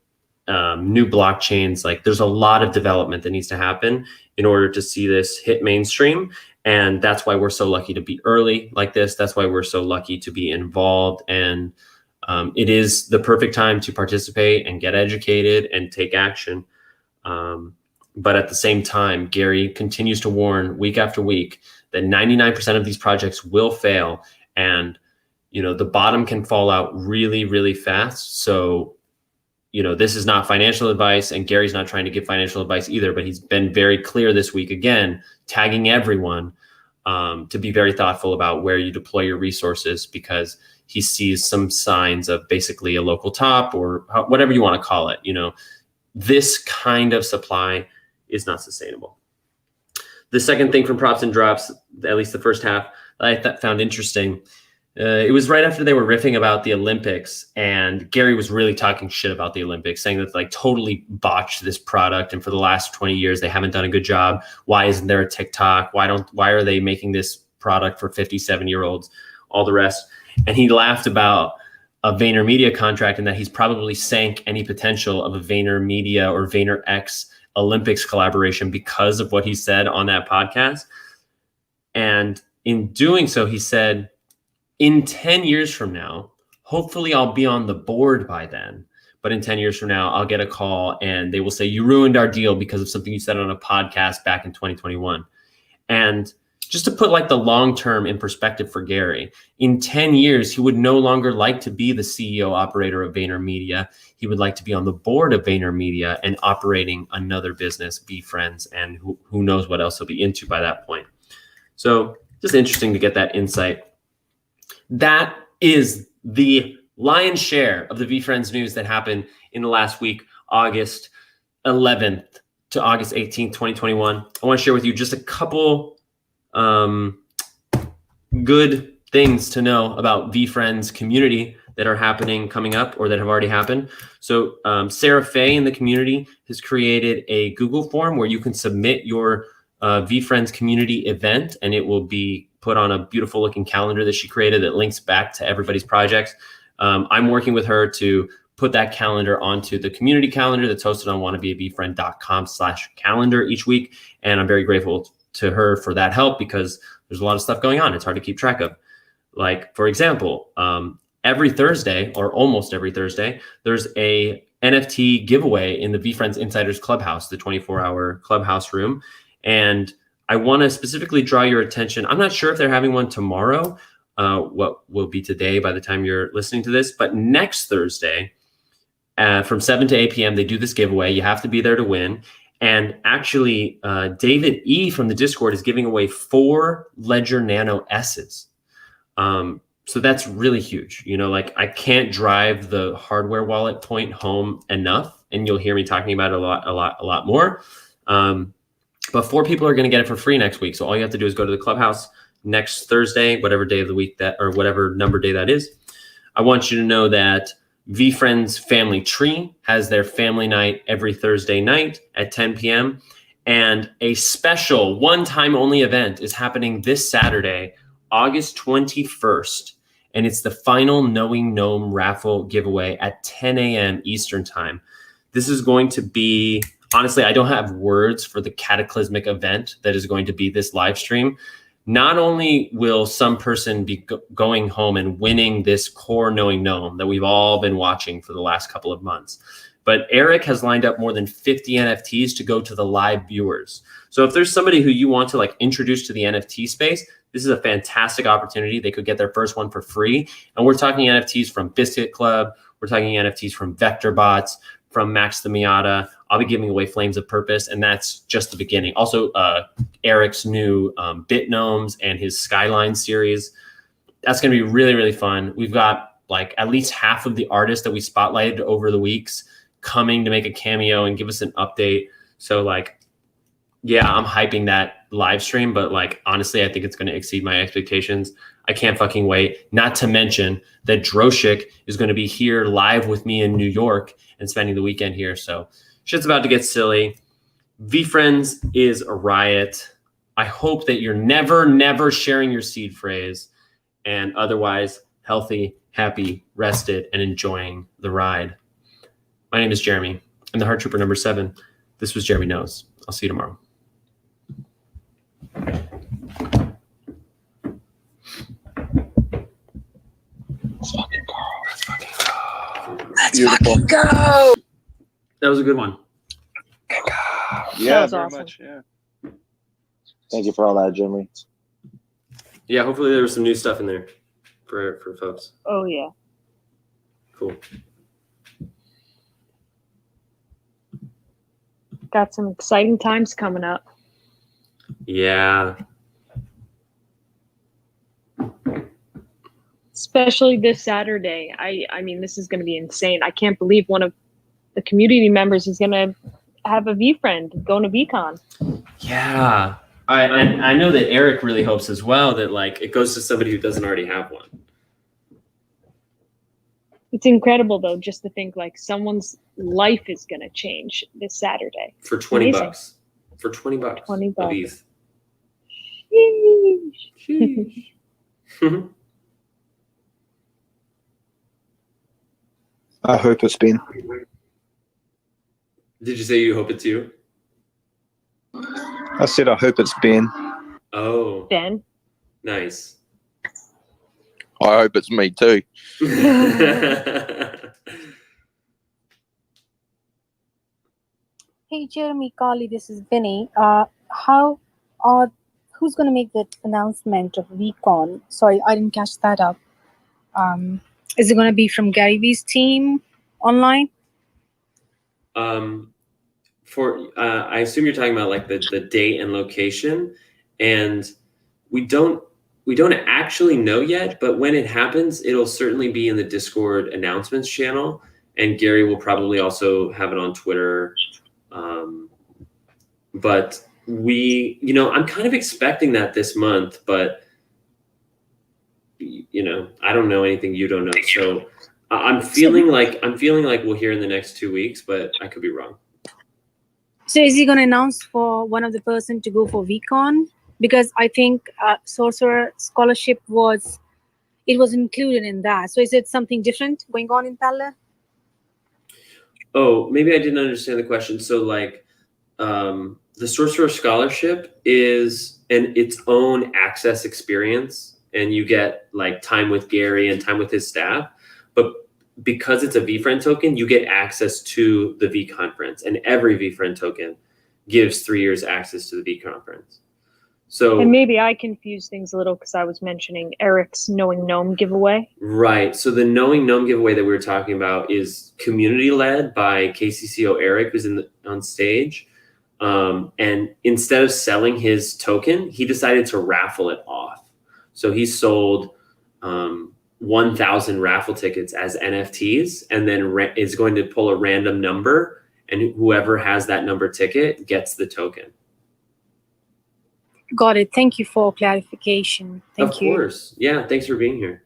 A: new blockchains. Like there's a lot of development that needs to happen in order to see this hit mainstream. And that's why we're so lucky to be early like this. That's why we're so lucky to be involved. And it is the perfect time to participate and get educated and take action. But at the same time, Gary continues to warn week after week that 99% of these projects will fail, and you know the bottom can fall out really, really fast. So, you know, this is not financial advice, and Gary's not trying to give financial advice either. But he's been very clear this week, again, tagging everyone to be very thoughtful about where you deploy your resources, because he sees some signs of basically a local top, or whatever you want to call it. You know, this kind of supply is not sustainable. The second thing from Props and Drops, at least the first half, that I found interesting, it was right after they were riffing about the Olympics, and Gary was really talking shit about the Olympics, saying that like totally botched this product, and for the last 20 years they haven't done a good job. Why isn't there a TikTok? Why are they making this product for 57-year-olds? All the rest. And he laughed about a VaynerMedia contract, and that he's probably sank any potential of a VaynerMedia or VaynerX Olympics collaboration because of what he said on that podcast. And in doing so, he said, in 10 years from now, hopefully I'll be on the board by then. But in 10 years from now, I'll get a call and they will say, you ruined our deal because of something you said on a podcast back in 2021. And just to put like the long term in perspective for Gary, in 10 years, he would no longer like to be the CEO operator of VaynerMedia. He would like to be on the board of VaynerMedia and operating another business, VeeFriends, and who knows what else he'll be into by that point. So just interesting to get that insight. That is the lion's share of the VeeFriends news that happened in the last week, August 11th to August 18th, 2021. I want to share with you just a couple good things to know about VeeFriends community that are happening coming up or that have already happened. So Sarah Fay in the community has created a Google form where you can submit your VeeFriends community event, and it will be put on a beautiful looking calendar that she created that links back to everybody's projects. I'm working with her to put that calendar onto the community calendar that's hosted on wannabeabeefriend.com/calendar each week. And I'm very grateful to her for that help, because there's a lot of stuff going on. It's hard to keep track of. Like, for example, every Thursday, or almost every Thursday, there's a NFT giveaway in the VeeFriends Insiders Clubhouse, the 24-hour Clubhouse room. And I want to specifically draw your attention. I'm not sure if they're having one tomorrow, what will be today by the time you're listening to this, but next Thursday from 7 to 8 p.m., they do this giveaway. You have to be there to win. And actually, David E. from the Discord is giving away 4 Ledger Nano S's. So that's really huge. You know, like I can't drive the hardware wallet point home enough, and you'll hear me talking about it a lot more. But 4 people are going to get it for free next week. So all you have to do is go to the Clubhouse next Thursday, whatever day of the week that, or whatever number day that is. I want you to know that VeeFriends Family Tree has their family night every Thursday night at 10 p.m. And a special one-time only event is happening this Saturday, August 21st. And it's the final Knowing Gnome raffle giveaway at 10 a.m. Eastern time. This is going to be, honestly, I don't have words for the cataclysmic event that is going to be this live stream. Not only will some person be going home and winning this core Knowing Gnome that we've all been watching for the last couple of months, but Eric has lined up more than 50 NFTs to go to the live viewers. So if there's somebody who you want to like introduce to the NFT space, this is a fantastic opportunity. They could get their first one for free. And we're talking NFTs from Biscuit Club. We're talking NFTs from Vector Bots, from Max the Miata, I'll be giving away Flames of Purpose, and that's just the beginning. Also, Eric's new Bit Gnomes and his Skyline series. That's going to be really, really fun. We've got like at least half of the artists that we spotlighted over the weeks coming to make a cameo and give us an update. So like, yeah, I'm hyping that live stream, but like, honestly, I think it's going to exceed my expectations. I can't fucking wait. Not to mention that Droshik is going to be here live with me in New York and spending the weekend here. So shit's about to get silly. VeeFriends is a riot. I hope that you're never sharing your seed phrase, and otherwise healthy, happy, rested, and enjoying the ride. My name is Jeremy. I'm the Heart Trooper number 7. This was Jeremy Knows. I'll see you tomorrow.
P: Let's fucking go.
A: Let's fucking go.
P: Let's fucking go.
A: That was a good one.
R: Yeah,
S: was
R: very
S: awesome.
R: much. Yeah.
P: Thank you for all that, Jeremy.
A: Yeah, hopefully there was some new stuff in there for folks.
S: Oh yeah.
A: Cool.
S: Got some exciting times coming up.
A: Yeah.
S: Especially this Saturday. I mean, this is going to be insane. I can't believe one of the community members is going to have a VeeFriend going to VCon.
A: Yeah. And I know that Eric really hopes as well that like it goes to somebody who doesn't already have one.
S: It's incredible though, just to think like someone's life is going to change this Saturday.
A: For 20
S: Amazing.
A: bucks. For 20 bucks.
S: 20
A: of
S: bucks.
A: ETH.
S: Sheesh.
P: I hope it's been.
A: Did you say you hope it's you?
P: I said I hope it's Ben.
A: Oh,
S: Ben.
A: nice.
M: I hope it's me too.
Q: Hey, Jeremy, Carly, this is Vinny. Who's going to make the announcement of VCon? Sorry, I didn't catch that up. Is it going to be from Gary Vee's team online?
A: I assume you're talking about like the date and location, and we don't actually know yet, but when it happens, it'll certainly be in the Discord announcements channel, and Gary will probably also have it on Twitter. But I'm kind of expecting that this month, but I don't know anything you don't know. So I'm feeling like we'll hear in the next 2 weeks, but I could be wrong.
Q: So is he going to announce for one of the person to go for VCon? Because I think Sorcerer Scholarship was included in that. So is it something different going on in Pella?
A: Oh, maybe I didn't understand the question. So like the Sorcerer Scholarship is its own access experience, and you get like time with Gary and time with his staff. But because it's a VeeFriend token, you get access to the V conference, and every VeeFriend token gives 3 years access to the V conference. So
S: And maybe I confused things a little because I was mentioning Eric's Knowing Gnome giveaway.
A: right. So the Knowing Gnome giveaway that we were talking about is community led by KCCO Eric, who's on stage. And instead of selling his token, he decided to raffle it off. So he sold 1,000 raffle tickets as NFTs, and then is going to pull a random number, and whoever has that number ticket gets the token.
Q: Got it. Thank you for clarification. Thank you.
A: Of course. Yeah. Thanks for being here.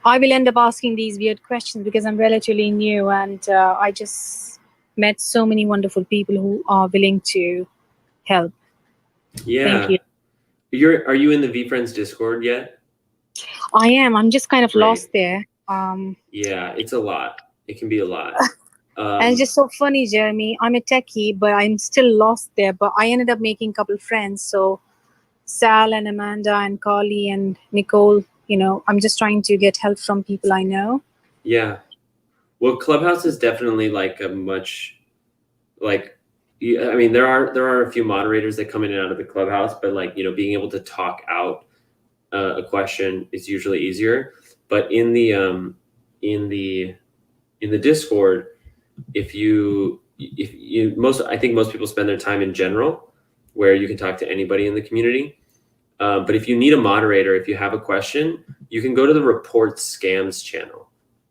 Q: I will end up asking these weird questions because I'm relatively new, and I just met so many wonderful people who are willing to help.
A: Yeah.
Q: Thank you.
A: Are you in the VeeFriends Discord yet?
Q: I am. I'm just kind of
A: Great.
Q: lost there.
A: Yeah, it's a lot. It can be a lot.
Q: And it's just so funny, Jeremy. I'm a techie, but I'm still lost there. But I ended up making a couple friends. So Sal and Amanda and Carly and Nicole, I'm just trying to get help from people I know.
A: Yeah. Well, Clubhouse is definitely like a much there are a few moderators that come in and out of the Clubhouse, but being able to talk out a question is usually easier. But in the in the Discord, I think most people spend their time in general, where you can talk to anybody in the community. But if you need a moderator, if you have a question, you can go to the report scams channel.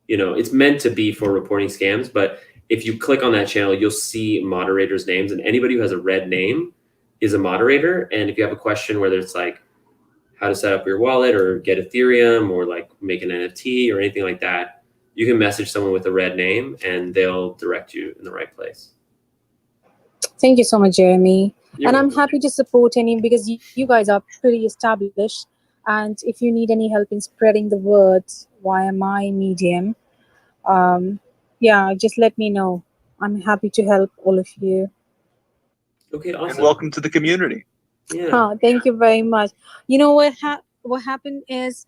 A: It's meant to be for reporting scams, but if you click on that channel, you'll see moderators' names, and anybody who has a red name is a moderator. And if you have a question, whether it's like how to set up your wallet or get Ethereum or like make an NFT or anything like that, you can message someone with a red name and they'll direct you in the right place.
Q: Thank you so much, Jeremy.
A: You're
Q: And I'm
A: welcome.
Q: happy to support any because you guys are pretty established. And if you need any help in spreading the word via my medium, just let me know. I'm happy to help all of you.
A: Okay, awesome.
R: And welcome to the community.
A: Yeah.
Q: Thank you very much. You know what happened is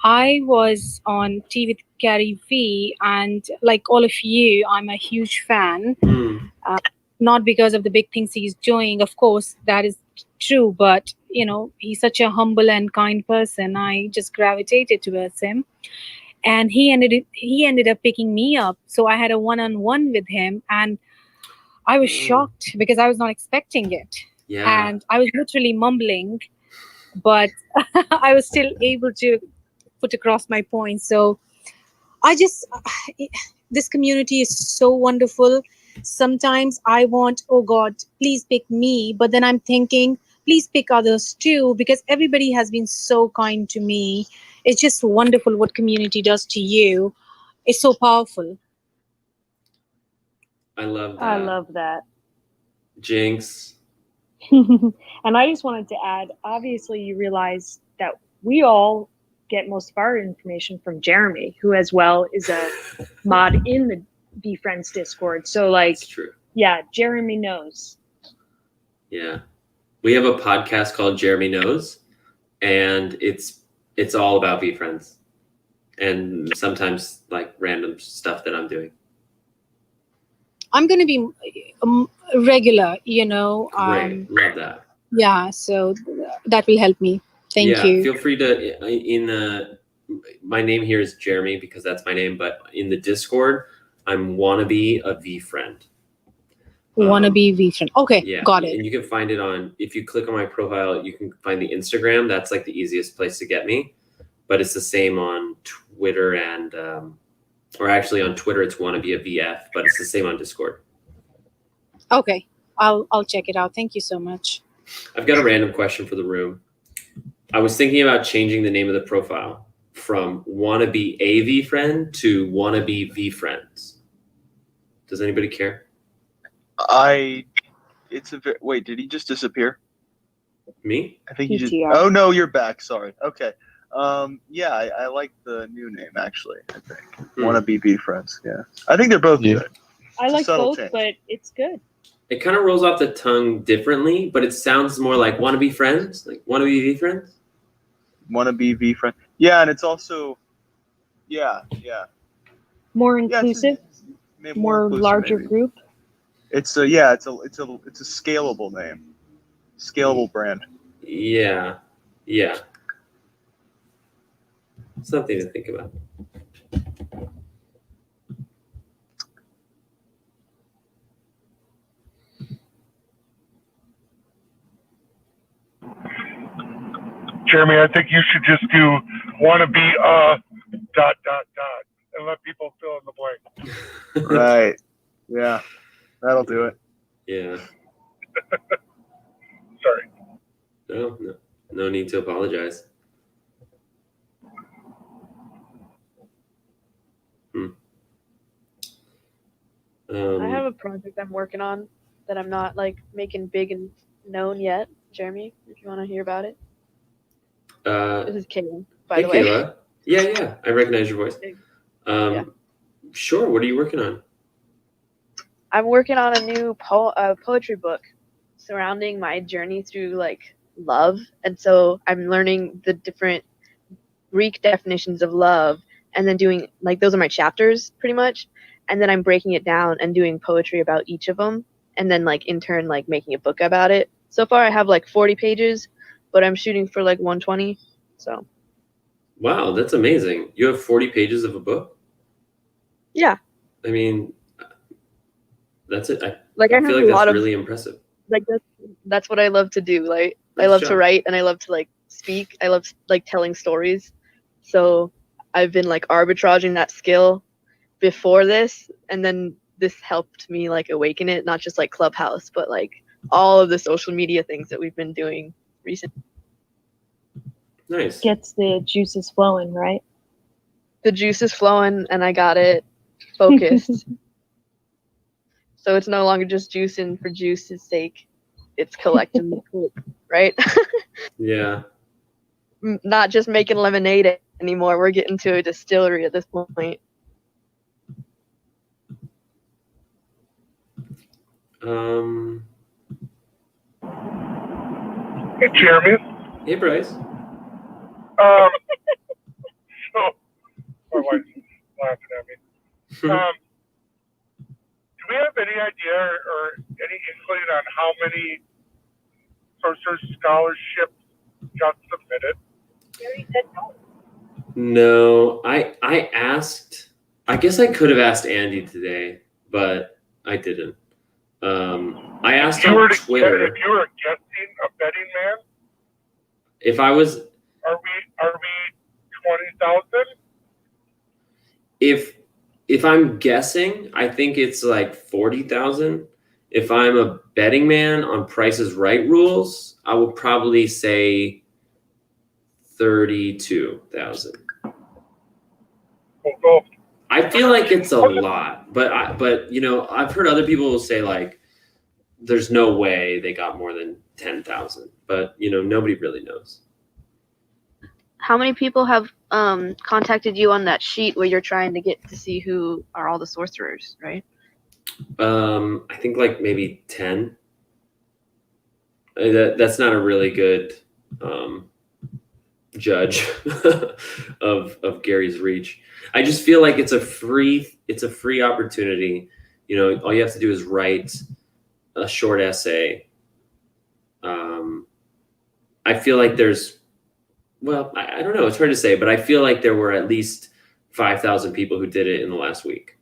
Q: I was on Tea with Carrie V, and like all of you, I'm a huge fan. Not because of the big things he's doing, of course, that is true, but he's such a humble and kind person. I just gravitated towards him, and he ended up picking me up. So I had a one-on-one with him, and I was shocked because I was not expecting it.
A: Yeah.
Q: And I was literally mumbling, but I was still able to put across my point. So this community is so wonderful. Sometimes I want, oh God, please pick me. But then I'm thinking, please pick others too, because everybody has been so kind to me. It's just wonderful what community does to you. It's so powerful.
A: I love that.
S: I love that.
A: Jinx.
S: And I just wanted to add, obviously you realize that we all get most of our information from Jeremy, who as well is a mod in the Be Friends Discord. So like,
A: That's true.
S: Yeah, Jeremy knows.
A: Yeah. We have a podcast called Jeremy Knows, and it's all about Be Friends and sometimes like random stuff that I'm doing.
Q: I'm going to be regular,
A: Great. Love that.
Q: Yeah, so that will help me. Thank you.
A: Feel free to, my name here is Jeremy because that's my name, but in the Discord, I'm wannabe a V friend.
Q: Wannabe V friend. Okay,
A: Yeah.
Q: got it.
A: And you can find it if you click on my profile, you can find the Instagram. That's like the easiest place to get me, but it's the same on Twitter and, or actually on Twitter, it's wannabe a VF, but it's the same on Discord.
Q: Okay, I'll check it out. Thank you so much.
A: I've got a random question for the room. I was thinking about changing the name of the profile from wannabe a V friend to wannabe V friends. Does anybody care?
R: Wait, did he just disappear?
A: Me?
R: I think you just.
Q: PTR.
R: Oh no, you're back. Sorry. Okay. Yeah, I like the new name actually. I think Wanna Be Friends. Yeah, I think they're both good.
S: I
R: It's a
S: like
R: subtle
S: both,
R: change.
S: but it's good.
A: It kind of rolls off the tongue differently, but it sounds more like wanna be friends, like wanna be V friends.
R: Wanna Be Friend. Yeah, and it's also, yeah.
S: More
R: Yeah, it's
S: inclusive,
R: maybe
S: more
R: inclusive,
S: larger
R: maybe.
S: group.
R: It's a scalable name, scalable brand.
A: Yeah. Something to think about.
T: Jeremy, I think you should just do wanna be and let people fill in the blank.
R: Right. Yeah, that'll do it.
A: Yeah.
T: Sorry.
A: No need to apologize.
O: I have a project I'm working on that I'm not like making big and known yet. Jeremy, if you want to hear about it. This is Kayla, by the way.
A: Kayla. Yeah, I recognize your voice. Sure. What are you working on?
O: I'm working on a new poetry book surrounding my journey through like love, and so I'm learning the different Greek definitions of love, and then doing like those are my chapters pretty much, and then I'm breaking it down and doing poetry about each of them, and then like in turn like making a book about it. So far I have like 40 pages, but I'm shooting for like 120. So
A: Wow, that's amazing. You have 40 pages of a book?
O: yeah.
A: I mean, that's it. I
O: Like I
A: feel
O: have
A: like
O: a
A: that's
O: lot of
A: really impressive.
O: like that's what I love to do. Like I
A: Nice
O: love
A: job.
O: to write and I love to like speak. I love like telling stories. So I've been like arbitraging that skill before this, and then this helped me like awaken it, not just like Clubhouse, but like all of the social media things that we've been doing recently.
A: Nice.
S: Gets the juices flowing, right?
O: The juice is flowing and I got it focused. So it's no longer just juicing for juice's sake. It's collecting the fruit, right?
A: Yeah.
O: Not just making lemonade anymore. We're getting to a distillery at this point.
T: Hey, Jeremy.
A: Hey, Bryce.
T: So, my wife's laughing at me. Do we have any idea or any inkling on how many Sorcerer's Scholarships got submitted? Gary said no.
A: No, I asked. I guess I could have asked Andy today, but I didn't. I asked
T: If you were
A: on
T: to
A: Twitter
T: if you were guessing a betting man,
A: if I was
T: are we 20,000?
A: if I'm guessing, I think it's like 40,000. If I'm a betting man on Price is Right rules, I would probably say 32,000. I feel like it's a lot, but you know, I've heard other people say like there's no way they got more than 10,000, but you know, nobody really knows.
O: How many people have contacted you on that sheet where you're trying to get to see who are all the sorcerers, right?
A: I think like maybe 10. That's not a really good judge of Gary's reach. I just feel like it's a free opportunity. You know, all you have to do is write a short essay. I feel like there's, well, I don't know. It's hard to say, but I feel like there were at least 5,000 people who did it in the last week.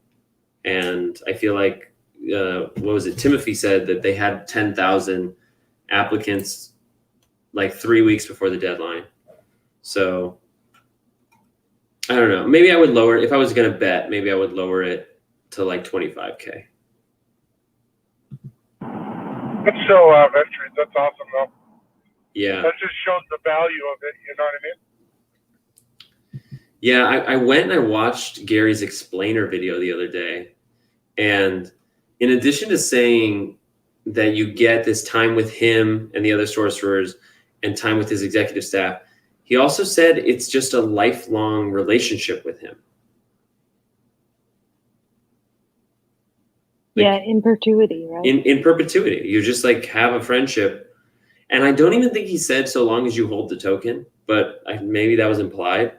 A: And I feel like, what was it? Timothy said that they had 10,000 applicants like 3 weeks before the deadline. So I don't know. Maybe I would lower it. If I was going to bet, maybe I would lower it to like 25K.
T: That's still a lot of entries. That's awesome, though.
A: Yeah.
T: That just shows the value of it. You know what I mean?
A: Yeah, I went and I watched Gary's explainer video the other day. And in addition to saying that you get this time with him and the other sorcerers and time with his executive staff, he also said it's just a lifelong relationship with him.
S: Yeah, in perpetuity, right?
A: In perpetuity. You just like have a friendship. And I don't even think he said so long as you hold the token, but maybe that was implied.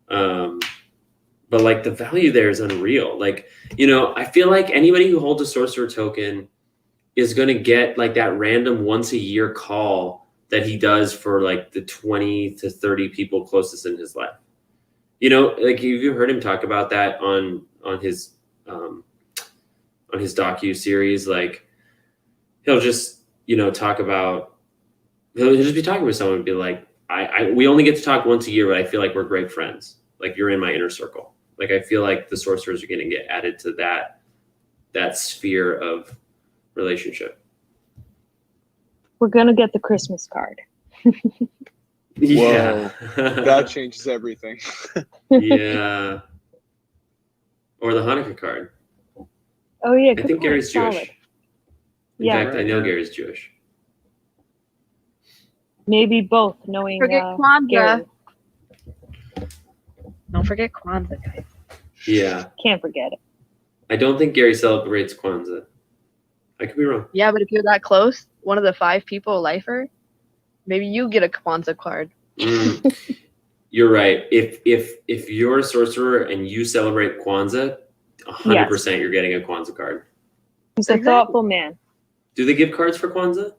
A: But like the value there is unreal. Like, you know, I feel like anybody who holds a sorcerer token is going to get like that random once a year call that he does for like the 20 to 30 people closest in his life. You know, like you heard him talk about that on his docu series. Like he'll just, you know, he'll just be talking with someone and be like, we only get to talk once a year, but I feel like we're great friends. Like you're in my inner circle. Like I feel like the sorcerers are going to get added to that sphere of relationship.
S: We're gonna get the Christmas card.
A: Yeah.
U: Whoa, that changes everything.
A: Yeah. Or the Hanukkah card.
S: Oh yeah,
A: I think Gary's Jewish.
S: Solid.
A: In
S: Yeah.
A: fact, I know Gary's Jewish.
S: Maybe both, knowing
O: Forget Kwanzaa.
S: Gary.
O: Don't forget Kwanzaa, guys.
A: Yeah.
S: Can't forget it.
A: I don't think Gary celebrates Kwanzaa. I could be wrong.
O: Yeah, but if you're that close, one of the 5 people lifer, maybe you get a Kwanzaa card.
A: You're right. If you're a sorcerer and you celebrate Kwanzaa, 100% you're getting a Kwanzaa card.
S: He's a thoughtful man.
A: Do they give cards for Kwanzaa?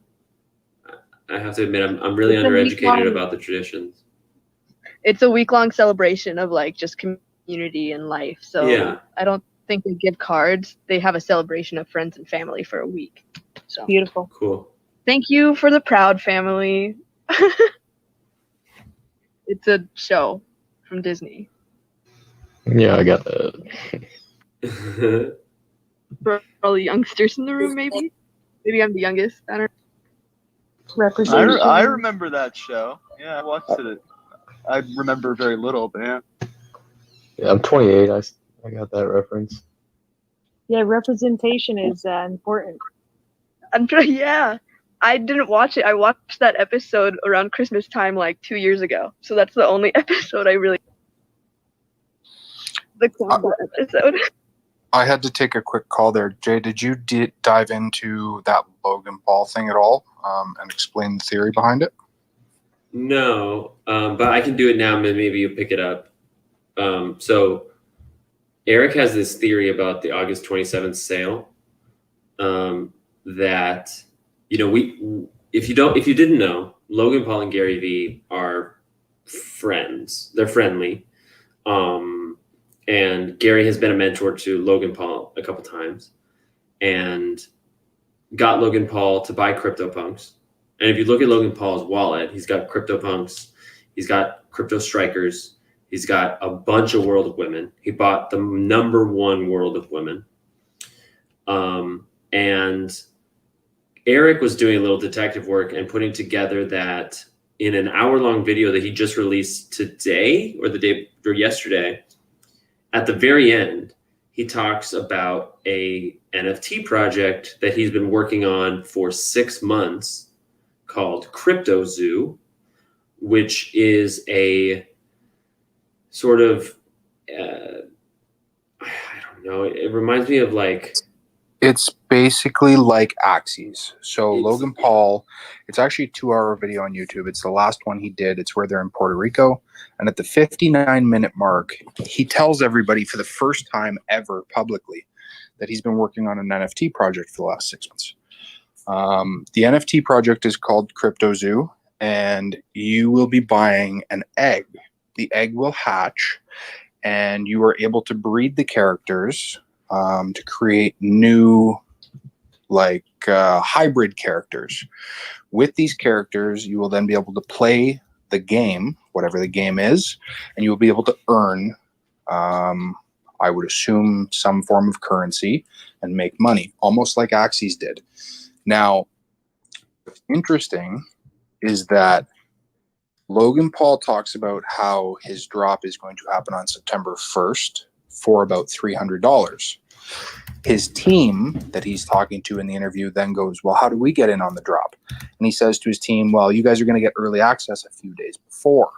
A: I have to admit, I'm really
O: It's a
A: undereducated
O: week-long-
A: about the traditions.
O: It's a week-long celebration of like just community and life. So
A: Yeah.
O: I don't think they give cards. They have a celebration of friends and family for a week. So
S: beautiful.
A: Cool.
O: Thank you for the Proud Family. It's a show from Disney.
L: Yeah, I got that.
O: For all the youngsters in the room, maybe. Maybe I'm the youngest. I don't know.
S: Representation.
R: I remember that show. Yeah, I watched it. I remember very little, but yeah.
L: Yeah, I'm 28. I got that reference.
S: Yeah, representation is important.
O: Yeah. I didn't watch it. I watched that episode around Christmas time like 2 years ago. So that's the only episode I really. The Cornball episode.
B: I had to take a quick call there. Jay, did you dive into that Logan Paul thing at all and explain the theory behind it?
A: No, but I can do it now. Maybe you pick it up. So Eric has this theory about the August 27th sale that, you know, if you didn't know, Logan Paul and Gary Vee are friends. They're friendly. And Gary has been a mentor to Logan Paul a couple times and got Logan Paul to buy CryptoPunks. And if you look at Logan Paul's wallet, he's got CryptoPunks, he's got Crypto Strikers, he's got a bunch of World of Women. He bought the #1 World of Women. And Eric was doing a little detective work and putting together that in an hour-long video that he just released today or the day or yesterday. At the very end, he talks about a NFT project that he's been working on for 6 months called Crypto Zoo, which is a sort of, I don't know, it reminds me of like...
B: It's basically like Axes. So Logan Paul, it's actually a 2-hour video on YouTube. It's the last one he did. It's where they're in Puerto Rico. And at the 59-minute mark, he tells everybody for the first time ever publicly that he's been working on an NFT project for the last 6 months. The NFT project is called Crypto Zoo, and you will be buying an egg. The egg will hatch, and you are able to breed the characters to create new hybrid characters. With these characters, you will then be able to play the game, whatever the game is, and you will be able to earn, I would assume, some form of currency and make money, almost like Axes did. Now, what's interesting is that Logan Paul talks about how his drop is going to happen on September 1st for about $300. His team that he's talking to in the interview then goes, well, how do we get in on the drop? And he says to his team, well, you guys are going to get early access a few days before.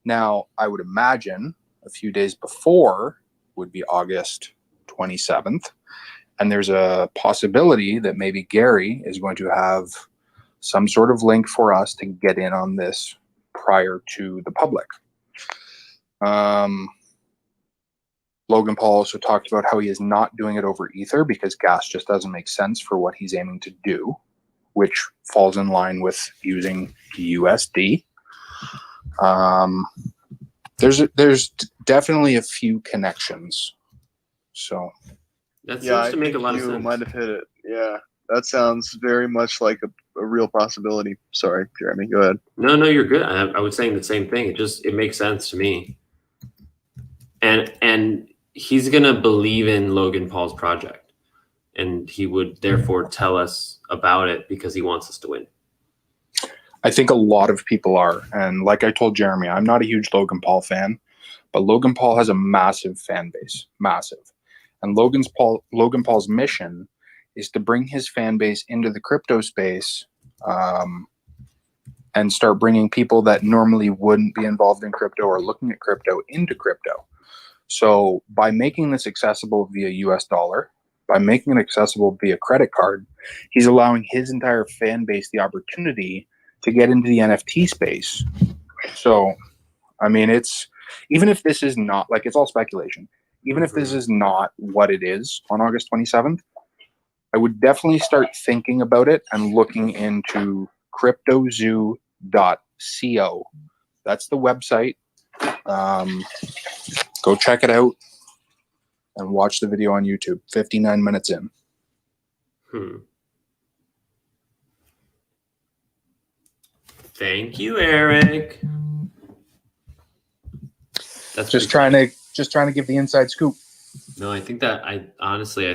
B: Now, I would imagine a few days before would be August 27th. And there's a possibility that maybe Gary is going to have some sort of link for us to get in on this prior to the public. Logan Paul also talked about how he is not doing it over Ether because gas just doesn't make sense for what he's aiming to do, which falls in line with using USD. There's definitely a few connections. So
A: that seems to make a lot of sense.
R: You might have hit it. Yeah, that sounds very much like a real possibility. Sorry, Jeremy, go ahead.
A: No, you're good. I was saying the same thing. It makes sense to me. And he's gonna believe in Logan Paul's project, and he would therefore tell us about it because he wants us to win.
B: I think a lot of people are, and like I told Jeremy, I'm not a huge Logan Paul fan, but Logan Paul has a massive fan base, massive. And Logan Paul's mission is to bring his fan base into the crypto space, and start bringing people that normally wouldn't be involved in crypto or looking at crypto into crypto. So by making this accessible via US dollar, by making it accessible via credit card, he's allowing his entire fan base the opportunity to get into the NFT space. So, I mean, even if this is not, like, it's all speculation, even if this is not what it is on August 27th, I would definitely start thinking about it and looking into cryptozoo.co. That's the website. Go check it out. and watch the video on YouTube. 59 minutes in.
A: Thank you, Eric. That's
B: just trying to give the inside scoop.
A: No, I think that I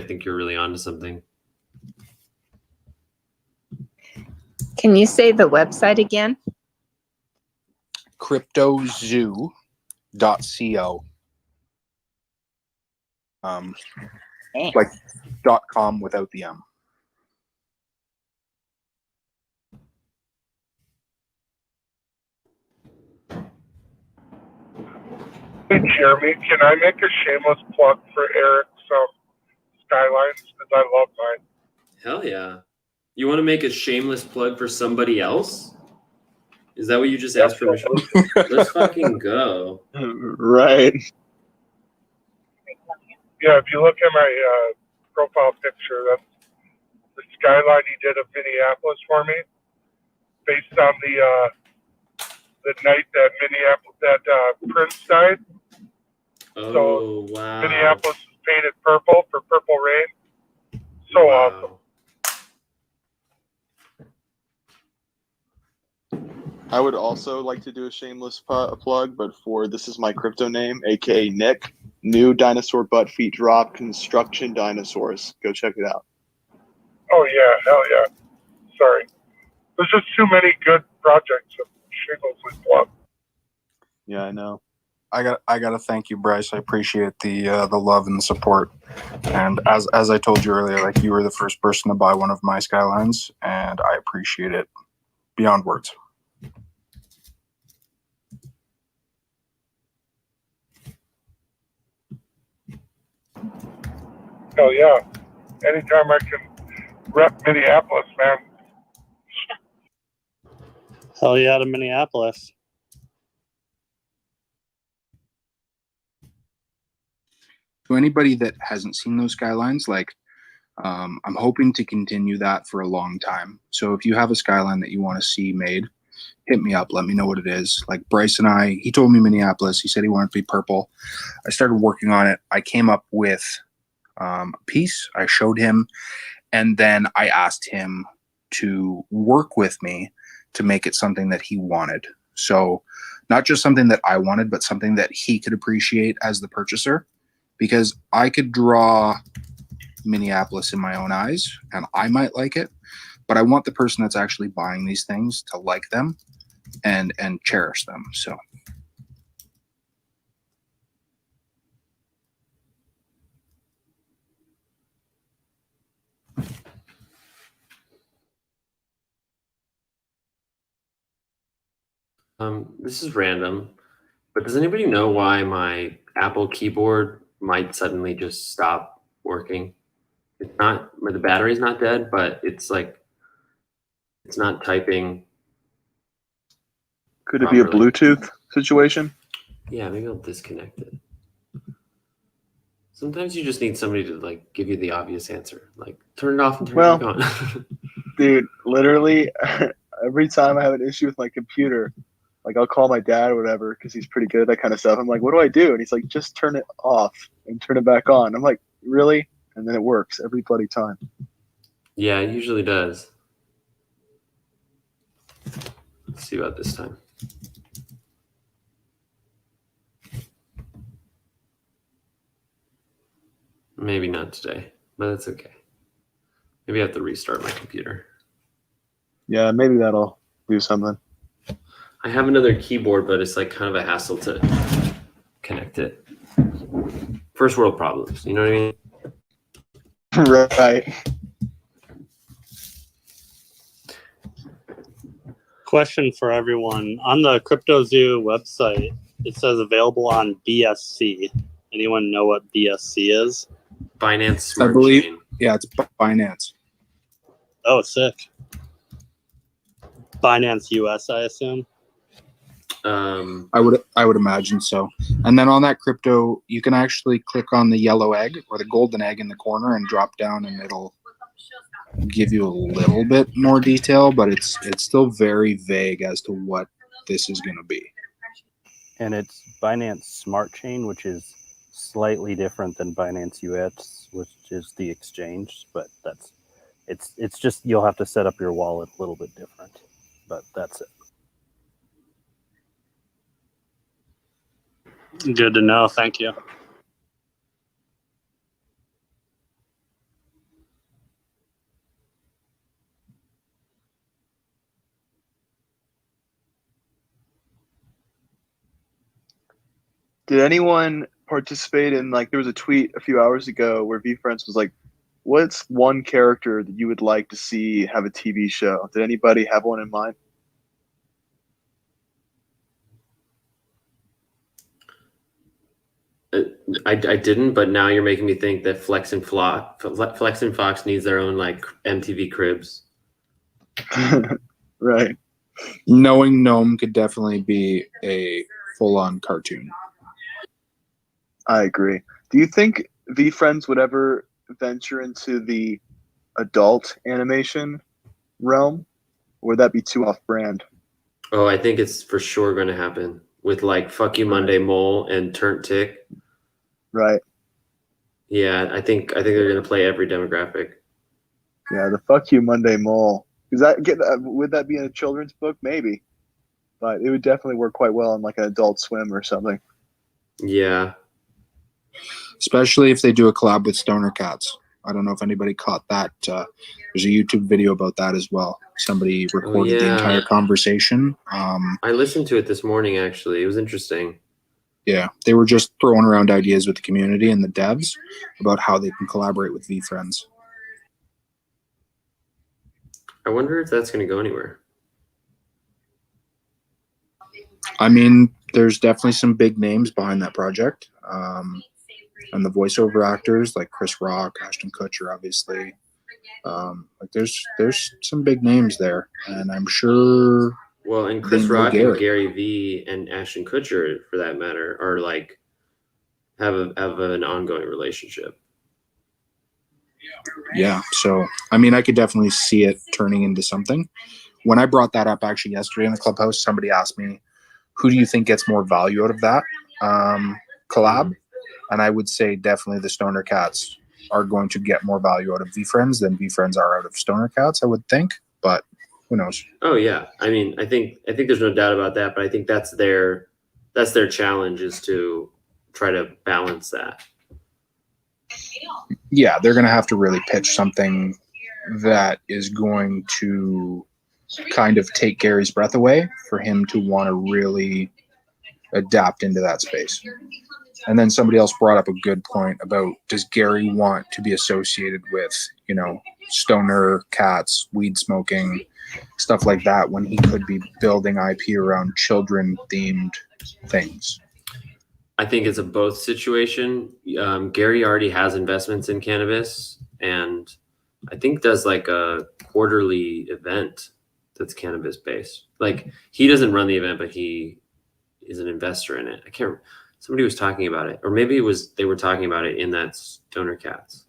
A: think you're really onto something.
K: Can you say the website again?
B: CryptoZoo.co. Like .com without the M.
T: Hey, Jeremy, can I make a shameless plug for Eric's Skylines? Because I love mine.
A: Hell yeah. You want to make a shameless plug for somebody else? Is that what you just asked permission? Let's fucking go.
U: Right.
T: Yeah, if you look at my profile picture, that's the skyline he did of Minneapolis for me, based on the night that Prince died.
A: Oh, wow.
T: Minneapolis was painted purple for Purple Rain. So awesome.
U: I would also like to do a shameless plug, but for this is my crypto name, aka Nick. New dinosaur butt feet drop, Construction Dinosaurs. Go check it out.
T: Oh yeah, hell yeah. Sorry, there's just too many good projects of shamelessly plug.
U: Yeah, I know.
B: I got to thank you, Bryce. I appreciate the love and the support. And as I told you earlier, like, you were the first person to buy one of my Skylines, and I appreciate it beyond words.
T: Hell yeah. Anytime I can rep Minneapolis, man.
E: Hell yeah to Minneapolis.
B: To anybody that hasn't seen those Skylines, like, I'm hoping to continue that for a long time. So if you have a Skyline that you want to see made, hit me up. Let me know what it is. Like Bryce and I, he told me Minneapolis. He said he wanted to be purple. I started working on it. I came up with a piece. I showed him, and then I asked him to work with me to make it something that he wanted. So not just something that I wanted, but something that he could appreciate as the purchaser, because I could draw Minneapolis in my own eyes and I might like it, but I want the person that's actually buying these things to like them and cherish them. So
A: this is random, but does anybody know why my Apple keyboard might suddenly just stop working? It's not, the battery's not dead, but it's like, it's not typing.
U: Could it be a Bluetooth situation?
A: Yeah, maybe I'll disconnect it. Sometimes you just need somebody to like give you the obvious answer, like turn it off and turn it back on.
U: Dude, literally every time I have an issue with my computer, like I'll call my dad or whatever because he's pretty good at that kind of stuff. I'm like, what do I do? And he's like, just turn it off and turn it back on. I'm like, really? And then it works every bloody time.
A: Yeah, it usually does. Let's see about this time. Maybe not today, but that's okay. Maybe I have to restart my computer.
U: Yeah, maybe that'll do something.
A: I have another keyboard, but it's like kind of a hassle to connect it. First world problems, you know what I mean?
U: Right.
E: Question for everyone. On the CryptoZoo website, it says available on BSC. Anyone know what BSC is?
A: Binance Smart
B: I believe,
A: Chain.
B: yeah, it's Binance.
E: Oh, sick. Binance US, I assume.
B: I would imagine so. And then on that crypto, you can actually click on the yellow egg or the golden egg in the corner and drop down, and it'll give you a little bit more detail, but it's still very vague as to what this is going to be.
V: And it's Binance Smart Chain, which is
E: slightly different than Binance US, which is the exchange, but it's just you'll have to set up your wallet a little bit different, but that's it. Good to know. Thank you.
U: Did anyone participate in, like, there was a tweet a few hours ago where VFriends was like, what's one character that you would like to see have a TV show? Did anybody have one in mind?
A: I didn't, but now you're making me think that Flex and Fox needs their own like MTV Cribs.
U: Right.
B: Knowing Gnome could definitely be a full-on cartoon.
U: I agree. Do you think VFriends would ever venture into the adult animation realm? Or would that be too off-brand?
A: Oh, I think it's for sure going to happen with like Fuck You Monday Mole and Turnt Tick.
U: Right.
A: Yeah, I think they're going to play every demographic.
U: Yeah, the Fuck You Monday Mole. Would that be in a children's book? Maybe. But it would definitely work quite well in like an Adult Swim or something.
A: Yeah.
B: Especially if they do a collab with Stoner Cats. I don't know if anybody caught that. There's a YouTube video about that as well. Somebody recorded the entire conversation.
A: I listened to it this morning, actually. It was interesting.
B: Yeah, they were just throwing around ideas with the community and the devs about how they can collaborate with VFriends.
A: I wonder if that's going to go anywhere.
B: I mean, there's definitely some big names behind that project. And the voiceover actors like Chris Rock, Ashton Kutcher, obviously. Like there's some big names there, and I'm sure.
A: Well, and Chris Rock and Gary Vee and Ashton Kutcher, for that matter, are like have an ongoing relationship.
B: Yeah, so I mean, I could definitely see it turning into something. When I brought that up actually yesterday in the clubhouse, somebody asked me, "Who do you think gets more value out of that collab?" And I would say definitely the Stoner Cats are going to get more value out of VFriends than VFriends are out of Stoner Cats, I would think. But who knows?
A: Oh yeah, I mean, I think there's no doubt about that. But I think that's their challenge, is to try to balance that.
B: Yeah, they're going to have to really pitch something that is going to kind of take Gary's breath away for him to want to really adapt into that space. And then somebody else brought up a good point about, does Gary want to be associated with, Stoner Cats, weed smoking, stuff like that, when he could be building IP around children-themed things?
A: I think it's a both situation. Gary already has investments in cannabis, and I think does like a quarterly event that's cannabis based. Like, he doesn't run the event, but he is an investor in it. Somebody was talking about it, or maybe they were talking about it in that Stoner Cats.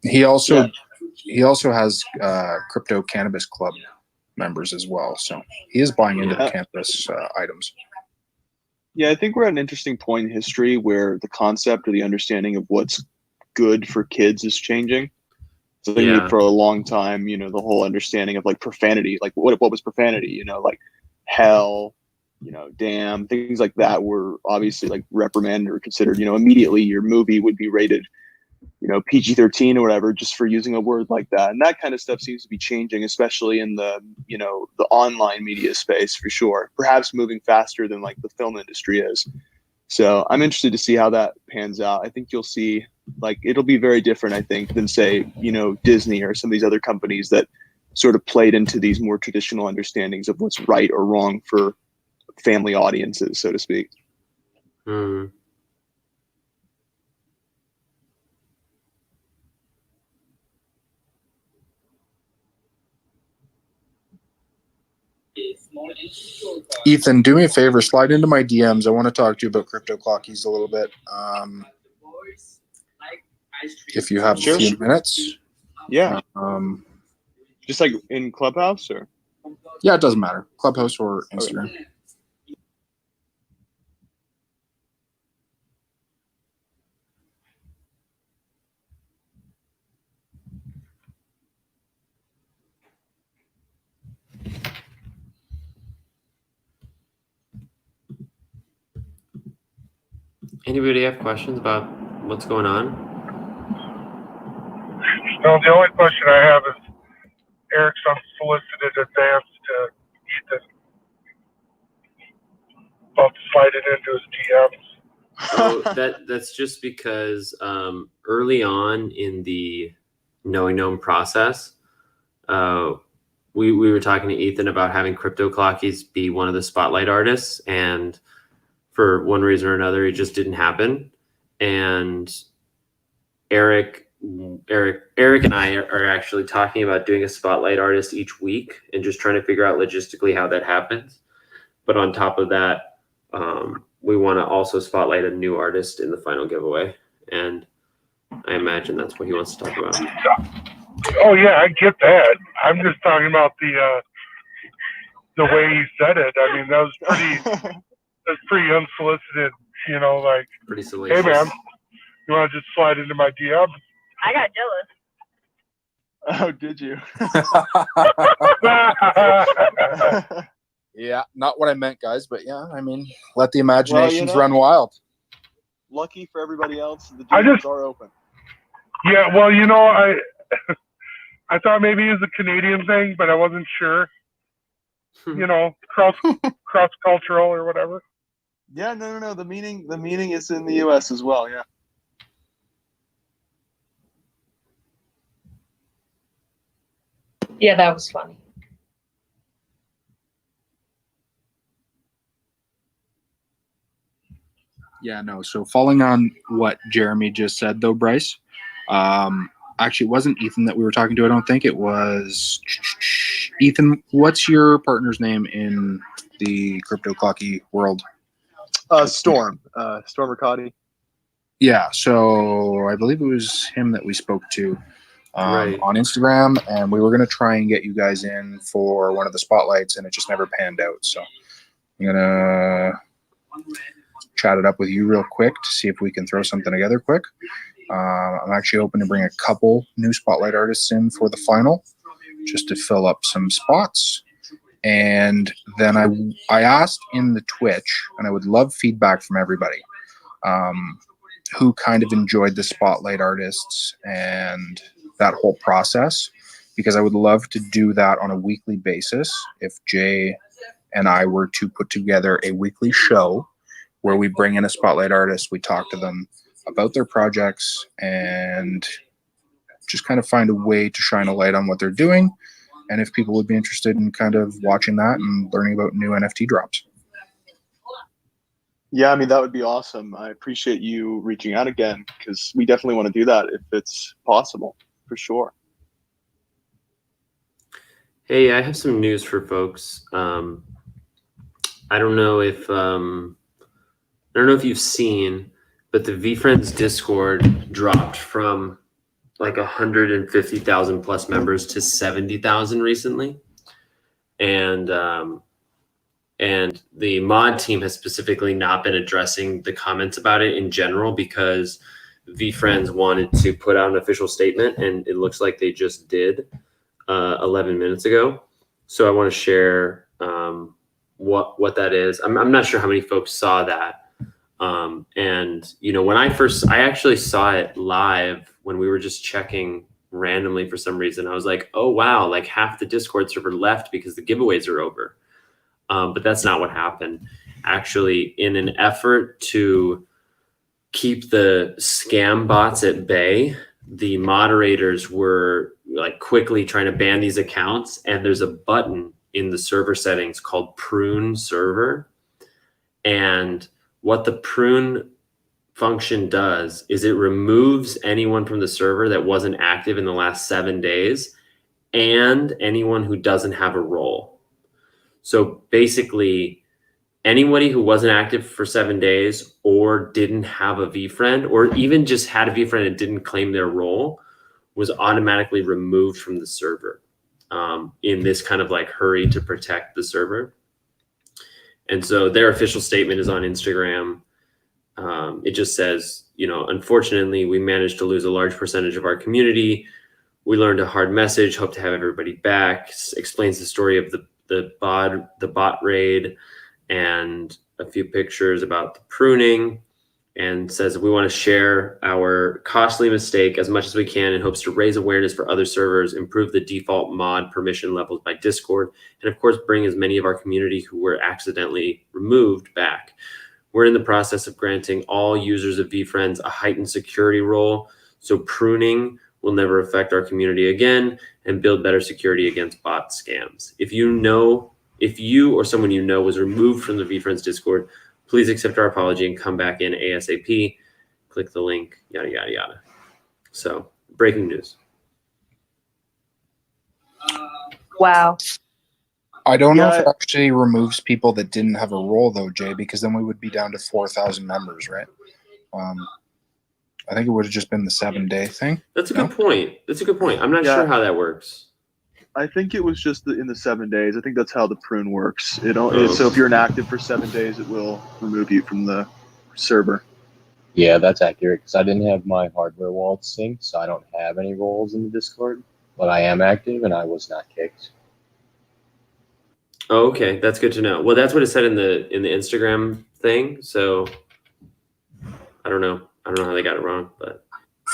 B: He also has Crypto Cannabis Club members as well, so he is buying into the cannabis items.
U: Yeah, I think we're at an interesting point in history where the concept or the understanding of what's good for kids is changing. So for a long time, the whole understanding of like profanity, like what was profanity, like hell, damn, things like that were obviously like reprimanded or considered, immediately your movie would be rated, PG-13 or whatever, just for using a word like that. And that kind of stuff seems to be changing, especially in the, the online media space for sure, perhaps moving faster than like the film industry is. So I'm interested to see how that pans out. I think you'll see, like, it'll be very different, I think, than say, Disney or some of these other companies that sort of played into these more traditional understandings of what's right or wrong for family audiences, so to speak.
A: Hmm.
B: Ethan, do me a favor, slide into my DMs. I want to talk to you about Crypto Clockies a little bit. If you have a few minutes.
U: Yeah. Just like in Clubhouse, or?
B: Yeah, it doesn't matter. Clubhouse or Instagram.
U: Okay.
A: Anybody have questions about what's going on?
T: No, the only question I have is Eric's unsolicited advance to Ethan about sliding into his DMs.
A: So that's just because early on in the Knowing Gnome process, we were talking to Ethan about having Crypto Clockies be one of the spotlight artists, and for one reason or another, it just didn't happen. And Eric and I are actually talking about doing a spotlight artist each week and just trying to figure out logistically how that happens. But on top of that, we want to also spotlight a new artist in the final giveaway. And I imagine that's what he wants to talk about.
T: Oh yeah, I get that. I'm just talking about the way he said it. I mean, that was pretty unsolicited, you know, like,
A: pretty salacious.
T: Hey man, you want to just slide into my DM?
O: I got jealous.
U: Oh, did you?
B: Yeah, not what I meant, guys, but yeah, I mean, let the imaginations run wild.
U: Lucky for everybody else, the DMs are open.
T: Yeah, well, you know, I thought maybe it was a Canadian thing, but I wasn't sure. You know, cross cultural or whatever.
U: Yeah, no. The meaning is in the U.S. as well. Yeah.
D: Yeah, that was funny.
B: Yeah, no. So following on what Jeremy just said, though, Bryce, actually, it wasn't Ethan that we were talking to. I don't think it was Ethan. What's your partner's name in the Crypto Clocky world?
U: Storm Riccati.
B: Yeah, so I believe it was him that we spoke to
A: Right.
B: on Instagram, and we were going to try and get you guys in for one of the spotlights, and it just never panned out. So I'm going to chat it up with you real quick to see if we can throw something together quick. I'm actually hoping to bring a couple new spotlight artists in for the final just to fill up some spots. And then I asked in the Twitch, and I would love feedback from everybody, who kind of enjoyed the spotlight artists and that whole process, because I would love to do that on a weekly basis. If Jay and I were to put together a weekly show where we bring in a spotlight artist, we talk to them about their projects and just kind of find a way to shine a light on what they're doing, and if people would be interested in kind of watching that and learning about new NFT drops.
U: Yeah, I mean, that would be awesome. I appreciate you reaching out again, because we definitely want to do that if it's possible, for sure.
A: Hey, I have some news for folks. I don't know if you've seen, but the VFriends Discord dropped from like 150,000 plus members to 70,000 recently, and the mod team has specifically not been addressing the comments about it in general because VFriends wanted to put out an official statement, and it looks like they just did 11 minutes ago. So I want to share what that is. I'm not sure how many folks saw that. And you know, when I actually saw it live when we were just checking randomly for some reason. I was like, oh wow, like half the Discord server left because the giveaways are over. But that's not what happened. Actually, in an effort to keep the scam bots at bay, the moderators were like quickly trying to ban these accounts, and there's a button in the server settings called prune server. And what the prune function does is it removes anyone from the server that wasn't active in the last 7 days and anyone who doesn't have a role. So basically, anybody who wasn't active for 7 days or didn't have a VFriend, or even just had a VFriend and didn't claim their role, was automatically removed from the server in this kind of like hurry to protect the server. And so their official statement is on Instagram. It just says, you know, unfortunately, we managed to lose a large percentage of our community. We learned a hard message, hope to have everybody back. Explains the story of the bot raid and a few pictures about the pruning. and says we want to share our costly mistake as much as we can in hopes to raise awareness for other servers, improve the default mod permission levels by Discord, and of course bring as many of our community who were accidentally removed back. We're in the process of granting all users of VFriends a heightened security role, so pruning will never affect our community again, and build better security against bot scams. If you or someone you know was removed from the VFriends Discord, please accept our apology and come back in ASAP. Click the link, yada, yada, yada. So, breaking news.
J: Wow.
B: I don't know if it actually removes people that didn't have a role, though, Jay, because then we would be down to 4,000 members, right? I think it would have just been the 7-day thing.
A: That's a good point. I'm not sure how that works.
U: I think it was just in the 7 days. I think that's how the prune works. So if you're inactive for 7 days, it will remove you from the server.
L: Yeah, that's accurate because I didn't have my hardware wallet synced, so I don't have any roles in the Discord. But I am active and I was not kicked.
A: Oh, okay, that's good to know. Well, that's what it said in the Instagram thing. So I don't know how they got it wrong, but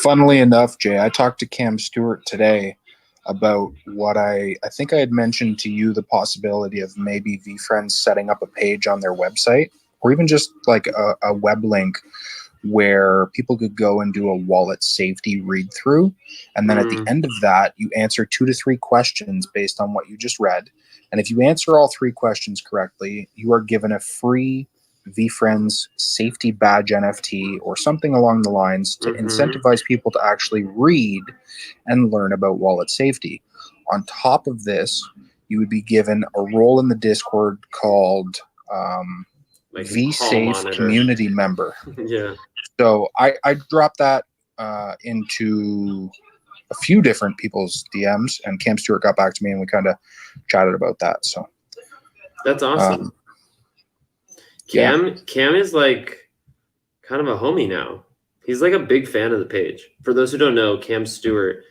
B: funnily enough, Jay, I talked to Cam Stewart today about what I think I had mentioned to you, the possibility of maybe VFriends setting up a page on their website, or even just like a web link where people could go and do a wallet safety read through. And then at the end of that, you answer 2 to 3 questions based on what you just read. And if you answer all 3 questions correctly, you are given a free VFriends safety badge NFT or something along the lines to incentivize people to actually read and learn about wallet safety. On top of this, you would be given a role in the Discord called VSafe Community Member.
A: Yeah.
B: So I dropped that into a few different people's DMs, and Cam Stewart got back to me and we kind of chatted about that. So
A: that's awesome. Cam is like kind of a homie now. He's like a big fan of the page. For those who don't know, Cam Stewart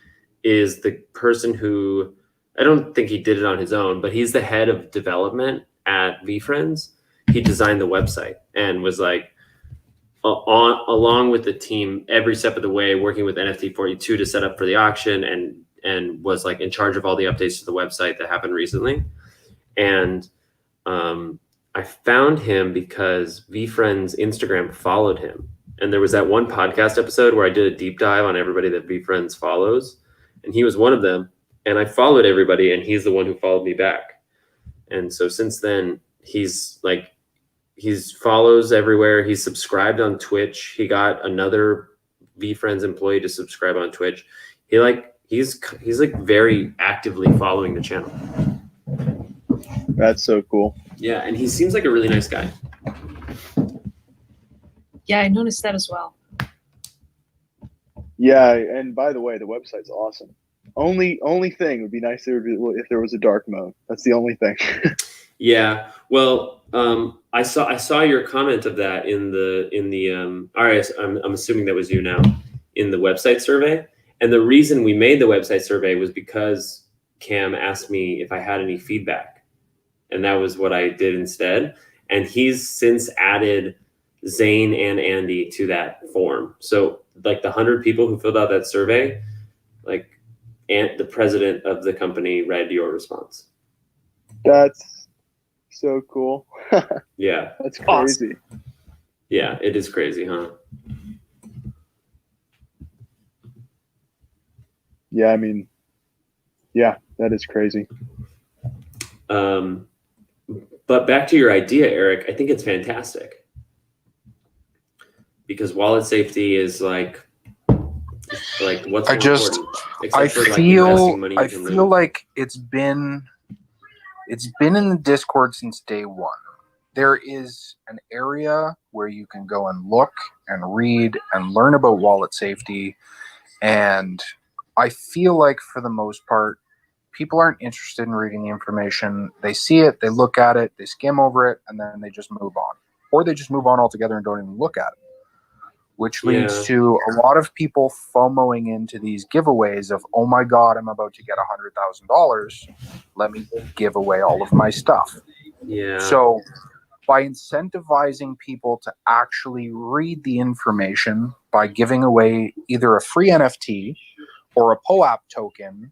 A: is the person who, I don't think he did it on his own, but he's the head of development at VFriends. He designed the website and was like along with the team every step of the way, working with NFT42 to set up for the auction, and was like in charge of all the updates to the website that happened recently. And I found him because VFriends Instagram followed him. And there was that one podcast episode where I did a deep dive on everybody that VFriends follows. And he was one of them. And I followed everybody, and he's the one who followed me back. And so since then, he's follows everywhere. He's subscribed on Twitch. He got another VFriends employee to subscribe on Twitch. He's like very actively following the channel.
U: That's so cool.
A: Yeah, and he seems like a really nice guy.
J: Yeah, I noticed that as well.
U: Yeah, and by the way, the website's awesome. Only thing would be nice if there was a dark mode. That's the only thing.
A: Yeah. Well, I saw your comment of that in the all right, I'm assuming that was you now, in the website survey. And the reason we made the website survey was because Cam asked me if I had any feedback. And that was what I did instead. And he's since added Zane and Andy to that form. So like the 100 people who filled out that survey, like, and the president of the company read your response.
U: That's so cool.
A: Yeah.
U: That's crazy.
A: Yeah, it is crazy, huh?
U: Yeah, I mean, yeah, that is crazy.
A: But back to your idea, Eric, I think it's fantastic. Because wallet safety is like what's more important?
B: I feel like it's been in the Discord since day one. There is an area where you can go and look and read and learn about wallet safety. And I feel like for the most part, people aren't interested in reading the information. They see it, they look at it, they skim over it, and then they just move on. Or they just move on altogether and don't even look at it. Which leads to a lot of people FOMOing into these giveaways of, oh my God, I'm about to get $100,000. Let me give away all of my stuff.
A: Yeah.
B: So by incentivizing people to actually read the information by giving away either a free NFT or a POAP token,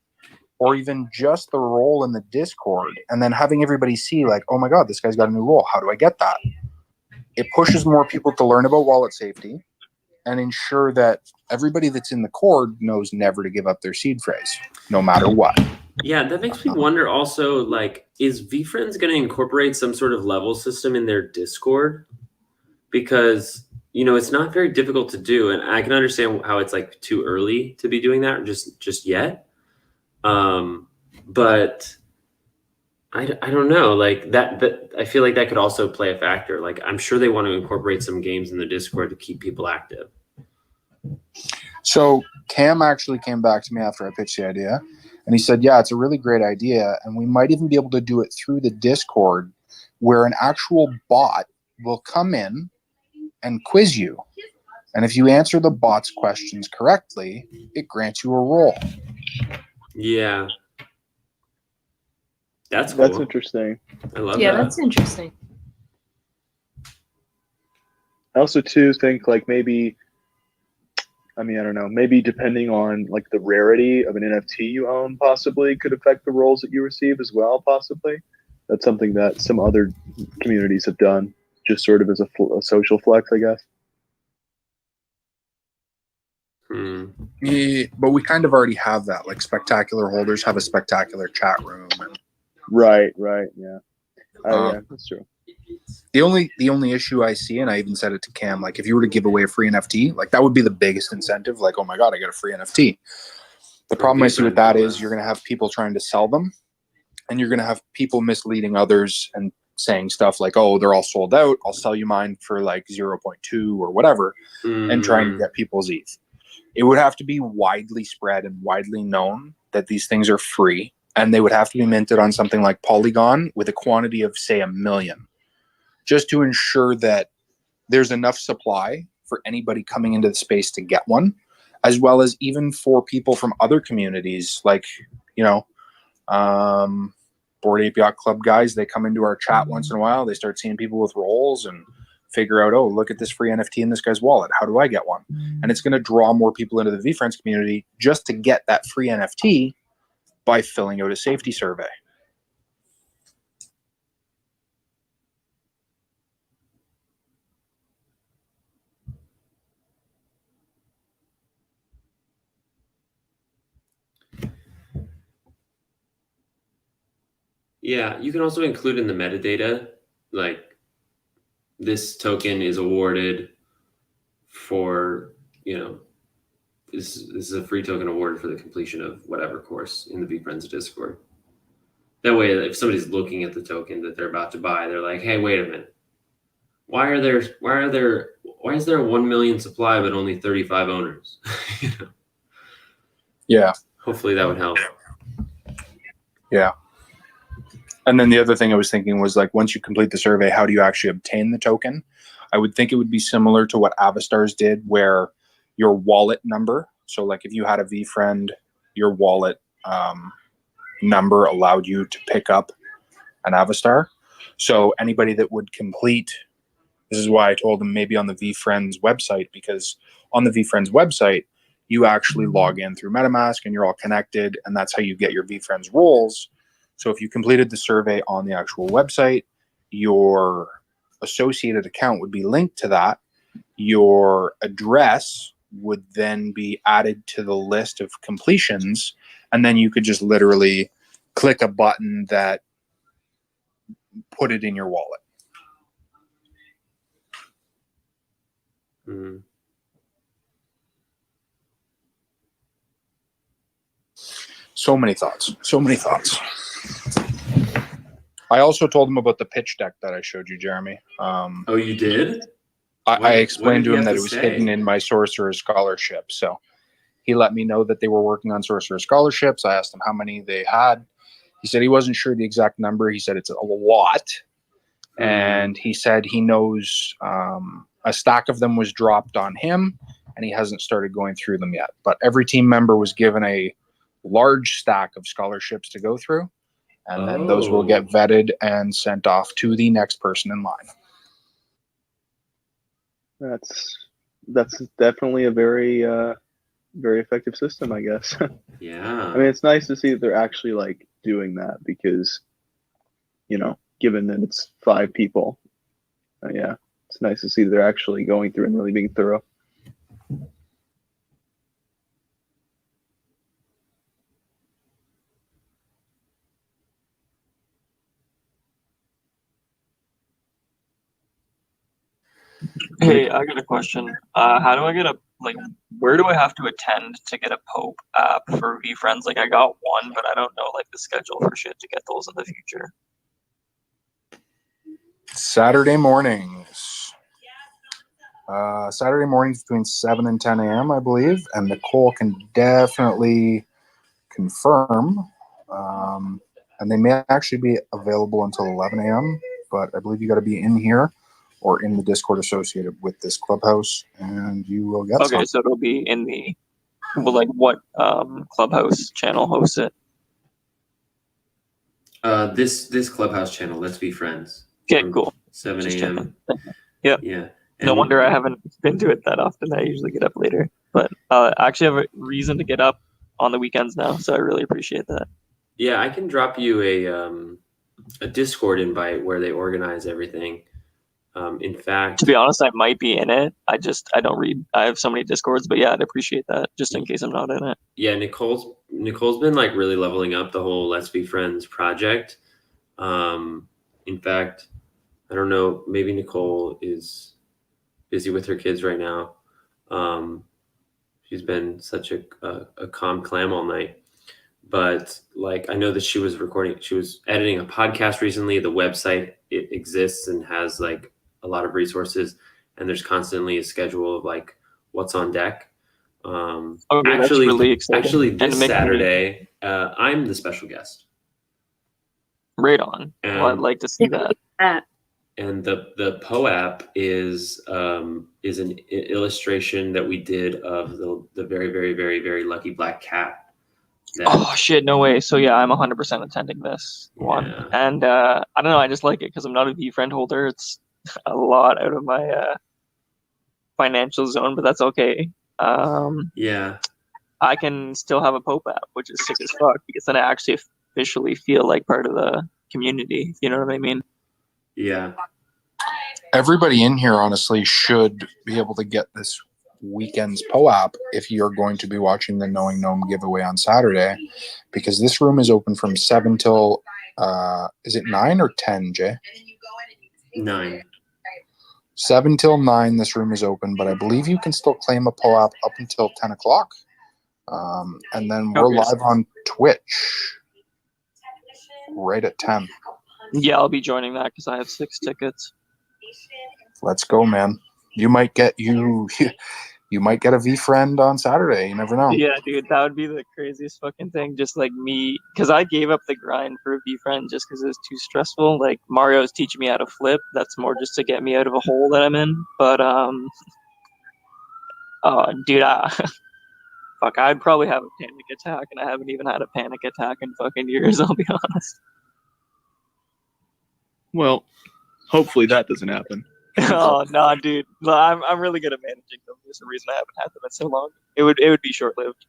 B: or even just the role in the Discord, and then having everybody see like, oh my God, this guy's got a new role. How do I get that? It pushes more people to learn about wallet safety and ensure that everybody that's in the cord knows never to give up their seed phrase, no matter what.
A: Yeah, that makes me wonder also, like, is VFriends going to incorporate some sort of level system in their Discord? Because, you know, it's not very difficult to do, and I can understand how it's like too early to be doing that just yet. But I don't know, like that I feel like that could also play a factor. Like, I'm sure they want to incorporate some games in the Discord to keep people active.
B: So Cam actually came back to me after I pitched the idea, and he said, yeah, it's a really great idea, and we might even be able to do it through the Discord, where an actual bot will come in and quiz you. And if you answer the bot's questions correctly, it grants you a role.
A: Yeah. That's cool.
U: That's interesting.
A: I love
J: Yeah,
A: that.
J: that's interesting.
U: I also too think like maybe, I mean, I don't know, maybe depending on like the rarity of an NFT you own possibly could affect the roles that you receive as well, possibly. That's something that some other communities have done, just sort of as a social flex, I guess.
B: Yeah, but we kind of already have that. Like, spectacular holders have a spectacular chat room. And,
U: right, yeah. Yeah, that's true.
B: The only issue I see, and I even said it to Cam, like if you were to give away a free NFT, like that would be the biggest incentive. Like, oh my God, I got a free NFT. The problem I see with that is you're going to have people trying to sell them, and you're going to have people misleading others and saying stuff like, oh, they're all sold out. I'll sell you mine for like 0.2 or whatever, and trying to get people's ETH. It would have to be widely spread and widely known that these things are free, and they would have to be minted on something like Polygon with a quantity of, say, 1 million, just to ensure that there's enough supply for anybody coming into the space to get one, as well as even for people from other communities, like, you know, Bored Ape Yacht Club guys. They come into our chat once in a while. They start seeing people with roles and figure out, oh, look at this free NFT in this guy's wallet. How do I get one? And it's going to draw more people into the VFriends community just to get that free NFT by filling out a safety survey.
A: Yeah, you can also include in the metadata, like, this token is awarded for, you know, this is a free token awarded for the completion of whatever course in the VFriends Discord. That way, if somebody's looking at the token that they're about to buy, they're like, hey, wait a minute. Why is there a 1 million supply but only 35 owners? You know?
B: Yeah.
A: Hopefully that would help.
B: Yeah. And then the other thing I was thinking was, like, once you complete the survey, how do you actually obtain the token? I would think it would be similar to what Avastars did, where your wallet number, so like if you had a VFriend, your wallet number allowed you to pick up an Avastar. So anybody that would complete, this is why I told them maybe on the VFriends website, because on the VFriends website, you actually log in through MetaMask and you're all connected, and that's how you get your VFriends roles. So if you completed the survey on the actual website, your associated account would be linked to that. Your address would then be added to the list of completions, and then you could just literally click a button that put it in your wallet.
A: Mm-hmm.
B: So many thoughts. So many thoughts. I also told him about the pitch deck that I showed you, Jeremy.
A: Oh, you did?
B: I explained to him that it was
A: say?
B: hidden in my Sorcerer Scholarship. So he let me know that they were working on Sorcerer Scholarships. I asked him how many they had. He said he wasn't sure the exact number. He said it's a lot. And he said he knows a stack of them was dropped on him, and he hasn't started going through them yet. But every team member was given a large stack of scholarships to go through, and then those will get vetted and sent off to the next person in line.
U: That's definitely a very very effective system, I guess.
A: Yeah.
U: I mean, it's nice to see that they're actually like doing that because, given that it's 5 people, yeah, it's nice to see that they're actually going through and really being thorough.
D: Hey, I got a question. How do I get where do I have to attend to get a Pope app for VFriends? Like, I got one, but I don't know, the schedule for shit to get those in the future.
B: Saturday mornings. Saturday mornings between 7 and 10 a.m., I believe, and Nicole can definitely confirm. And they may actually be available until 11 a.m., but I believe you got to be in here or in the Discord associated with this clubhouse, and you will get
D: Okay, so it'll be in the what clubhouse channel hosts it?
A: This clubhouse channel, Let's Be Friends.
D: Okay, cool.
A: 7
D: Just
A: a.m.
D: Yep.
A: Yeah.
D: No wonder I haven't been to it that often. I usually get up later, but I actually have a reason to get up on the weekends now, so I really appreciate that.
A: Yeah, I can drop you a Discord invite where they organize everything. In fact,
D: To be honest, I might be in it. I don't read. I have so many Discords, but yeah, I'd appreciate that just in case I'm not in it.
A: yeah, Nicole's been really leveling up the whole Let's Be Friends project. In fact, I don't know, maybe Nicole is busy with her kids right now. She's been such a calm clam all night. But I know that she was editing a podcast recently. The website, it exists and has a lot of resources, and there's constantly a schedule of what's on deck.
D: That's really exciting.
A: Actually,
D: And
A: this
D: it makes me-
A: Saturday, I'm the special guest.
D: Right on. Well, I'd like to see that.
A: And the Poe app is an illustration that we did of the very, very, very, very lucky black cat.
D: Oh shit! No way. So yeah, I'm 100% attending this one, and I don't know. I just like it because I'm not a VFriend holder. It's a lot out of my financial zone, but that's okay.
A: Yeah.
D: I can still have a Pope app, which is sick as fuck because then I actually officially feel like part of the community. You know what I mean?
A: Yeah.
B: Everybody in here, honestly, should be able to get this weekend's Poe app if you're going to be watching the Knowing Gnome giveaway on Saturday, because this room is open from 7 till is it 9 or 10, Jay?
A: 9.
B: 7 till 9 this room is open, but I believe you can still claim a Poe app up until 10 o'clock. And then we're live on Twitch right at 10.
D: Yeah, I'll be joining that because I have 6 tickets.
B: Let's go, man. You might get you might get a VFriend on Saturday. You never know.
D: Yeah, dude, that would be the craziest fucking thing. Just me, because I gave up the grind for a VFriend just because it was too stressful. Mario's teaching me how to flip. That's more just to get me out of a hole that I'm in. But dude, fuck, I'd probably have a panic attack, and I haven't even had a panic attack in fucking years. I'll be honest.
U: Well, hopefully that doesn't happen.
D: Oh no, dude! No, I'm really good at managing them. There's a reason I haven't had them in so long. It would be short lived.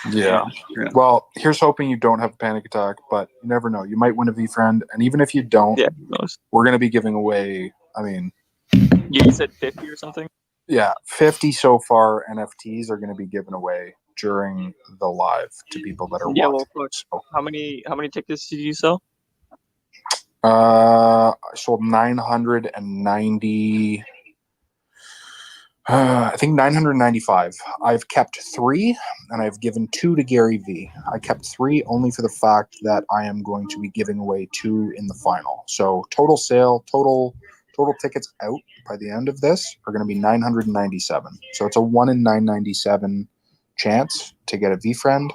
B: Yeah. Well, here's hoping you don't have a panic attack, but you never know. You might win a VFriend, and even if you don't, we're going to be giving away. I mean,
D: you said 50 or something.
B: Yeah, 50 so far. NFTs are going to be given away during the live to people that are watching.
D: Well, fuck. How many tickets did you sell?
B: I sold 990. I think 995. I've kept 3, and I've given 2 to Gary V. I kept 3 only for the fact that I am going to be giving away 2 in the final. So total tickets out by the end of this are going to be 997. So it's a 1 in 997 chance to get a VFriend.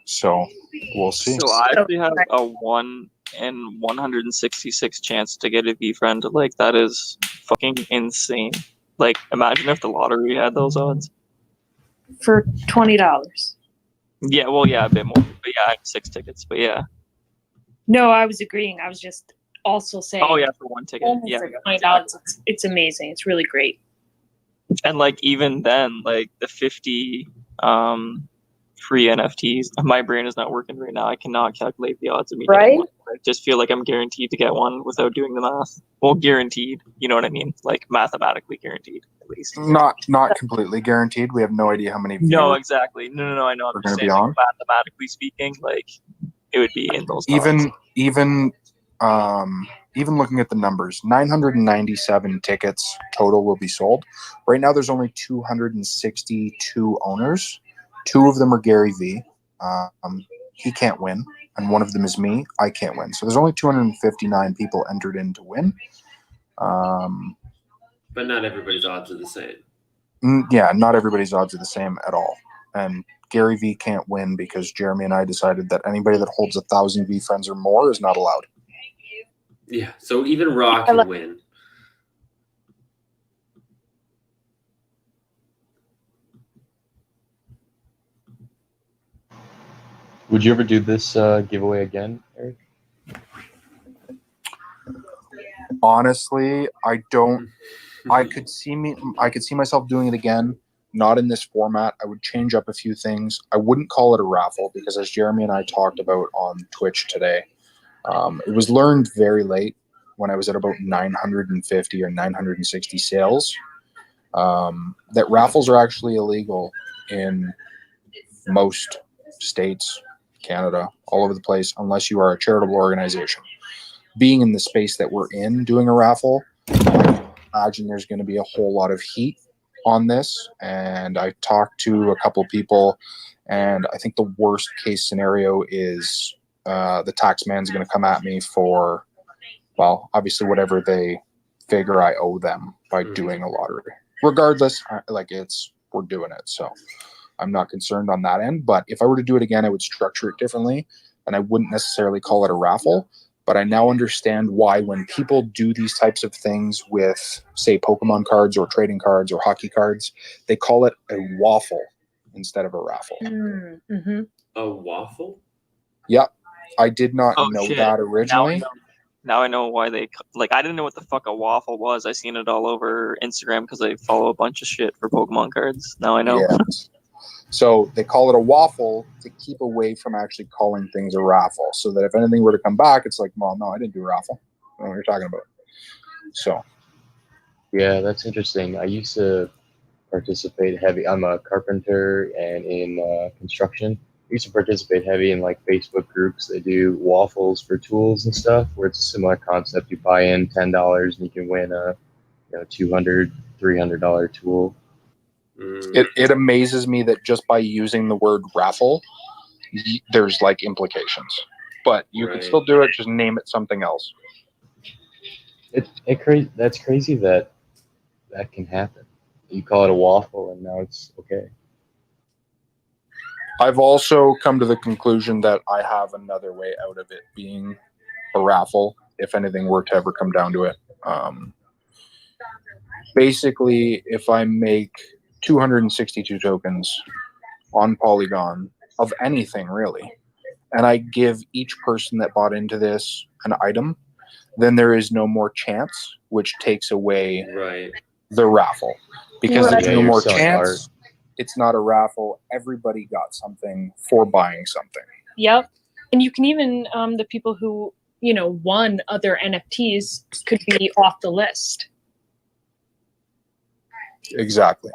B: So we'll see.
D: So I actually have a 1 in 166 chance to get a VFriend. That is fucking insane. Imagine if the lottery had those odds.
Q: For $20.
D: Yeah, well, yeah, a bit more. But yeah, I have 6 tickets. But yeah.
Q: No, I was agreeing. I was just
S: also say,
D: Oh yeah, for one ticket.
S: almost
D: Yeah.
S: like $20. It's amazing. It's really great.
D: And like even then, like the 50 free NFTs, my brain is not working right now. I cannot calculate the odds of me getting one. I just feel like I'm guaranteed to get one without doing the math. Well, guaranteed, you know what I mean? Like mathematically guaranteed, at least.
B: Not completely guaranteed. We have no idea how many
D: No,
B: viewers
D: exactly. No. I know. I'm
B: we're
D: just
B: going to be
D: saying,
B: on.
D: like, mathematically speaking, like it would be in those
B: Even
D: odds.
B: even looking at the numbers, 997 tickets total will be sold. Right now, there's only 262 owners. 2 of them are Gary V. He can't win, and one of them is me. I can't win. So there's only 259 people entered in to win.
A: But not everybody's odds are the same.
B: Yeah, not everybody's odds are the same at all. And Gary V can't win because Jeremy and I decided that anybody that holds 1,000 V friends or more is not allowed.
A: Yeah, so even Raw can win.
L: Would you ever do this giveaway again, Eric?
B: Honestly, I don't. I could see myself doing it again, not in this format. I would change up a few things. I wouldn't call it a raffle because, as Jeremy and I talked about on Twitch today, it was learned very late when I was at about 950 or 960 sales that raffles are actually illegal in most states, Canada, all over the place, unless you are a charitable organization. Being in the space that we're in, doing a raffle, I imagine there's going to be a whole lot of heat on this. And I talked to a couple people, and I think the worst case scenario is the tax man's going to come at me for, well, obviously whatever they figure I owe them by doing a lottery. Regardless, we're doing it. So I'm not concerned on that end. But if I were to do it again, I would structure it differently, and I wouldn't necessarily call it a raffle. But I now understand why when people do these types of things with, say, Pokemon cards or trading cards or hockey cards, they call it a waffle instead of a raffle.
S: Mm-hmm.
A: A waffle?
B: Yep. I did not know
D: shit.
B: that originally.
D: Now I know why they I didn't know what the fuck a waffle was. I seen it all over Instagram because I follow a bunch of shit for Pokemon cards. Now I know.
B: Yes. So they call it a waffle to keep away from actually calling things a raffle, so that if anything were to come back, it's like, well, no, I didn't do a raffle. I don't know what you're talking about. So.
L: Yeah, that's interesting. I used to participate heavy. I'm a carpenter and in construction. I used to participate heavy in like Facebook groups. They do waffles for tools and stuff, where it's a similar concept. You buy in $10 and you can win a $200, $300 tool.
B: It amazes me that just by using the word raffle, there's like implications. But you can still do it. Just name it something else.
L: That's crazy that can happen. You call it a waffle, and now it's okay.
B: I've also come to the conclusion that I have another way out of it being a raffle, if anything were to ever come down to it. Basically, if I make 262 tokens on Polygon of anything really, and I give each person that bought into this an item, then there is no more chance, which takes away the raffle. Because there's no more chance, it's not a raffle. Everybody got something for buying something.
S: Yep. And you can even, the people who, won other NFTs could be off the list.
B: Exactly.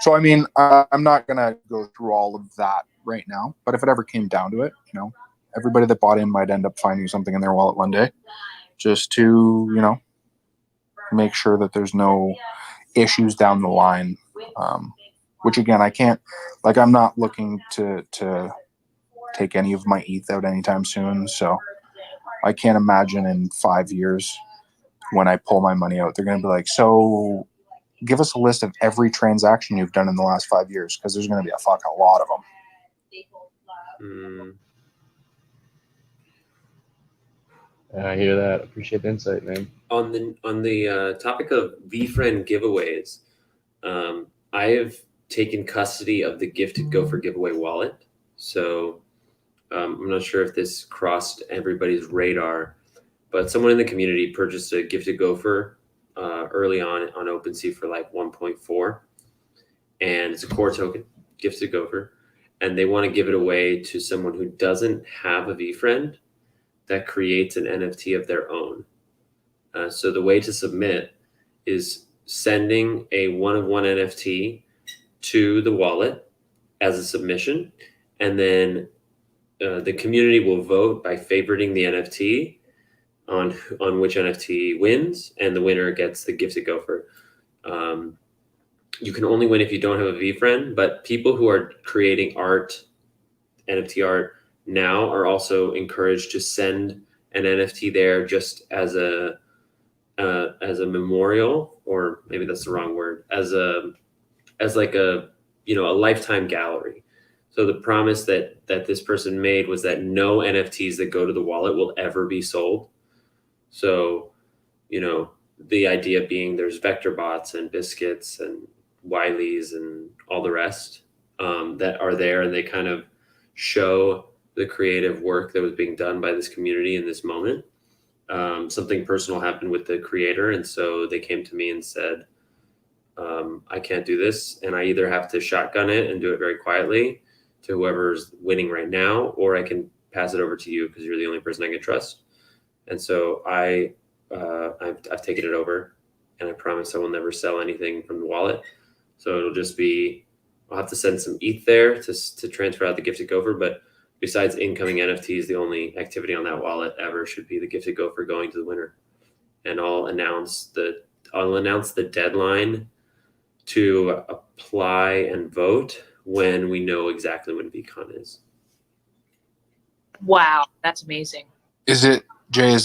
B: So, I mean, I'm not going to go through all of that right now, but if it ever came down to it, everybody that bought in might end up finding something in their wallet one day, just to, make sure that there's no issues down the line. Which again, I can't, I'm not looking to take any of my ETH out anytime soon. So I can't imagine in 5 years when I pull my money out, they're going to be like, so give us a list of every transaction you've done in the last 5 years. Cause there's going to be a fucking lot of them.
L: I hear that. Appreciate the insight, man.
A: On the topic of VFriend giveaways, I have taken custody of the Gifted Gopher giveaway wallet. So I'm not sure if this crossed everybody's radar, but someone in the community purchased a Gifted Gopher early on OpenSea for like 1.4, and it's a core token, Gifted Gopher, and they want to give it away to someone who doesn't have a VFriend that creates an NFT of their own. So the way to submit is sending a one-of-one NFT to the wallet as a submission, and then the community will vote by favoriting the NFT on which NFT wins, and the winner gets the Gifted Gopher. You can only win if you don't have a VFriend, but people who are creating art, NFT art now, are also encouraged to send an NFT there just as a memorial, or maybe that's the wrong word, as like a lifetime gallery. So the promise that this person made was that no NFTs that go to the wallet will ever be sold. So, the idea being there's vector bots and biscuits and Wileys and all the rest that are there, and they kind of show the creative work that was being done by this community in this moment. Something personal happened with the creator, and so they came to me and said, I can't do this, and I either have to shotgun it and do it very quietly to whoever's winning right now, or I can pass it over to you because you're the only person I can trust. And so I've taken it over, and I promise I will never sell anything from the wallet. So it'll just be, I'll have to send some ETH there to transfer out the Gifted Gopher, but besides incoming NFTs, the only activity on that wallet ever should be the Gifted Gopher going to the winner. And I'll announce the deadline to apply and vote when we know exactly when VCon is.
H: Wow, that's amazing.
B: Is it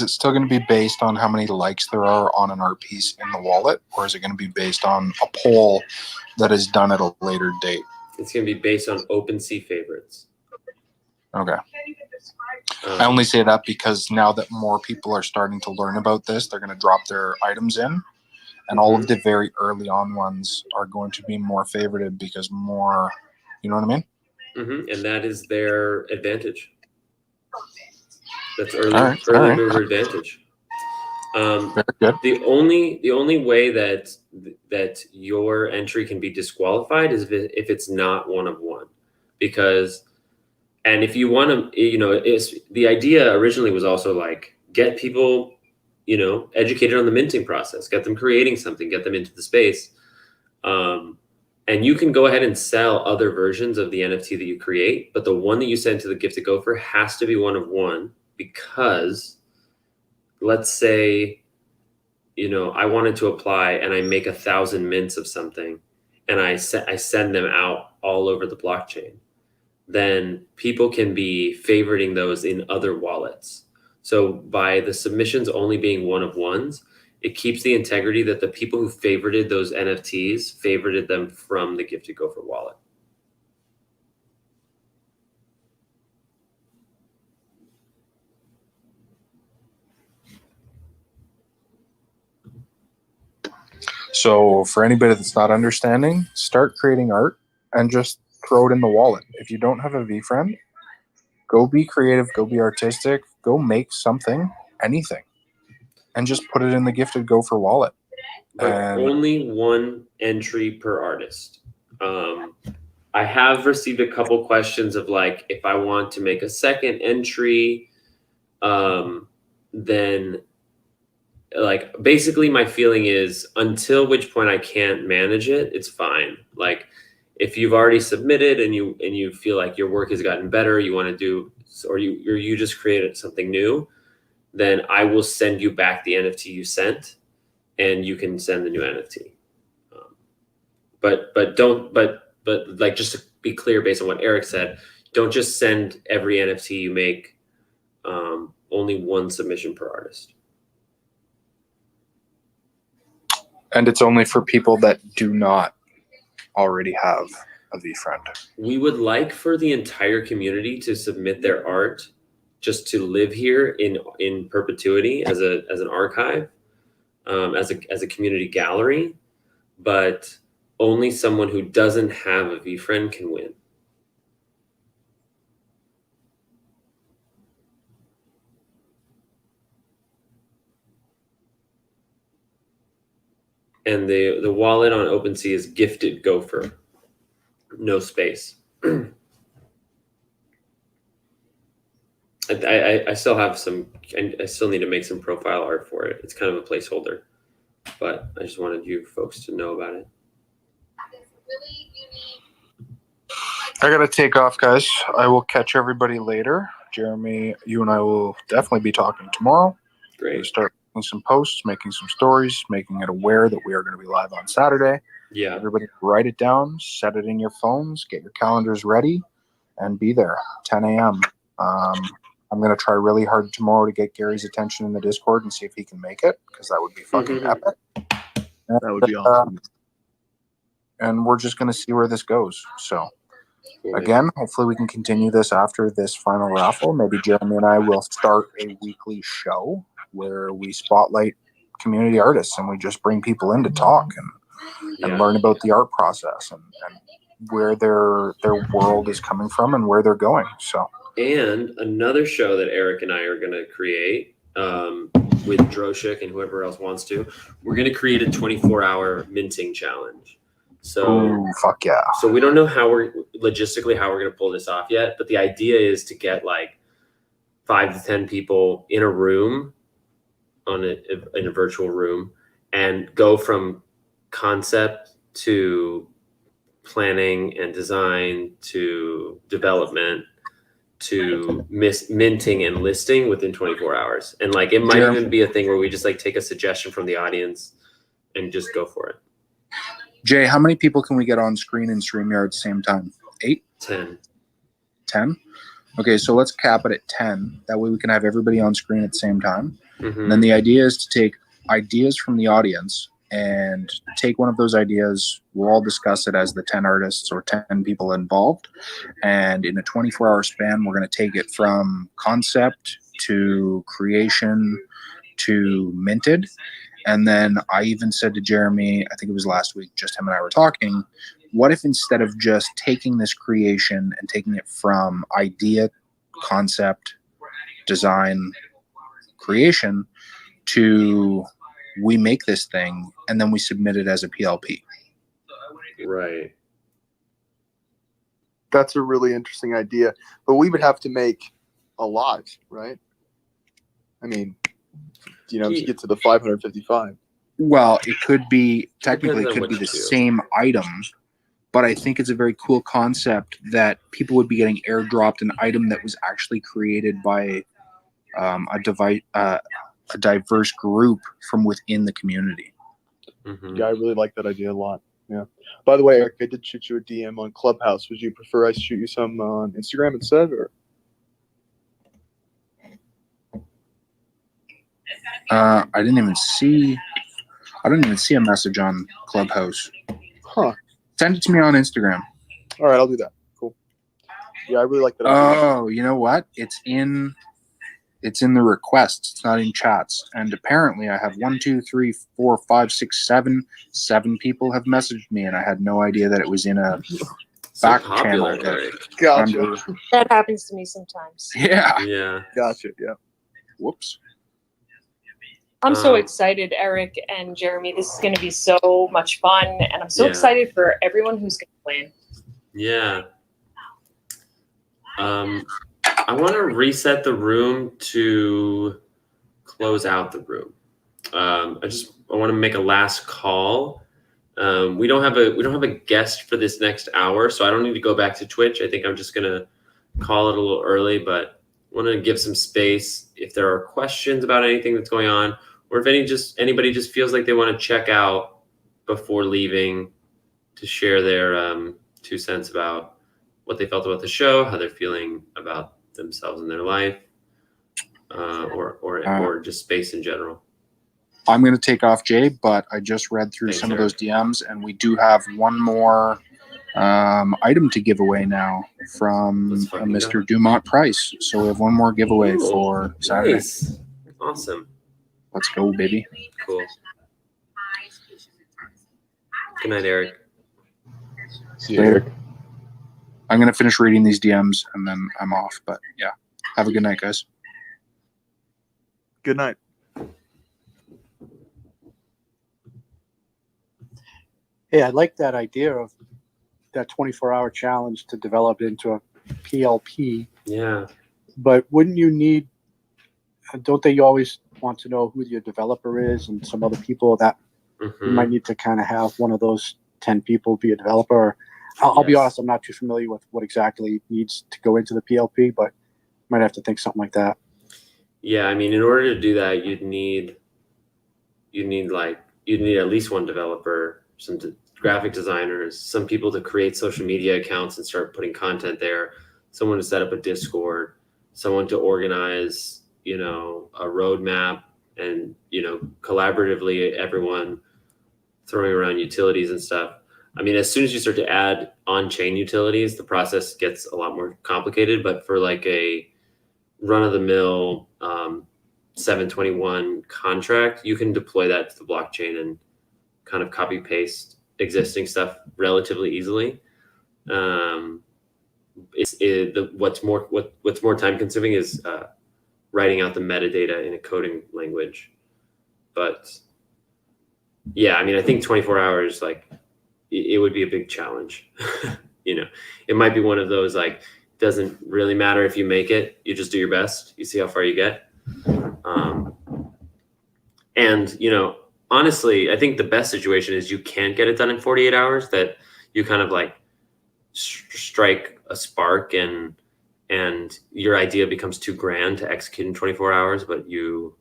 B: still going to be based on how many likes there are on an art piece in the wallet, or is it going to be based on a poll that is done at a later date?
A: It's going to be based on OpenSea favorites.
B: Okay. I only say that because now that more people are starting to learn about this, they're going to drop their items in, and all of the very early on ones are going to be more favorited because more, you know what I mean?
A: Mm-hmm. And that is their advantage. That's early mover advantage.
B: Very good.
A: The only way that your entry can be disqualified is if it's not one of one, because, and if you want to, the idea originally was also like get people, educated on the minting process, get them creating something, get them into the space, and you can go ahead and sell other versions of the NFT that you create, but the one that you send to the Gifted Gopher has to be one of one. Because let's say, I wanted to apply and I make 1,000 mints of something and I send them out all over the blockchain, then people can be favoriting those in other wallets. So by the submissions only being one of ones, it keeps the integrity that the people who favorited those NFTs favorited them from the Gifted Gopher wallet.
B: So for anybody that's not understanding, start creating art and just throw it in the wallet. If you don't have a VFriend, go be creative, go be artistic, go make something, anything, and just put it in the Gifted Gopher wallet.
A: But only one entry per artist. I have received a couple questions of like, if I want to make a second entry, then like basically my feeling is until which point I can't manage it, it's fine. Like if you've already submitted and you feel like your work has gotten better, you want to do, or you just created something new, then I will send you back the NFT you sent, and you can send the new NFT. But like just to be clear, based on what Eric said, don't just send every NFT you make. Only one submission per artist.
B: And it's only for people that do not already have a VFriend.
A: We would like for the entire community to submit their art just to live here in perpetuity as an archive, as a community gallery, but only someone who doesn't have a VFriend can win. and the wallet on OpenSea is Gifted Gopher, no space. I still have some. I still need to make some profile art for it. It's kind of a placeholder, but I just wanted you folks to know about it.
B: I gotta take off, guys. I will catch everybody later. Jeremy, you and I will definitely be talking tomorrow.
A: Great.
B: We'll start making some posts, making some stories, making it aware that we are going to be live on Saturday.
A: Yeah.
B: Everybody write it down, set it in your phones, get your calendars ready, and be there. 10 a.m. I'm going to try really hard tomorrow to get Gary's attention in the Discord and see if he can make it, because that would be fucking epic.
U: That would be awesome.
B: And we're just going to see where this goes. So, again, hopefully we can continue this after this final raffle. Maybe Jeremy and I will start a weekly show where we spotlight community artists and we just bring people in to talk and learn about the art process and where their world is coming from and where they're going. So.
A: And another show that Eric and I are going to create with Droshik and whoever else wants to, we're going to create a 24-hour minting challenge. So,
B: ooh, fuck yeah.
A: So we don't know how we're logistically going to pull this off yet, but the idea is to get like 5 to 10 people in a room in a virtual room and go from concept to planning and design to development to minting and listing within 24 hours. And like, it might even be a thing where we just like take a suggestion from the audience and just go for it.
B: Jay, how many people can we get on screen in StreamYard at the same time? 8?
A: 10.
B: 10? Okay, so let's cap it at 10. That way we can have everybody on screen at the same time. And then the idea is to take ideas from the audience and take one of those ideas. We'll all discuss it as the 10 artists or 10 people involved. And in a 24-hour span, we're going to take it from concept to creation to minted. And then I even said to Jeremy, I think it was last week, just him and I were talking, what if instead of just taking this creation and taking it from idea, concept, design, creation to we make this thing and then we submit it as a PLP.
A: Right.
U: That's a really interesting idea, but we would have to make a lot, right? I mean, to get to the 555.
B: Well, it could be, technically
U: Depends
B: it
U: on
B: could be
U: what
B: the
U: you do.
B: same item, but I think it's a very cool concept that people would be getting airdropped an item that was actually created by a diverse group from within the community.
U: Yeah, I really like that idea a lot. Yeah. By the way, Eric, I did shoot you a DM on Clubhouse. Would you prefer I shoot you some on Instagram instead, or?
B: I didn't even see a message on Clubhouse.
U: Huh.
B: Send it to me on Instagram.
U: All right, I'll do that. Cool. Yeah, I really like that idea.
B: Oh, you know what? It's in the requests. It's not in chats. And apparently I have 1, 2, 3, 4, 5, 6, 7 people have messaged me, and I had no idea that it was in a back channel.
U: Gotcha.
H: That happens to me sometimes.
B: Yeah.
A: Yeah.
U: Gotcha. Yeah.
B: Whoops.
H: I'm so excited, Eric and Jeremy. This is going to be so much fun, and I'm so
A: Yeah.
H: excited for everyone who's going to win.
A: Yeah. I want to reset the room to close out the room. I want to make a last call. We don't have a guest for this next hour, so I don't need to go back to Twitch. I think I'm just gonna call it a little early, but I want to give some space if there are questions about anything that's going on, or if anybody just feels like they want to check out before leaving to share their 2 cents about what they felt about the show, how they're feeling about themselves in their life, or just space in general.
B: I'm going to take off, Jay, but I just read through
A: Thanks,
B: some of
A: Eric.
B: those DMs, and we do have one more item to give away now from Mr. Dumont Price. So we have one more giveaway
A: Ooh,
B: for Saturday.
A: nice. Awesome.
B: Let's go, baby.
A: Cool. Good night, Eric.
U: See you, Eric.
B: I'm going to finish reading these DMs, and then I'm off. But yeah, have a good night, guys.
U: Good night.
N: Hey, I like that idea of that 24-hour challenge to develop it into a PLP.
A: Yeah.
N: But wouldn't you need? Don't they always want to know who your developer is and some other people that you might need to kind of have one of those 10 people be a developer? I'll be honest, I'm not too familiar with what exactly needs to go into the PLP, but might have to think something like that.
A: Yeah, I mean, in order to do that, you'd need at least one developer, some graphic designers, some people to create social media accounts and start putting content there, someone to set up a Discord, someone to organize, you know, a roadmap, and, you know, collaboratively everyone throwing around utilities and stuff. I mean, as soon as you start to add on-chain utilities, the process gets a lot more complicated. But for like a run-of-the-mill 721 contract, you can deploy that to the blockchain and kind of copy-paste existing stuff relatively easily. What's more time-consuming is writing out the metadata in a coding language. But yeah, I mean, I think 24 hours, like, it would be a big challenge. You know, it might be one of those, like, doesn't really matter if you make it, you just do your best, you see how far you get. And, you know, honestly, I think the best situation is you can't get it done in 48 hours, that you kind of like strike a spark and your idea becomes too grand to execute in 24 hours, but you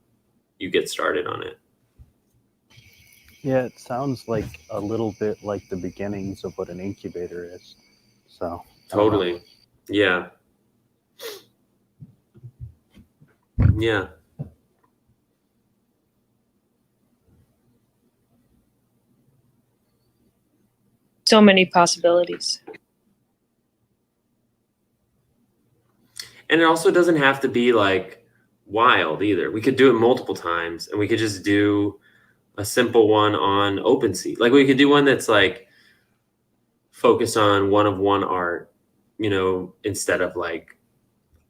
A: get started on it.
E: Yeah, it sounds like a little bit like the beginnings of what an incubator is. So
A: Totally. Yeah. Yeah.
H: So many possibilities.
A: And it also doesn't have to be like wild either. We could do it multiple times, and we could just do a simple one on OpenSea. Like, we could do one that's like focused on one-of-one art, you know, instead of like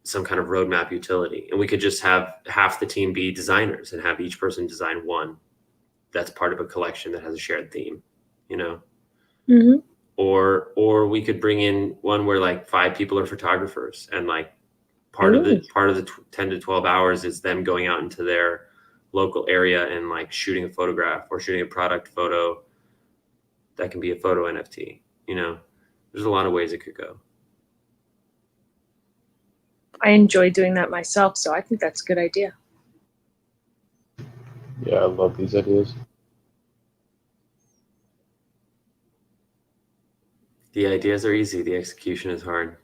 A: some kind of roadmap utility. And we could just have half the team be designers and have each person design one that's part of a collection that has a shared theme, you know?
H: Mm-hmm.
A: Or we could bring in one where like 5 people are photographers, and like part of the 10 to 12 hours is them going out into their local area and like shooting a photograph or shooting a product photo that can be a photo NFT. You know, there's a lot of ways it could go.
H: I enjoy doing that myself, so I think that's a good idea.
L: Yeah, I love these ideas.
A: The ideas are easy. The execution is hard.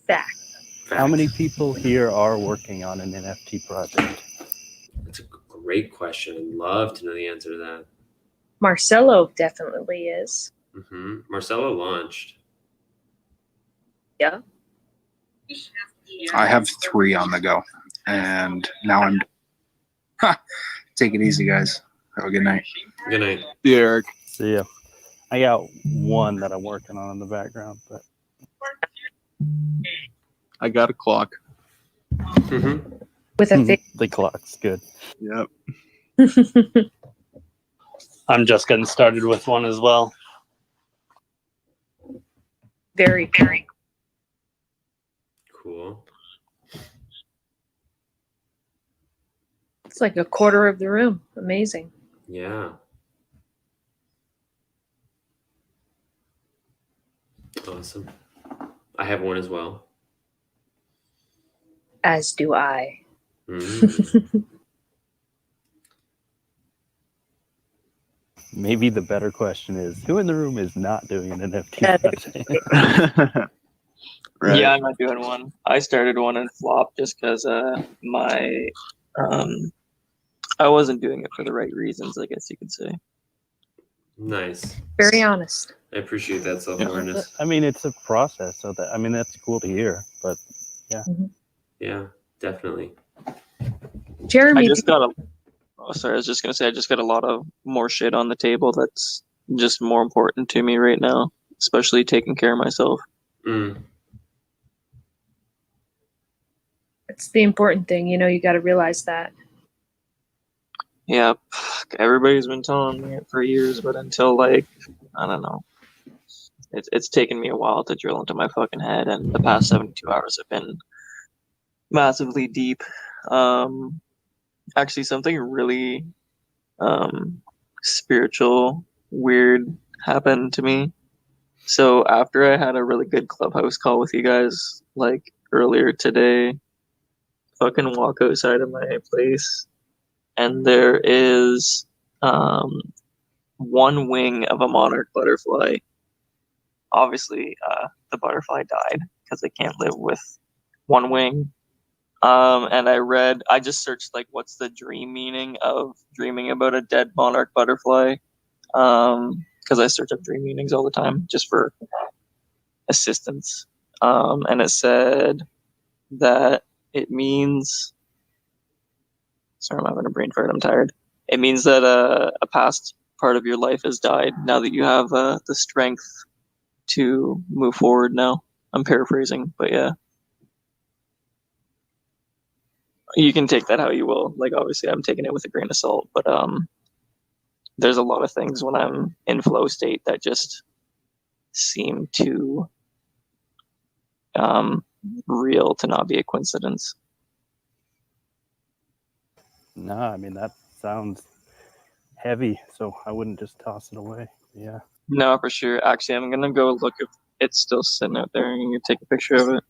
H: Fact.
E: How many people here are working on an NFT project?
A: That's a great question. I'd love to know the answer to that.
H: Marcelo definitely is.
A: Mm-hmm. Marcelo launched.
H: Yeah.
B: I have 3 on the go, and now I'm. Take it easy, guys. Have a good night.
A: Good night.
B: See you, Eric.
E: See ya. I got one that I'm working on in the background, but
U: I got a clock.
A: Mm-hmm.
H: With a
E: the clock's good.
U: Yep.
V: I'm just getting started with one as well.
H: Very, very
A: cool.
H: It's like a quarter of the room. Amazing.
A: Yeah. Awesome. I have one as well.
H: As do I.
A: Mm.
E: Maybe the better question is, who in the room is not doing an NFT project?
B: Right.
D: Yeah, I'm not doing one. I started one and flopped just because my I wasn't doing it for the right reasons, I guess you could say.
A: Nice.
H: Very honest.
A: I appreciate that self-awareness.
E: I mean, it's a process, so that, I mean, that's cool to hear, but yeah.
A: Yeah, definitely.
H: Jeremy,
D: I just got a. Oh, sorry, I was just gonna say I just got a lot of more shit on the table that's just more important to me right now, especially taking care of myself.
A: Mm.
H: it's the important thing. You know, you got to realize that.
D: Yeah, everybody's been telling me it for years, but until like, I don't know. It's taken me a while to drill into my fucking head, and the past 72 hours have been massively deep. Actually, something really spiritual, weird happened to me. So after I had a really good Clubhouse call with you guys, like earlier today, fucking walk outside of my place, and there is one wing of a monarch butterfly. Obviously, the butterfly died because they can't live with one wing. And I just searched like, what's the dream meaning of dreaming about a dead monarch butterfly? Because I search up dream meanings all the time just for assistance. And it said that it means, sorry, I'm having a brain fart, I'm tired. It means that a past part of your life has died now that you have the strength to move forward now. I'm paraphrasing, but yeah. You can take that how you will. Like, obviously, I'm taking it with a grain of salt, but there's a lot of things when I'm in flow state that just seem too real to not be a coincidence.
E: No, I mean, that sounds heavy, so I wouldn't just toss it away. Yeah.
D: No, for sure. Actually, I'm going to go look if it's still sitting out there and you can take a picture of it.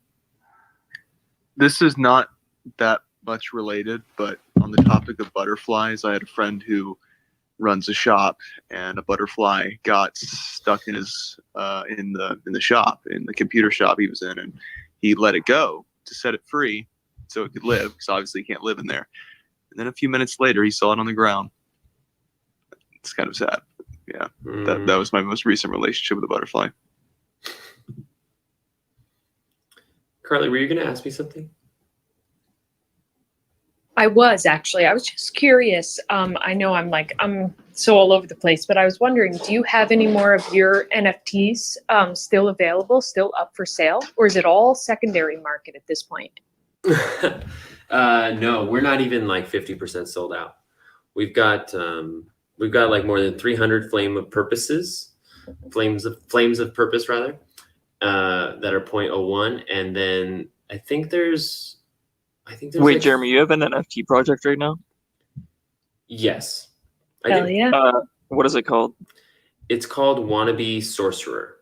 R: This is not that much related, but on the topic of butterflies, I had a friend who runs a shop, and a butterfly got stuck in his in the shop, in the computer shop he was in, and he let it go to set it free so it could live, because obviously he can't live in there. And then a few minutes later, he saw it on the ground. It's kind of sad. Yeah, that was my most recent relationship with a butterfly.
A: Carly, were you going to ask me something?
H: I was just curious. I know I'm so all over the place, but I was wondering, do you have any more of your NFTs still available, still up for sale, or is it all secondary market at this point?
A: No, we're not even like 50% sold out. We've got like more than 300 flames of purpose rather, that are 0.01, and then I think there's
D: Wait,
A: like,
D: Jeremy, you have an NFT project right now? Yes.
H: Hell yeah.
D: What is it called?
A: It's called Wannabe Sorcerer.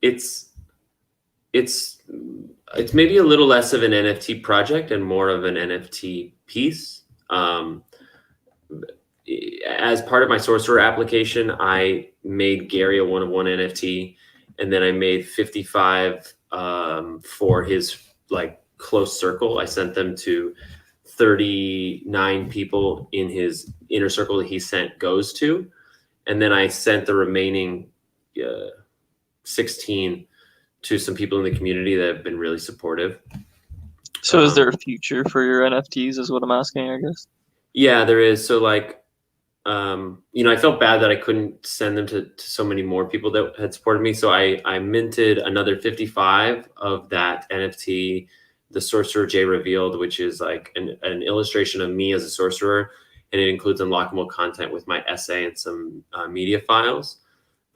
A: It's maybe a little less of an NFT project and more of an NFT piece. As part of my Sorcerer application, I made Gary a 1-of-1 NFT, and then I made 55 for his like close circle. I sent them to 39 people in his inner circle that he sent goes to, and then I sent the remaining 16 to some people in the community that have been really supportive.
D: So is there a future for your NFTs is what I'm asking, I guess?
A: Yeah, there is. So like, I felt bad that I couldn't send them to so many more people that had supported me. So I minted another 55 of that NFT, the Sorcerer J Revealed, which is like an illustration of me as a sorcerer. And it includes unlockable content with my essay and some media files.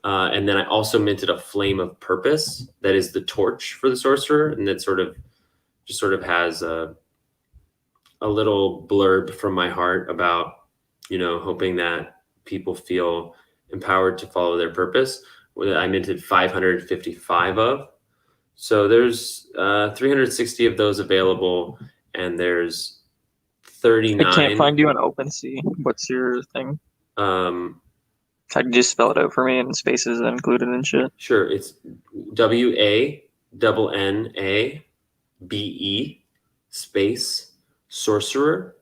A: And then I also minted a Flame of Purpose that is the torch for the sorcerer. And that sort of has a little blurb from my heart about, hoping that people feel empowered to follow their purpose. I minted 555 of. So there's 360 of those available, and there's 39.
D: I can't find you on OpenSea. What's your thing? Can you just spell it out for me and spaces included and shit?
A: Sure. It's WANNABE space sorcerer.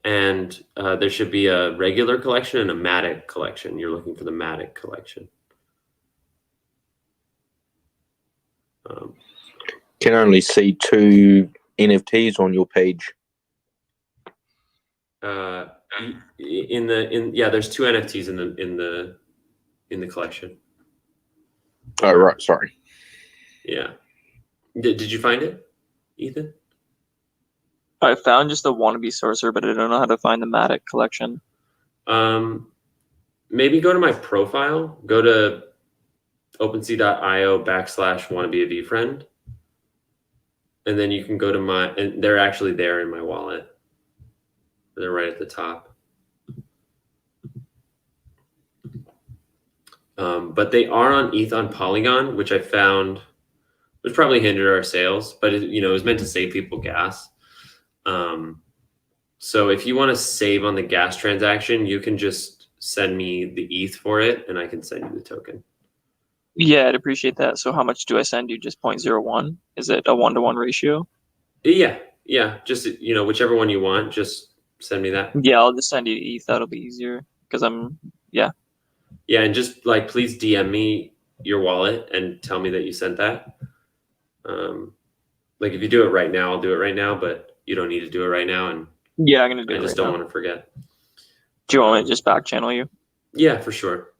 A: And there should be a regular collection and a Matic collection. You're looking for the Matic collection.
M: Can only see 2 NFTs on your page.
A: There's 2 NFTs in the collection.
M: Oh right, sorry.
A: Yeah. Did you find it, Ethan?
D: I found just the wannabe sorcerer, but I don't know how to find the Matic collection.
A: Maybe go to my profile. Go to OpenSea.io/wannabeavfriend, and then you can go to my. And they're actually there in my wallet. They're right at the top. But they are on ETH on Polygon, which I found, which probably hindered our sales. But it was meant to save people gas. So if you want to save on the gas transaction, you can just send me the ETH for it, and I can send you the token.
D: Yeah, I'd appreciate that. So how much do I send you? Just 0.01? Is it a 1-to-1 ratio?
A: Yeah. Just whichever one you want, just send me that.
D: Yeah, I'll just send you ETH. That'll be easier because
A: Yeah, and just please DM me your wallet and tell me that you sent that. If you do it right now, I'll do it right now, but you don't need to do it right now. And
D: yeah, I'm gonna do it.
A: I just
D: right
A: don't
D: now.
A: want to forget.
D: Do you want me to just back channel you?
A: Yeah, for sure.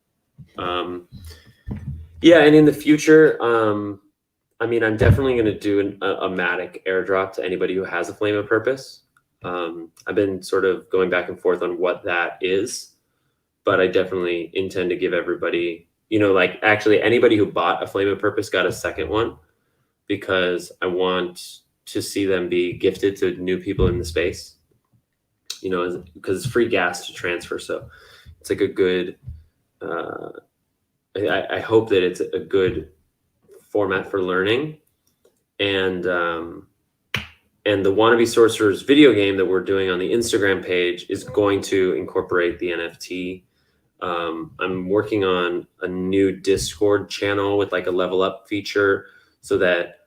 A: Yeah, and in the future, I'm definitely going to do a Matic airdrop to anybody who has a Flame of Purpose. I've been sort of going back and forth on what that is, but I definitely intend to give everybody, actually anybody who bought a Flame of Purpose got a second one, because I want to see them be gifted to new people in the space, because it's free gas to transfer. So it's like a good, I hope that it's a good format for learning. And the Wannabe Sorcerers video game that we're doing on the Instagram page is going to incorporate the NFT. I'm working on a new Discord channel with a level up feature so that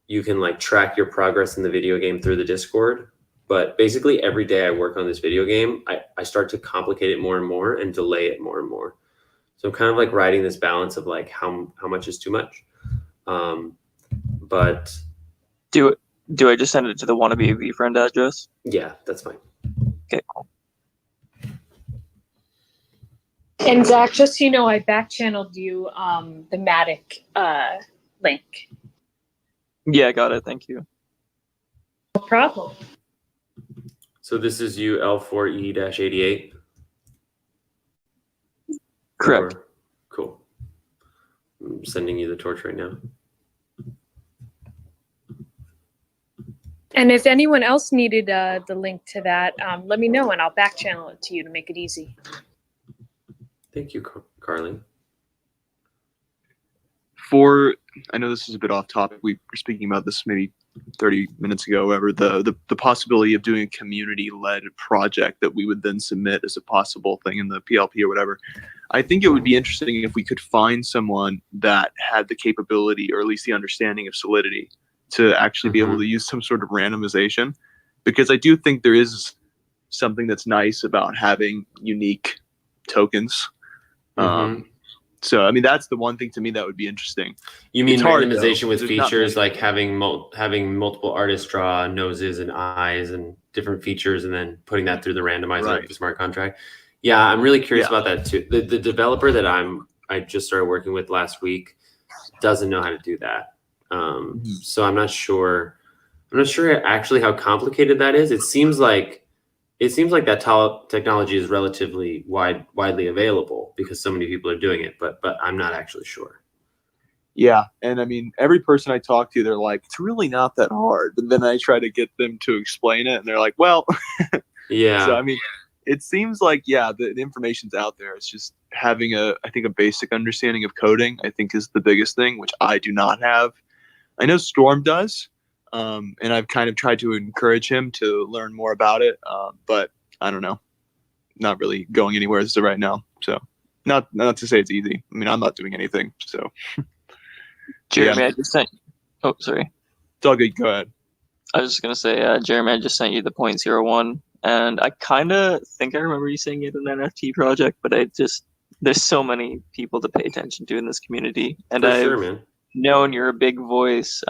A: you can track your progress in the video game through the Discord. But basically every day I work on this video game, I start to complicate it more and more and delay it more and more. So I'm kind of riding this balance of how much is too much. But
D: do I just send it to the Wannabe VFriend address?
A: Yeah, that's fine.
D: Okay, cool.
H: And Zach, just so you know, I back channeled you the Matic link.
D: Yeah, I got it. Thank you.
H: No problem.
A: So this is you L4E-88?
D: Correct.
A: Cool. I'm sending you the torch right now.
H: And if anyone else needed the link to that, let me know and I'll back channel it to you to make it easy.
A: Thank you, Carly.
R: I know this is a bit off topic. We were speaking about this maybe 30 minutes ago, whatever, the possibility of doing a community-led project that we would then submit as a possible thing in the PLP or whatever. I think it would be interesting if we could find someone that had the capability or at least the understanding of Solidity to actually be able to use some sort of randomization, because I do think there is something that's nice about having unique tokens. So, that's the one thing to me that would be interesting.
A: You mean randomization with
R: There's not
A: features
R: many.
A: like having multiple artists draw noses and eyes and different features and then putting that through the randomizer of the smart contract? Yeah, I'm really curious about that too. The developer that I just started working with last week doesn't know how to do that. So I'm not sure actually how complicated that is. It seems like that technology is relatively widely available because so many people are doing it, but I'm not actually sure.
R: Yeah, and every person I talk to, they're like, it's really not that hard. But then I try to get them to explain it, and they're like, well,
A: yeah.
R: So it seems like the information's out there. It's just having a basic understanding of coding, I think, is the biggest thing, which I do not have. I know Storm does. And I've kind of tried to encourage him to learn more about it, but I don't know, not really going anywhere as of right now. So, not to say it's easy. I'm not doing anything. So,
D: Jeremy, I just sent. Oh, sorry.
R: It's all good. Go ahead.
D: I was just gonna say, Jeremy, I just sent you the 0.01, and I kind of think I remember you saying it in an NFT project, but there's so many people to pay attention to in this community, and I've known you're a big voice.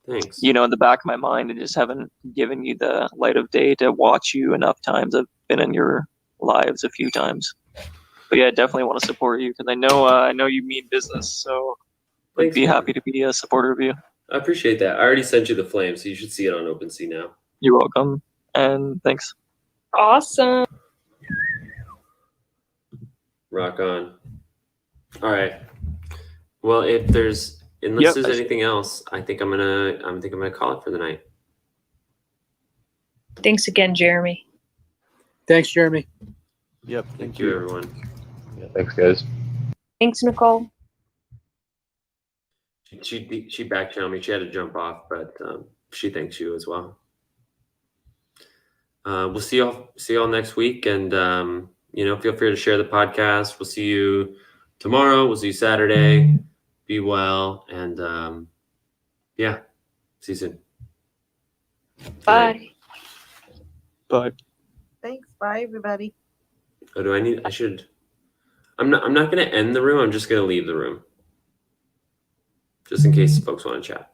A: Thanks.
D: In the back of my mind, and just haven't given you the light of day to watch you enough times. I've been in your lives a few times, but yeah, I definitely want to support you because I know you mean business. So I'd be happy to be a supporter of you.
A: I appreciate that. I already sent you the flame, so you should see it on OpenSea now.
D: You're welcome, and thanks.
H: Awesome.
A: Rock on. All right. Well, unless there's anything else, I think I'm gonna call it for the night.
H: Thanks again, Jeremy.
N: Thanks, Jeremy.
E: Yep.
A: Thank you, everyone.
L: Yeah, thanks, guys.
H: Thanks, Nicole.
A: She back-channeled me. She had to jump off, but she thanks you as well. We'll see y'all next week, and feel free to share the podcast. We'll see you tomorrow. We'll see you Saturday. Be well, and see you soon.
H: Bye.
D: Bye.
C: Thanks. Bye, everybody.
A: Oh, I'm not going to end the room. I'm just going to leave the room, just in case folks want to chat.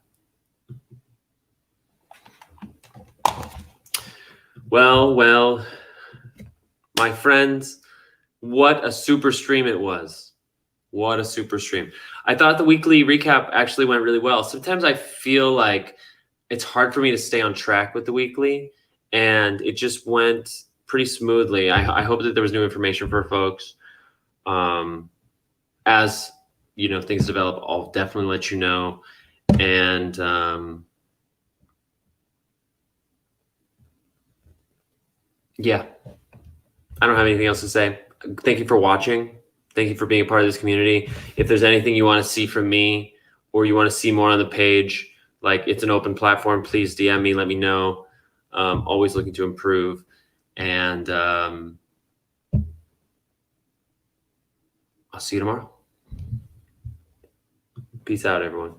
A: Well, my friends, what a super stream it was. What a super stream. I thought the weekly recap actually went really well. Sometimes I feel like it's hard for me to stay on track with the weekly, and it just went pretty smoothly. I hope that there was new information for folks. As things develop, I'll definitely let you know. And I don't have anything else to say. Thank you for watching. Thank you for being a part of this community. If there's anything you want to see from me, or you want to see more on the page, like, it's an open platform, please DM me, let me know. Always looking to improve. And I'll see you tomorrow. Peace out, everyone.